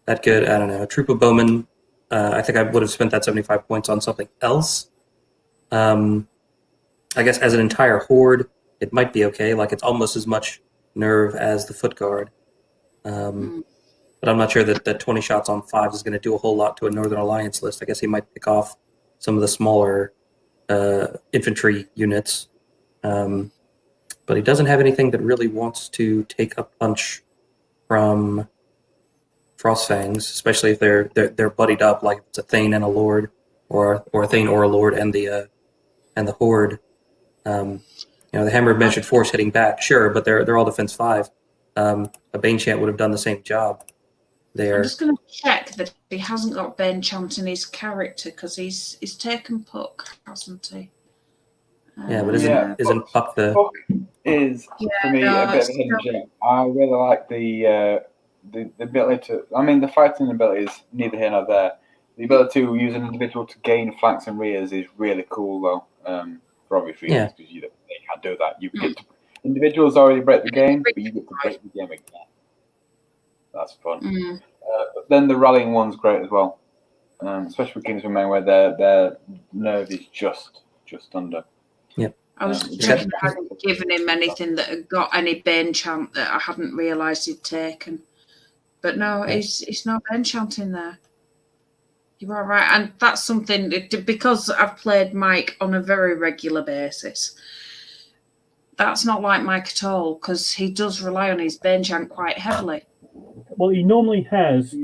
that good. I don't know. A troop of bowmen, I think I would have spent that 75 points on something else. I guess as an entire horde, it might be okay. Like, it's almost as much nerve as the foot guard. But I'm not sure that 20 shots on 5 is going to do a whole lot to a Northern Alliance list. I guess he might pick off some of the smaller infantry units. But he doesn't have anything that really wants to take a punch from Frostfangs, especially if they're buddied up, like it's a Thane and a Lord, or a Thane or a Lord and the Horde. The Hammer of Measured Force hitting back, sure, but they're all defense 5. A Bane Chant would have done the same job there. I'm just going to check that he hasn't got Bane Chant in his character, because he's taken Puck, hasn't he? Yeah, but isn't Puck the... Puck is, for me, a bit of a hidden gem. I really like the ability to... I mean, the fighting ability is neither here nor there. The ability to use an individual to gain flanks and rears is really cool, though, for obvious reasons, because you can't do that. You get to, individuals already break the game, but you get to break the game again. That's fun. But then the rallying one's great as well, especially with Kings of Men, where their nerve is just under. Yep. I was checking if I hadn't given him anything that had got any Bane Chant that I hadn't realised he'd taken. But no, it's not enchanting there. You are right, and that's something because I've played Mike on a very regular basis. That's not like Mike at all because he does rely on his Banechant quite heavily. Well, he normally has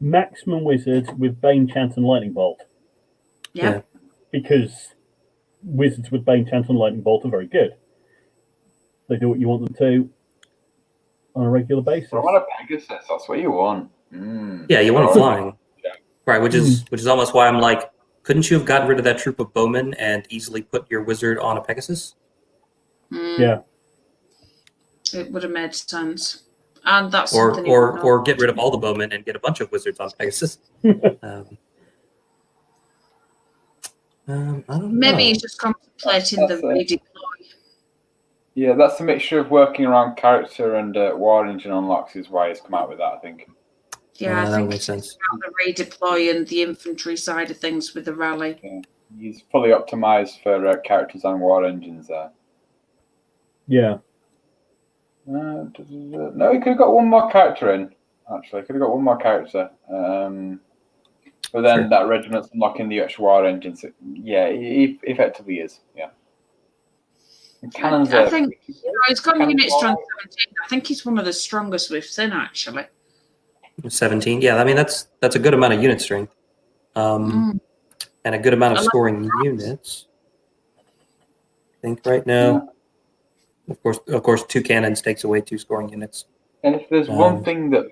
maximum wizards with Banechant and Lightning Bolt. Yeah. Because wizards with Banechant and Lightning Bolt are very good. They do what you want them to on a regular basis. I want a Pegasus. That's what you want. Yeah, you want them flying. Yeah. Right, which is almost why I'm like, couldn't you have gotten rid of that troop of bowmen and easily put your wizard on a Pegasus? Yeah. It would have made sense. And that's or get rid of all the bowmen and get a bunch of wizards on Pegasus. I don't know. Maybe he's just contemplating the redeploy. Yeah, that's a mixture of working around character and War Engine unlocks is why he's come out with that, I think. Yeah, I that think makes sense. The redeploy and the infantry side of things with the rally. Yeah. He's fully optimized for characters and War Engines there. Yeah. No, he could have got one more character in, actually. Could have got one more character. But then that regiment's unlocking the extra War Engines. Yeah, he effectively is, yeah. And cannons I think he's got unit strength 17. I think he's one of the strongest we've seen, actually. 17, yeah. I mean, that's a good amount of unit strength, and a good amount of scoring units. I think right now, of course, 2 cannons takes away 2 scoring units. And if there's one thing that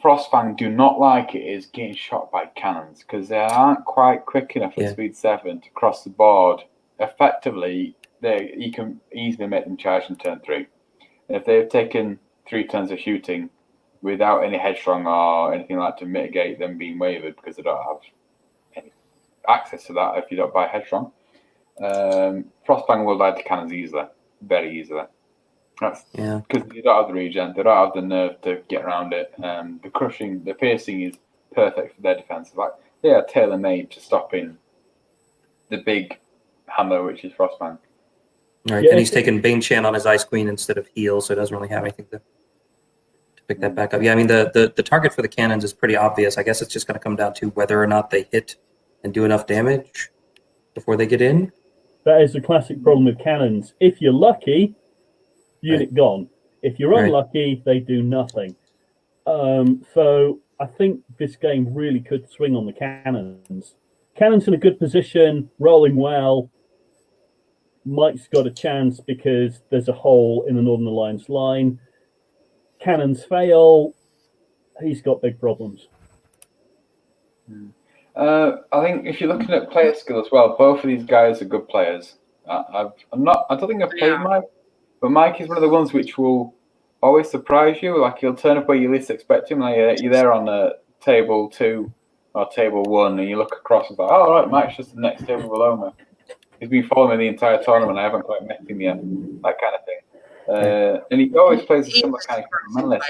Frostfang do not like, it is getting shot by cannons because they aren't quite quick enough at speed 7 to cross the board. Effectively, you can easily make them charge in turn 3. And if they've taken 3 turns of shooting without any headstrong or anything like to mitigate them being wavered because they don't have any access to that if you don't buy headstrong, Frostfang will die to cannons easily, very easily. That's because they don't have the regen, they don't have the nerve to get around it. The piercing is perfect for their defense. Like they are tailor made to stopping the big hammer, which is Frostfang. Right, and he's taking Banechant on his Ice Queen instead of heal, so it doesn't really have anything to pick that back up. Yeah, I mean the target for the cannons is pretty obvious. I guess it's just going to come down to whether or not they hit and do enough damage before they get in. That is the classic problem with cannons. If you're lucky, unit gone. If you're unlucky, they do nothing. So I think this game really could swing on the cannons. Cannons in a good position, rolling well. Mike's got a chance because there's a hole in the Northern Alliance line. Cannons fail, he's got big problems. I think if you're looking at player skill as well, both of these guys are good players. I don't think I've played Mike, but Mike is one of the ones which will always surprise you. Like he'll turn up where you least expect him. Like you're there on table 2 or table 1, and you look across and it's like, oh right, Mike's just the next table below me. He's been following me the entire tournament. I haven't quite met him yet. That kind of thing. And he always plays a similar kind of manless.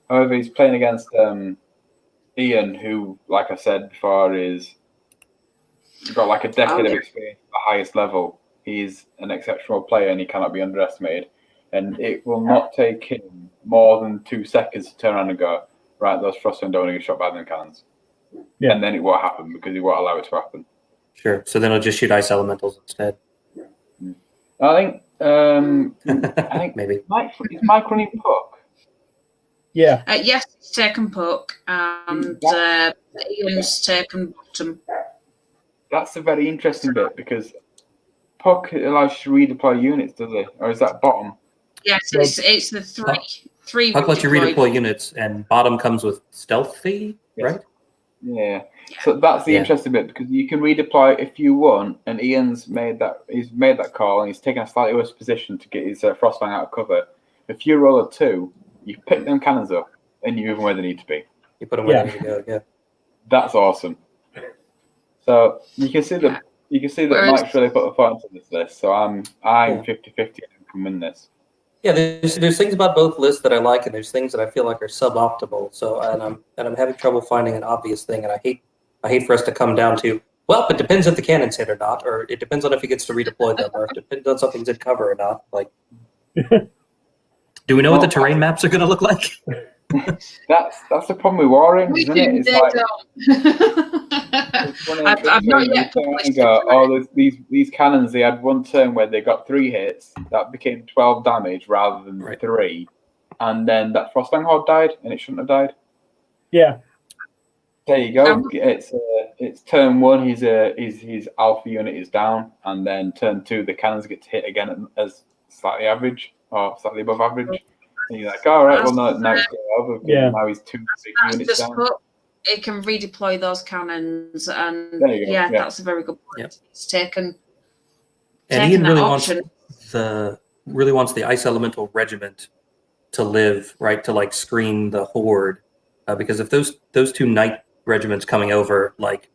However, he's playing against Ian, who, like I said before, is got like a decade of experience at the highest level. He's an exceptional player, and he cannot be underestimated. And it will not take him more than 2 seconds to turn around and go, right, those Frostfang don't want to get shot by them cannons. Yeah. And then it won't happen because he won't allow it to happen. Sure. So then I'll just shoot ice elementals instead. I think maybe. Is Mike running Puck? Yeah. Yes, it's taken Puck, and Ian's taken Bottom. That's a very interesting bit because Puck allows you to redeploy units, does it? Or is that Bottom? Yes, it's the three. Puck lets you redeploy units, and Bottom comes with stealthy, right? Yeah. So that's the interesting bit because you can redeploy if you want, and Ian's made that call and he's taken a slightly worse position to get his Frostfang out of cover. If you roll a 2, you pick them cannons up and you move them where they need to be. You put them where they need to go. Yeah, that's awesome. So you can see that Mike's really put the thought into this list. So I'm 50-50 and can win this. Yeah, there's things about both lists that I like, and there's things that I feel like are suboptimal. So and I'm having trouble finding an obvious thing, and I hate for us to come down to, well, it depends if the cannon's hit or not, or it depends on if he gets to redeploy them, or it depends on something's in cover or not. Like, do we know what the terrain maps are going to look like? That's the problem with war rings, isn't it? It's like it's one of I've those not where you yet turn around published and go, it. oh, these cannons. They had one turn where they got 3 hits. That became 12 damage rather than Right. 3, and then that Frostfang Horde died, and it shouldn't have died. Yeah. There you go. It's turn 1. His alpha unit is down, and then turn 2 the cannons get to hit again as slightly average or slightly above average. And you're like, all right, well now it's going over. Yeah. Now he's 2 big That's units just down. put, it can redeploy those cannons, and There you go. yeah, Yeah. that's a very good point. Yep. It's taken And Ian that really option. wants the Ice Elemental Regiment to live, right, to like screen the Horde, because if those 2 Knight regiments coming over like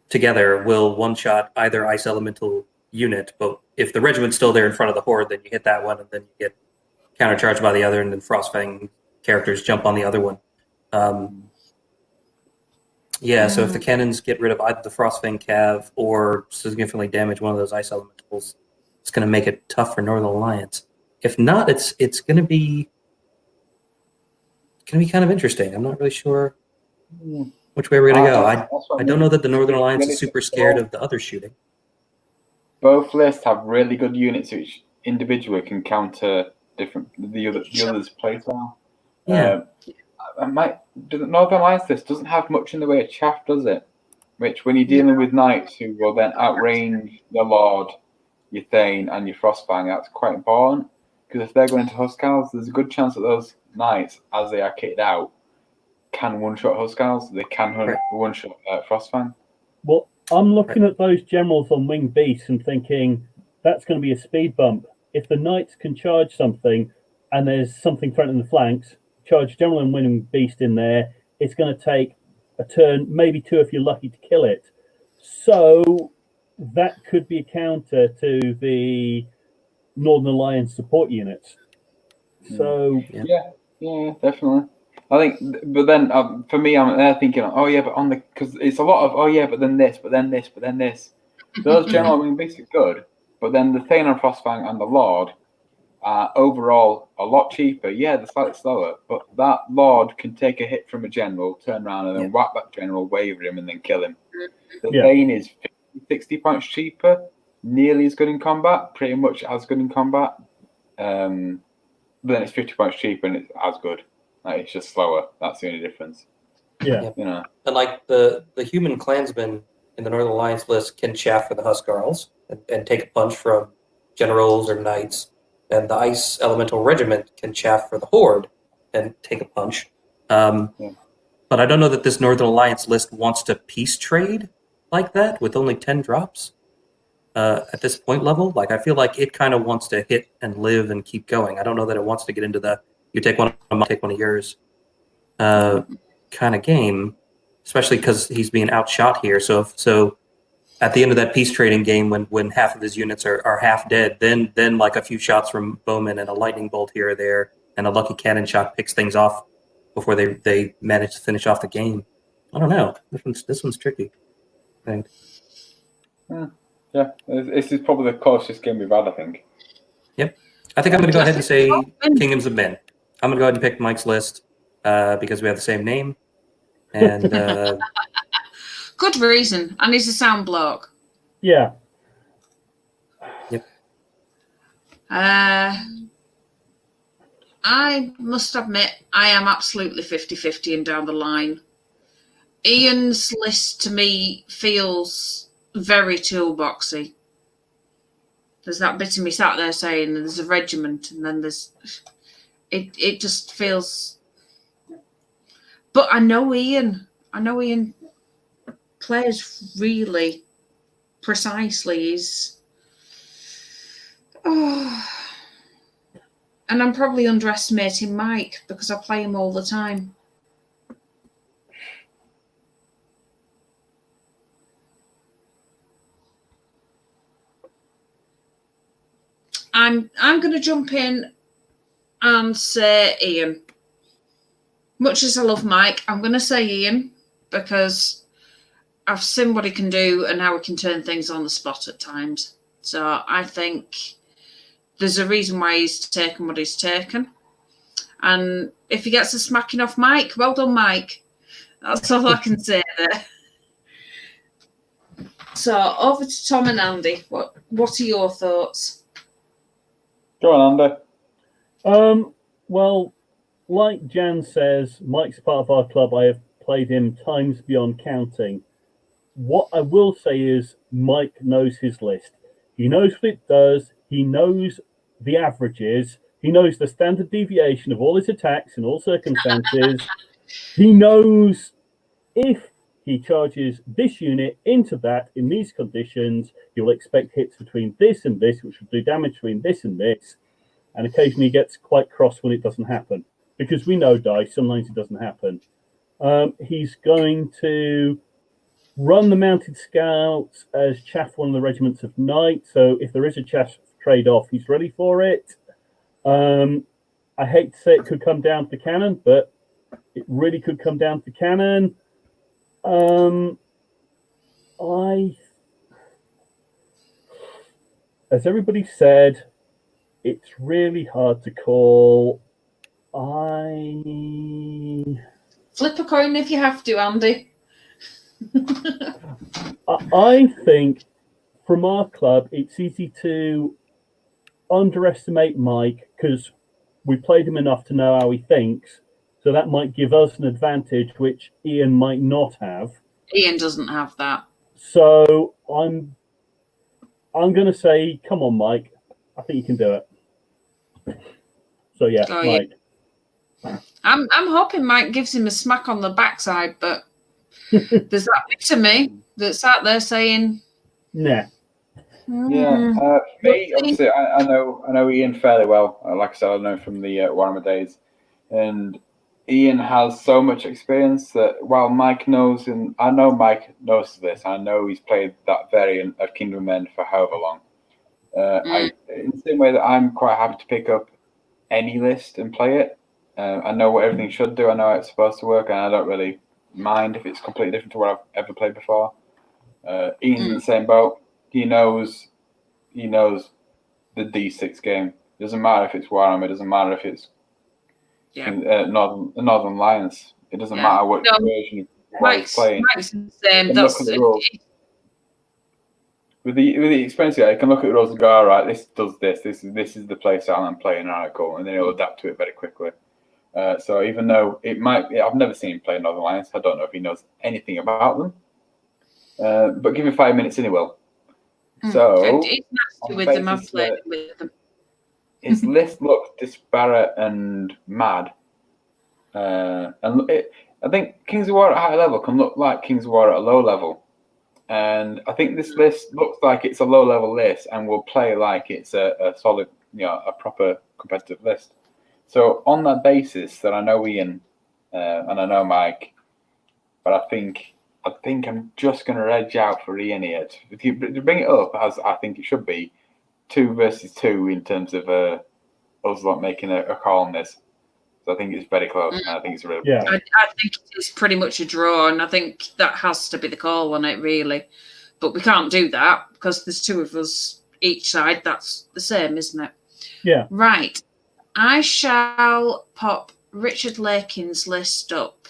together will one-shot either Ice Elemental unit, but if the regiment's still there in front of the Horde, then you hit that one, and then you get countercharged by the other, and then Frostfang characters jump on the other one. So if the cannons get rid of either the Frostfang Cav or significantly damage one of those Ice Elementals, it's going to make it tough for Northern Alliance. If not, it's going to be kind of interesting. I'm not really sure which way we're going to go. I don't know that the Northern Alliance is super scared of the other shooting. Both lists have really good units which individually can counter the other's playstyle. Yeah. The Northern Alliance list doesn't have much in the way of chaff, does it? Which, when you're dealing with knights who will then outrange the Lord, your Thane, and your Frostfang, that's quite important. Because if they're going into Huskarls, there's a good chance that those knights, as they are kitted out, can one-shot Huskarls. They can one-shot Frostfang. Well, I'm looking at those generals on Winged Beasts and thinking that's going to be a speed bump. If the knights can charge something and there's something threatening the flanks, charge general and Winged Beast in there, it's going to take a turn, maybe 2 if you're lucky to kill it. So that could be a counter to the Northern Alliance support units. So yeah, definitely. I think, but then for me, I'm there thinking, oh yeah, but because it's a lot of, oh yeah, but then this, but then this, but then this. Those general Winged Beasts are good, but then the Thane and Frostfang and the Lord are overall a lot cheaper. Yeah, they're slightly slower, but that Lord can take a hit from a general, turn around and then whack that general, waver him, and then kill him. The Thane is 60 points cheaper, nearly as good in combat, pretty much as good in combat. But then it's 50 points cheaper and it's as good. Like, it's just slower. That's the only difference. Yeah. You know. And like the human clansmen in the Northern Alliance list can chaff for the Huskarls and take a punch from generals or knights. And the Ice Elemental Regiment can chaff for the Horde and take a punch. But I don't know that this Northern Alliance list wants to peace trade like that with only 10 drops at this point level. Like, I feel like it kind of wants to hit and live and keep going. I don't know that it wants to get into the you take one of mine, take one of yours kind of game, especially because he's being outshot here. So at the end of that peace trading game, when half of his units are half dead, then like a few shots from Bowman and a lightning bolt here or there and a lucky cannon shot picks things off before they manage to finish off the game. I don't know. This one's tricky, I think. Yeah, this is probably the closest game we've had, I think. Yep. I think I'm going to go ahead and say Kingdoms of Men. I'm going to go ahead and pick Mike's list because we have the same name. And good reason. And he's a sound bloke. Yeah. Yep. I must admit, I am absolutely 50-50 and down the line. Ian's list to me feels very toolboxy. There's that bit of me sat there saying there's a regiment and then there's... It just feels... But I know Ian plays really precisely. And I'm probably underestimating Mike because I play him all the time. I'm going to jump in and say Ian. Much as I love Mike, I'm going to say Ian because I've seen what he can do and how he can turn things on the spot at times. So I think there's a reason why he's taken what he's taken. And if he gets a smacking off Mike, well done, Mike. That's all I can say there. So over to Tom and Andy. What are your thoughts? Go on, Andy. Well, like Jan says, Mike's part of our club. I have played him times beyond counting. What I will say is Mike knows his list. He knows what it does. He knows the averages. He knows the standard deviation of all his attacks in all circumstances. He knows if he charges this unit into that in these conditions, you'll expect hits between this and this, which will do damage between this and this. And occasionally he gets quite cross when it doesn't happen. Because we know dice, sometimes it doesn't happen. He's going to run the mounted scouts as chaff one of the regiments of knight. So if there is a chaff trade-off, he's ready for it. I hate to say it could come down to cannon, but it really could come down to cannon. As everybody said, it's really hard to call. Flip a coin if you have to, Andy. I think from our club, it's easy to underestimate Mike because we played him enough to know how he thinks. So that might give us an advantage, which Ian might not have. Ian doesn't have that. So I'm going to say, come on, Mike. I think you can do it. So yeah, Mike. I'm hoping Mike gives him a smack on the backside, but there's that bit of me that's out there saying, nah. Yeah, me obviously, I know Ian fairly well. Like I said, I know him from the Warhammer days, and Ian has so much experience that while Mike knows, and I know Mike knows this, I know he's played that variant of Kingdom of Men for however long. In the same way that I'm quite happy to pick up any list and play it. I know what everything should do. I know how it's supposed to work, and I don't really mind if it's completely different to what I've ever played before. Ian's in the same boat. He knows the D6 game. It doesn't matter if it's Warhammer. It doesn't matter if it's Northern Alliance. It doesn't matter what version of what he's playing. Mike's the same. With the experience, I can look at the rules and go, all right, this does this. This is the play style I'm playing. All right, cool, and then he'll adapt to it very quickly. So even though I've never seen him play Northern Alliance. I don't know if he knows anything about them. But give him 5 minutes and he will. So it's nasty with them. I've played with them. His list looks disparate and mad. I think Kings of War at a high level can look like Kings of War at a low level. And I think this list looks like it's a low level list and will play like it's a solid, a proper competitive list. So on that basis, that I know Ian and I know Mike, but I think I'm just going to edge out for Ian here. To bring it up as I think it should be, 2 versus 2 in terms of us not making a call on this. So I think it's very close. And I think it's really I think it's pretty much a draw, and I think that has to be the call on it, really. But we can't do that because there's 2 of us each side. That's the same, isn't it? Yeah. Right. I shall pop Richard Lakin's list up.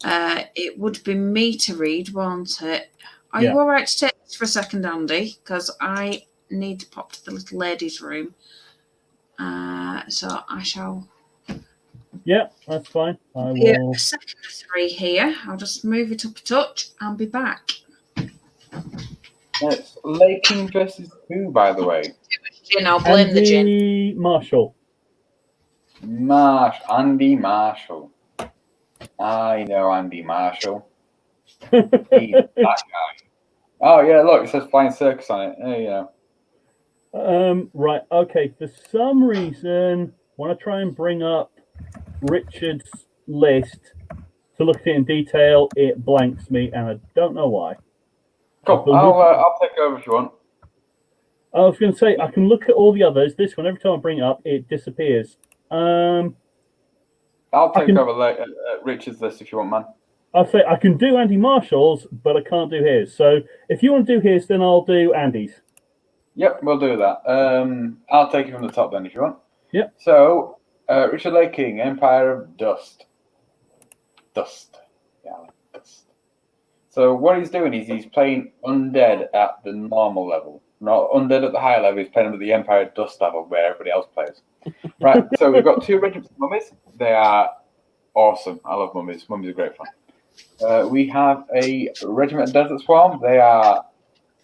It would be me to read, won't it? Are you all right to take this for a second, Andy? Because I need to pop to the little ladies' room. So I shall... Yeah, that's fine. I will... Yeah, a second of 3 here. I'll just move it up a touch and be back. It's Lakin versus who, by the way? Gin, I'll blame the gin. Andy Marshall. Andy Marshall. I know Andy Marshall. He's that guy. Oh, yeah, look, it says Flying Circus on it. There you go. Right, okay. For some reason, when I try and bring up Richard's list to look at it in detail, it blanks me, and I don't know why. Cool. I'll take over if you want. I was going to say, I can look at all the others. This one, every time I bring it up, it disappears. I'll take over Richard's list if you want, man. I'll say I can do Andy Marshall's, but I can't do his. So if you want to do his, then I'll do Andy's. Yep, we'll do that. I'll take it from the top then if you want. Yep. So Richard Lake King, Empire of Dust. Dust. Yeah, Dust. So what he's doing is he's playing undead at the normal level. Not undead at the higher level, he's playing at the Empire of Dust level where everybody else plays. Right, so we've got 2 regiments of mummies. They are awesome. I love mummies. Mummies are great fun. We have a regiment of Desert Swarm. They are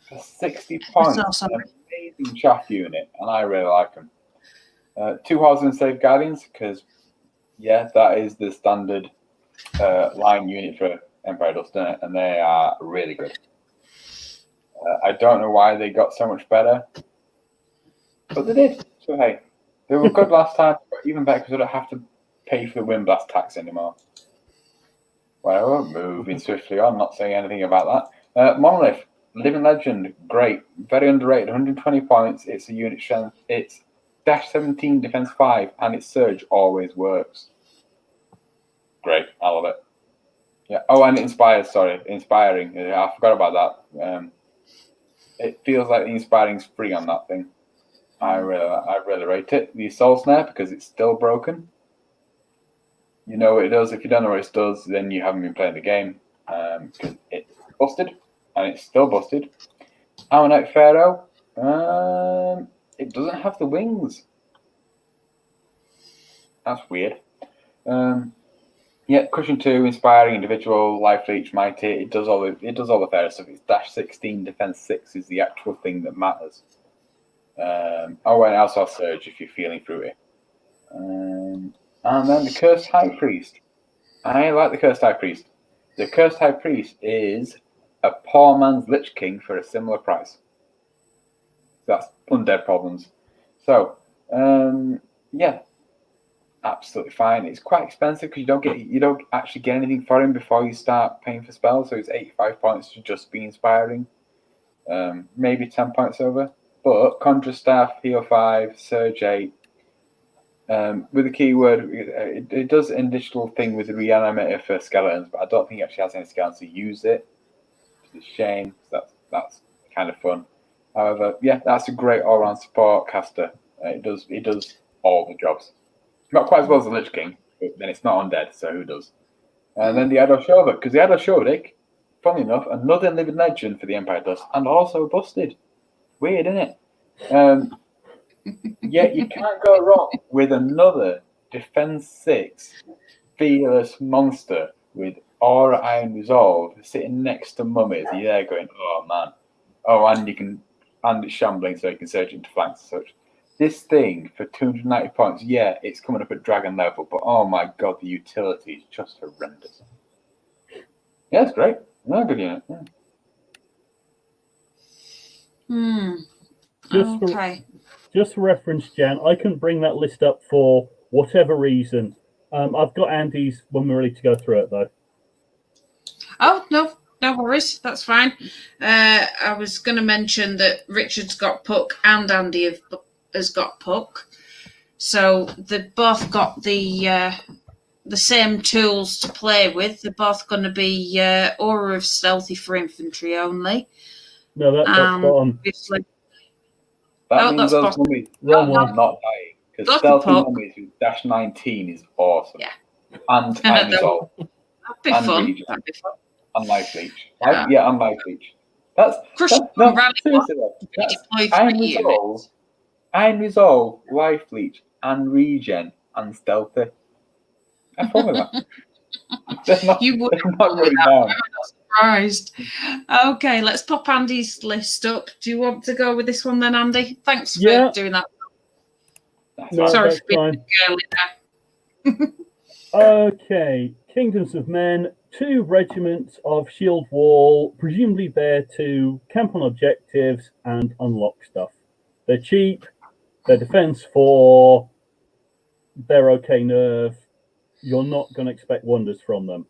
for 60 points. Awesome. An amazing chaff unit, and I really like them. 2 Horses and Slave Guardians, because, yeah, that is the standard line unit for Empire Dust, isn't it? And they are really good. I don't know why they got so much better, but they did. So, hey, they were good last time, but even better because I don't have to pay for the wind blast tax anymore. Well, moving swiftly on, not saying anything about that. Monolith, Living Legend, great. Very underrated, 120 points. It's a unit strength. It's dash 17, defense 5, and its surge always works. Great, I love it. Yeah. Oh, and it inspires, inspiring. I forgot about that. It feels like the inspiring's free on that thing. I really rate it. The Soul Snare, because it's still broken. You know what it does. If you don't know what it does, then you haven't been playing the game. Because it's busted, and it's still busted. Ammonite Pharaoh. It doesn't have the wings. That's weird. Yeah, Cushion 2, inspiring, individual, life leech, mighty. It does all the Pharaoh stuff. It's dash 16, defense 6 is the actual thing that matters. And also surge if you're feeling fruity. And then the Cursed High Priest. I like the Cursed High Priest. The Cursed High Priest is a poor man's Lich King for a similar price. That's undead problems. So, yeah, absolutely fine. It's quite expensive because you don't actually get anything for him before you start paying for spells. So it's 85 points to just be inspiring, maybe 10 points over. But Conjure Staff, Heal 5, Surge 8. With the keyword, it does an additional thing with the Reanimator for skeletons, but I don't think it actually has any skeletons to use it. It's a shame. That's kind of fun. However, yeah, that's a great all-round support caster. It does all the jobs. Not quite as well as the Lich King, but then it's not undead, so who does? And then the Adoshovik, because the Adoshovik, funny enough, another living legend for the Empire Dust, and also busted. Weird, isn't it? Yeah, you can't go wrong with another Defense 6 fearless monster with Aura Iron Resolve sitting next to mummies. You're there going, oh man. Oh, and it's shambling, so you can surge into flanks and such. This thing for 290 points, yeah, it's coming up at dragon level, but oh my god, the utility is just horrendous. Yeah, it's great. No, good unit. Just Okay. Just for reference, Jan, I couldn't bring that list up for whatever reason. I've got Andy's when we're ready to go through it, though. Oh, no worries. That's fine. I was going to mention that Richard's got Puck and Andy has got Puck. So they've both got the same tools to play with. They're both going to be Aura of Stealthy for infantry only. No, that's bottom. Obviously, That means those mummies Wrong one. are not dying. Because Stealthy Mummies with dash 19 is awesome. Yeah. And Iron Resolve. That'd be fun. That'd be fun. And Life Leech. Yeah, and Life Leech. Seriously, that's Iron Resolve, Life Leech, and Regen, and Stealthy. I thought of that. You would not really down. I'm not surprised. Okay, let's pop Andy's list up. Do you want to go with this one then, Andy? Thanks for doing that. No, sorry for being early there. Okay, Kingdoms of Men, 2 regiments of Shield Wall, presumably there to camp on objectives and unlock stuff. They're cheap, they're defense 4, they're okay nerve. You're not going to expect wonders from them.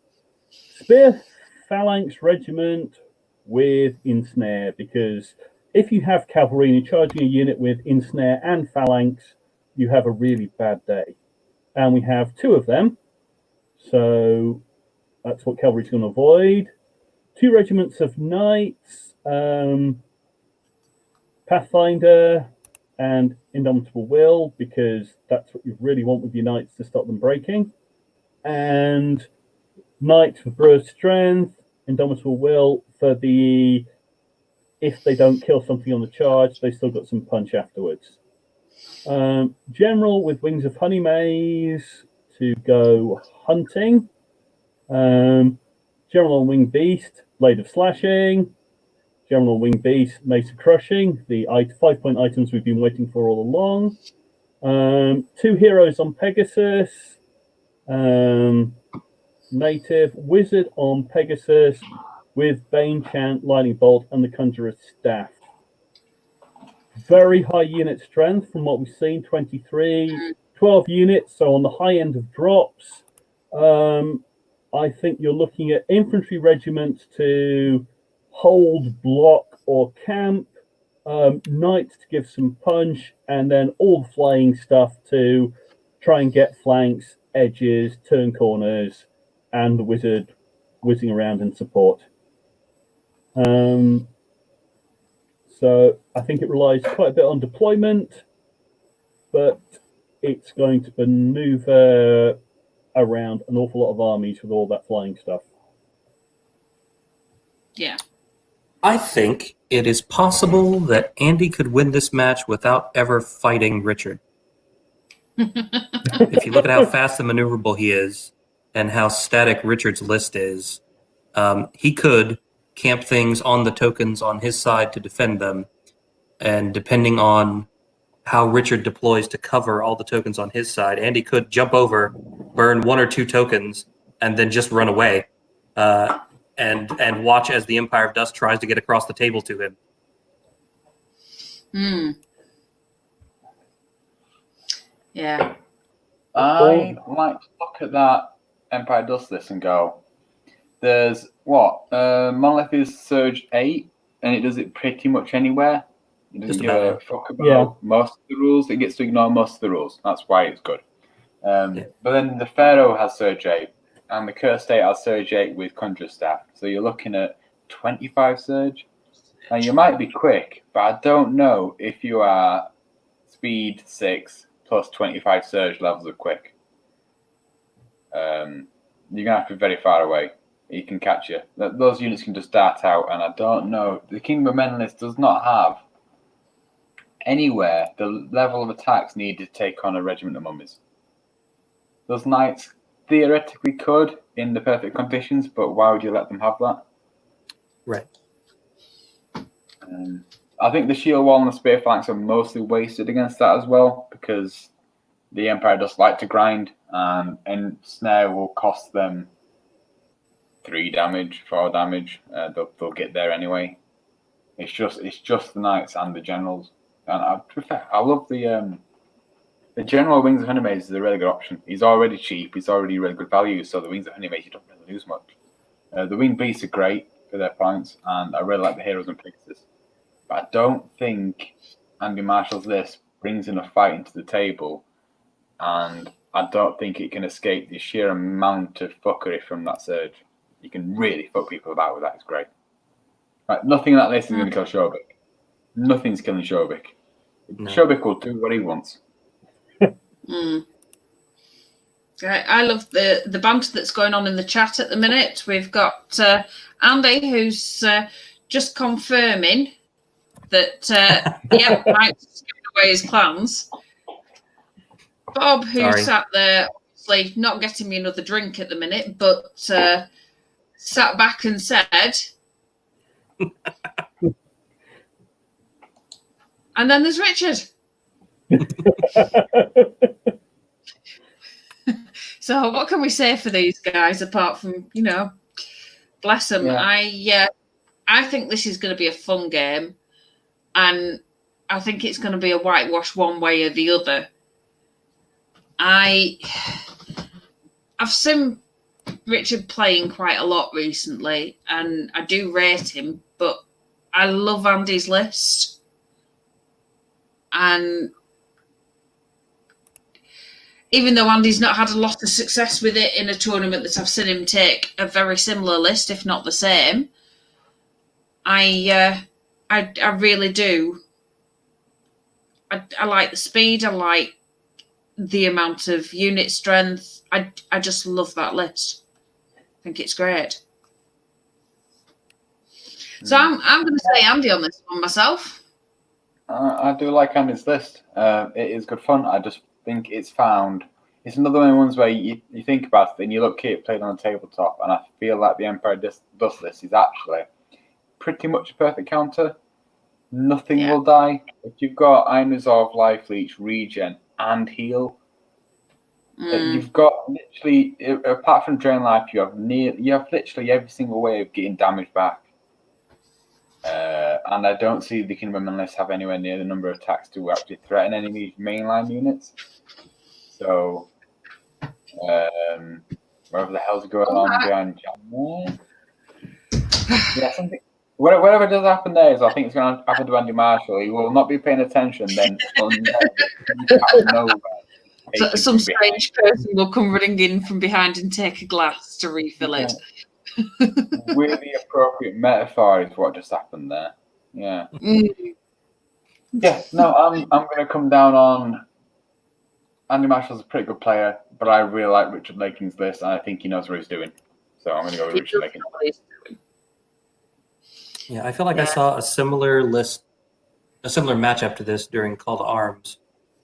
Spear Phalanx Regiment with Ensnare, because if you have cavalry and you're charging a unit with Ensnare and Phalanx, you have a really bad day. And we have 2 of them, so that's what cavalry's going to avoid. 2 regiments of Knights, Pathfinder, and Indomitable Will, because that's what you really want with your knights to stop them breaking. And Knight for Brew's Strength, Indomitable Will for the if they don't kill something on the charge, they still got some punch afterwards. General with Wings of Honey Maze to go hunting. General on Wing Beast, Blade of Slashing. General Wing Beast, Mace of Crushing, the 5-point items we've been waiting for all along. 2 heroes on Pegasus. Native Wizard on Pegasus with Bane Chant, Lightning Bolt, and the Conjurer's Staff. Very high unit strength from what we've seen, 23, 12 units, so on the high end of drops. I think you're looking at infantry regiments to hold, block, or camp, knights to give some punch, and then all the flying stuff to try and get flanks, edges, turn corners, and the wizard whizzing around in support. So I think it relies quite a bit on deployment, but it's going to maneuver around an awful lot of armies with all that flying stuff. Yeah. I think it is possible that Andy could win this match without ever fighting Richard. If you look at how fast and maneuverable he is and how static Richard's list is, he could camp things on the tokens on his side to defend them. And depending on how Richard deploys to cover all the tokens on his side, Andy could jump over, burn 1 or 2 tokens, and then just run away and watch as the Empire of Dust tries to get across the table to him. Yeah. I like to look at that Empire Dust list and go, there's what? Monolith is Surge 8, and it does it pretty much anywhere. It doesn't give a fuck about most of the rules. It gets to ignore most of the rules. That's why it's good. But then the Pharaoh has Surge 8, and the Cursed State has Surge 8 with Conjure Staff. So you're looking at 25 Surge. Now, you might be quick, but I don't know if you are Speed 6 plus 25 Surge levels of quick. You're going to have to be very far away. He can catch you. Those units can just dart out, and I don't know. The Kingdom of Men list does not have anywhere the level of attacks needed to take on a regiment of mummies. Those knights theoretically could in the perfect conditions, but why would you let them have that? Right. I think the shield wall and the spear flanks are mostly wasted against that as well, because the Empire does like to grind, and snare will cost them 3 damage, 4 damage. They'll get there anyway. It's just the knights and the generals. And I love the general Wings of Honey Maze is a really good option. He's already cheap. He's already really good value. So the Wings of Honey Maze, you don't really lose much. The Winged Beasts are great for their points, and I really like the Heroes and Pegasus. But I don't think Andy Marshall's list brings enough fight into the table, and I don't think it can escape the sheer amount of fuckery from that surge. You can really fuck people about with that. It's great. Right, nothing in that list is going to kill Shobik. Nothing's killing Shobik. No. Shobik will do what he wants. I love the banter that's going on in the chat at the minute. We've got Andy, who's just confirming that, Mike's giving away his plans. Bob, who sat there, obviously not getting me another drink at the minute, but sat back and said... And then there's Richard. So what can we say for these guys apart from, bless them. Yeah. I think this is going to be a fun game, and I think it's going to be a whitewash one way or the other. I've seen Richard playing quite a lot recently, and I do rate him, but I love Andy's list. And even though Andy's not had a lot of success with it in a tournament that I've seen him take a very similar list, if not the same, I really do. I like the speed. I like the amount of unit strength. I just love that list. I think it's great. So I'm going to say Andy on this one myself. I do like Andy's list. It is good fun. I just think it's another one of the ones where you think about it and you look at it played on the tabletop, and I feel like the Empire Dust list is actually pretty much a perfect counter. Nothing will die. If you've got Iron Resolve, Life Leech, Regen, and Heal, you've got literally, apart from Drain Life, you have literally every single way of getting damage back. And I don't see the Kingdom unless have anywhere near the number of attacks to actually threaten any of these mainline units. So, wherever the hell's going on behind John there. Yeah, something. Whatever does happen there is, I think it's going to happen to Andy Marshall. He will not be paying attention. Then some strange person will come running in from behind and take a glass to refill it. Really appropriate metaphor is what just happened there. Yeah. Yeah. No, I'm going to come down on Andy Marshall's a pretty good player, but I really like Richard Laking's list, and I think he knows what he's doing. So I'm going to go with Richard Laking. Yeah, I feel like I saw a similar list, a similar matchup to this during Call to Arms.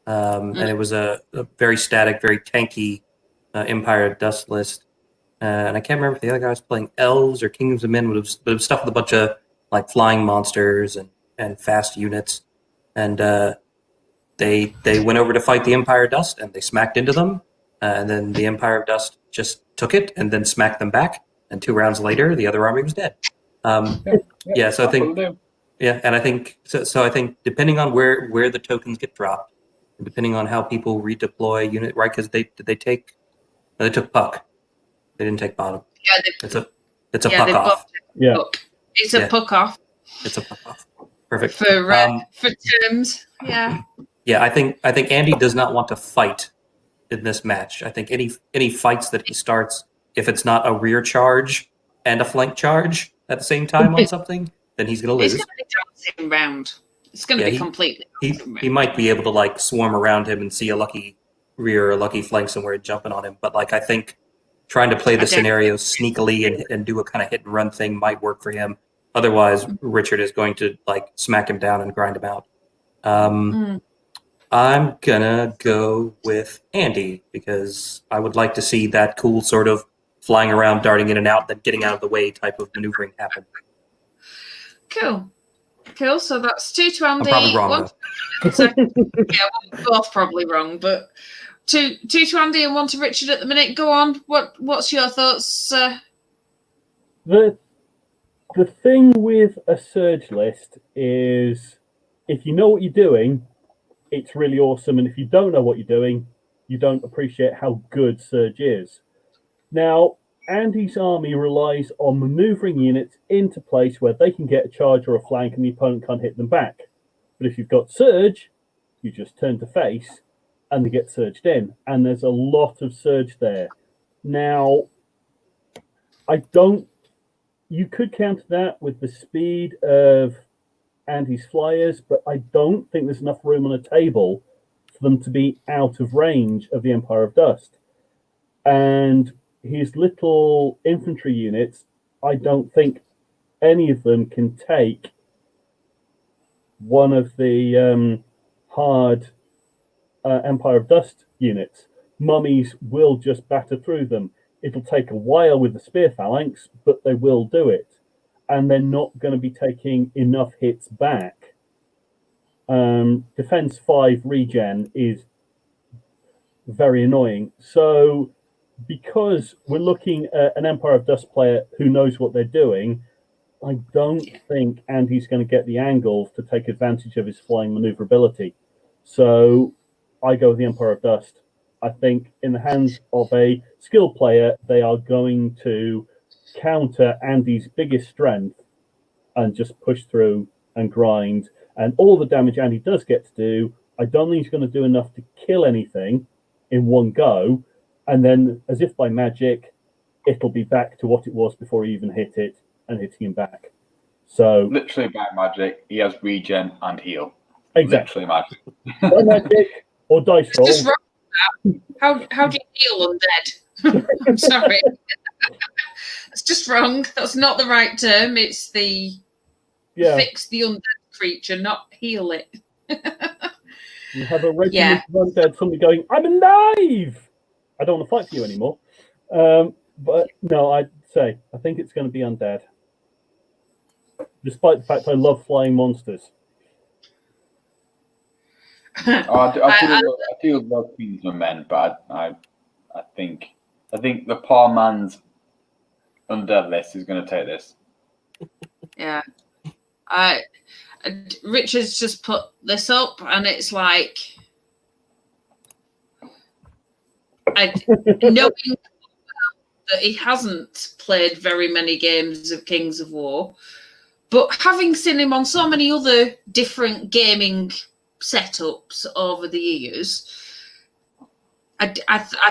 And it was a very static, very tanky Empire of Dust list. And I can't remember if the other guy was playing Elves or Kingdoms of Men, but it was stuff with a bunch of like flying monsters and fast units. And they went over to fight the Empire of Dust, and they smacked into them. And then the Empire of Dust just took it and then smacked them back. And 2 rounds later, the other army was dead. So I think, and I think so. I think depending on where the tokens get dropped, and depending on how people redeploy unit, right? Because they took puck, they didn't take bottom. Yeah, it's a puck off. Yeah, it's a puck off. It's a puck off. Perfect for terms. Yeah. Yeah, I think Andy does not want to fight in this match. I think any fights that he starts, if it's not a rear charge and a flank charge at the same time on something, then he's going to lose. It's going to be dancing around. It's going to be completely. He might be able to like swarm around him and see a lucky rear or a lucky flank somewhere and jumping on him. But like I think trying to play the scenario sneakily and do a kind of hit and run thing might work for him. Otherwise, Richard is going to like smack him down and grind him out. I'm gonna go with Andy because I would like to see that cool sort of flying around, darting in and out, then getting out of the way type of maneuvering happen. Cool. So that's 2 to Andy. I'm probably wrong, we're both probably wrong, but 2 to Andy and 1 to Richard at the minute. Go on. What's your thoughts? The thing with a surge list is if you know what you're doing, it's really awesome. And if you don't know what you're doing, you don't appreciate how good surge is. Now, Andy's army relies on maneuvering units into place where they can get a charge or a flank and the opponent can't hit them back. But if you've got surge, you just turn to face and they get surged in. And there's a lot of surge there. Now, you could counter that with the speed of Andy's flyers, but I don't think there's enough room on a table for them to be out of range of the Empire of Dust. And his little infantry units, I don't think any of them can take one of the hard Empire of Dust units. Mummies will just batter through them. It'll take a while with the spear phalanx, but they will do it. And they're not going to be taking enough hits back. Defense 5 regen is very annoying. So because we're looking at an Empire of Dust player who knows what they're doing, I don't think Andy's going to get the angles to take advantage of his flying maneuverability. So I go with the Empire of Dust. I think in the hands of a skilled player, they are going to counter Andy's biggest strength and just push through and grind. And all the damage Andy does get to do, I don't think he's going to do enough to kill anything in one go. And then, as if by magic, it'll be back to what it was before he even hit it and hitting him back. So literally by magic, he has regen and heal. Exactly. Literally magic. No magic or dice It's roll. just wrong. How do you heal undead? I'm sorry. It's just wrong. That's not the right term. It's the Yeah, fix the undead creature, not heal it. you have a regiment Yeah. of undead suddenly going, I'm alive! I don't want to fight for you anymore. But no, I'd say, I think it's going to be undead. Despite the fact I love flying monsters. I do love Kingsman Men, but I think the poor man's undead list is going to take this. Yeah. Richard's just put this up, and it's like, knowing that he hasn't played very many games of Kings of War, but having seen him on so many other different gaming setups over the years, I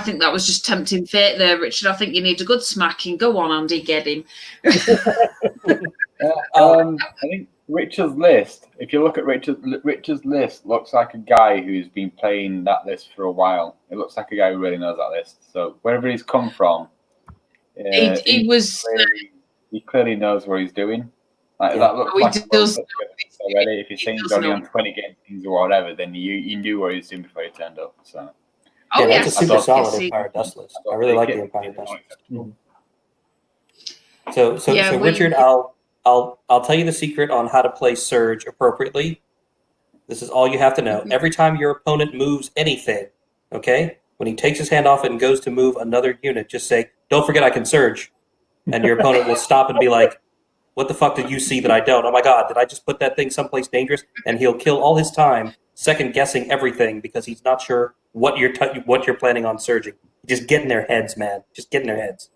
think that was just tempting fate there, Richard. I think you need a good smacking. Go on, Andy, get him. I think Richard's list, if you look at Richard's list, looks like a guy who's been playing that list for a while. It looks like a guy who really knows that list. So wherever he's come from, he clearly knows what he's doing. That looks like a does. already. If you're saying he's only on 20 games or whatever, then you knew what he was doing before he turned up. So. Oh, yeah, yes. that's a super solid Empire Dust list. I really like the Empire Dust list. So Richard, I'll tell you the secret on how to play Surge appropriately. This is all you have to know. Every time your opponent moves anything, okay, when he takes his hand off it and goes to move another unit, just say, "Don't forget I can Surge," and your opponent will stop and be like, "What the fuck did you see that I don't? Oh my god, did I just put that thing someplace dangerous?" And he'll kill all his time second guessing everything because he's not sure what you're planning on surging. Just get in their heads, man. Just get in their heads.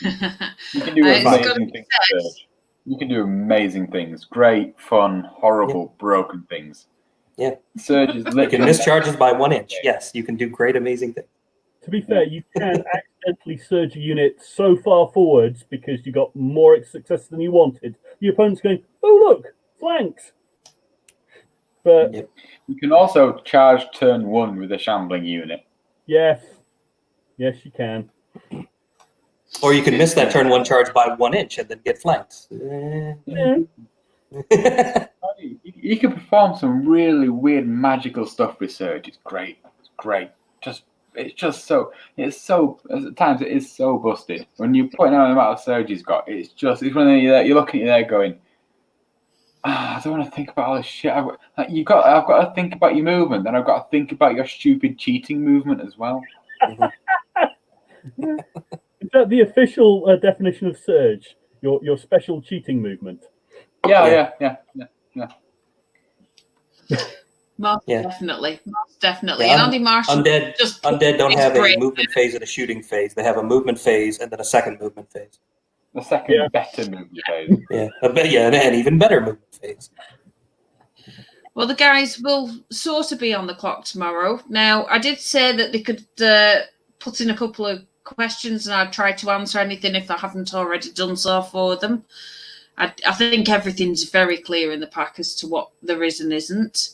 You can do amazing things. Surge. You can do amazing things. Great, fun, horrible, broken things. Yeah. Surge is literally. You can miss charges by 1 inch. Yes, you can do great, amazing things. To be fair, you can accidentally surge a unit so far forwards because you got more success than you wanted. Your opponent's going, "Oh look, flanks." But you can also charge turn 1 with a shambling unit. yes, you can. Or you can miss that turn 1 charge by 1 inch and then get flanked. You can perform some really weird magical stuff with Surge. It's great. It's great. At times it is so busted. When you're putting out the amount of Surge he's got, it's when you're looking at you there going, I don't want to think about all this shit. I've got to think about your movement, then I've got to think about your stupid cheating movement as well. Is that the official definition of Surge? Your special cheating movement? Yeah. Most definitely. Yeah, and Andy Marshall Undead don't have a movement phase and a shooting phase. They have a movement phase and then a second movement phase. The second better movement phase. And an even better movement phase. Well, the guys will sort of be on the clock tomorrow. Now, I did say that they could put in a couple of questions and I'd try to answer anything if I haven't already done so for them. I think everything's very clear in the pack as to what there is and isn't.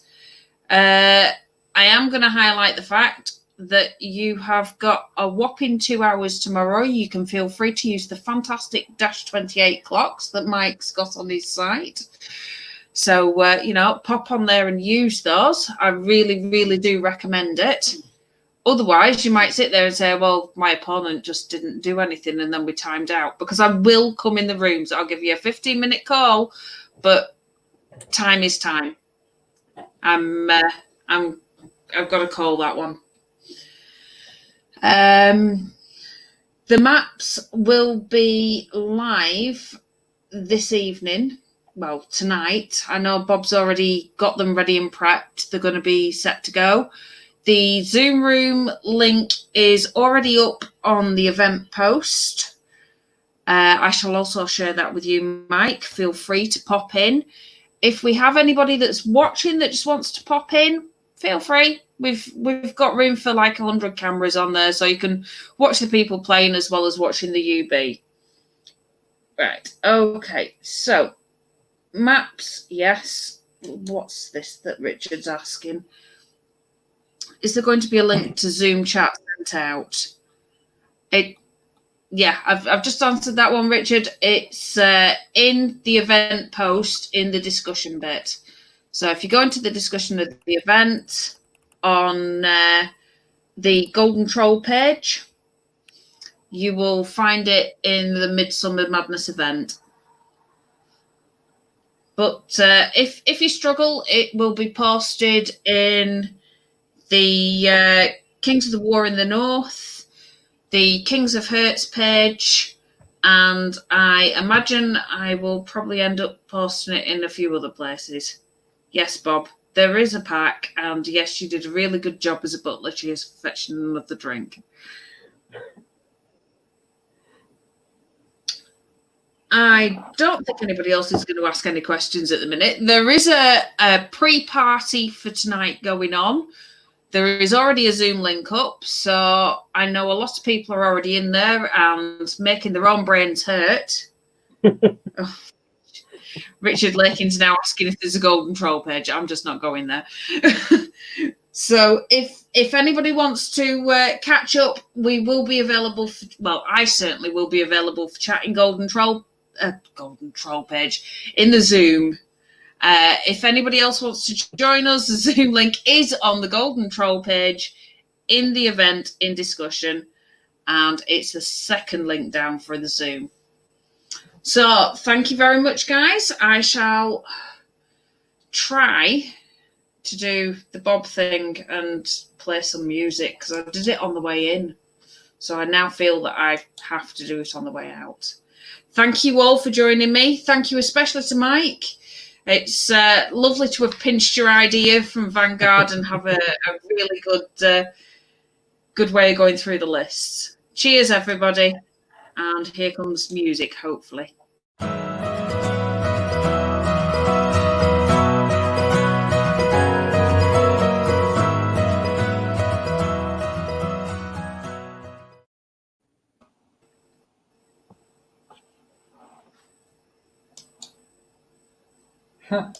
I am going to highlight the fact that you have got a whopping 2 hours tomorrow. You can feel free to use the fantastic -28 clocks that Mike's got on his site. So, pop on there and use those. I really, really do recommend it. Otherwise, you might sit there and say, well, my opponent just didn't do anything and then we timed out. Because I will come in the rooms. I'll give you a 15-minute call, but time is time. I've got to call that one. The maps will be live this evening. Well, tonight. I know Bob's already got them ready and prepped. They're going to be set to go. The Zoom room link is already up on the event post. I shall also share that with you, Mike. Feel free to pop in. If we have anybody that's watching that just wants to pop in, feel free. We've got room for like 100 cameras on there, so you can watch the people playing as well as watching the UB. Right. Okay. So maps, yes. what's this that Richard's asking? Is there going to be a link to Zoom chat sent out? Yeah, I've just answered that one, Richard. It's in the event post in the discussion bit. So if you go into the discussion of the event on the Golden Troll page, you will find it in the Midsummer Madness event. But if you struggle, it will be posted in the Kings of the War in the North, the Kings of Hertz page, and I imagine I will probably end up posting it in a few other places. Yes, Bob, there is a pack, and yes, you did a really good job as a butler. Cheers for fetching another drink. I don't think anybody else is going to ask any questions at the minute. There is a pre-party for tonight going on. There is already a Zoom link up, so I know a lot of people are already in there and making their own brains hurt. Oh. Richard Lakin's now asking if there's a Golden Troll page. I'm just not going there. So if anybody wants to catch up, we will be available for, well, I certainly will be available for chatting Golden Troll page in the Zoom. If anybody else wants to join us, the Zoom link is on the Golden Troll page in the event in discussion, and it's the second link down for the Zoom. So thank you very much, guys. I shall try to do the Bob thing and play some music because I did it on the way in. So I now feel that I have to do it on the way out. Thank you all for joining me. Thank you especially to Mike. It's lovely to have pinched your idea from Vanguard and have a really good way of going through the lists. Cheers, everybody. And here comes music, hopefully. Huh.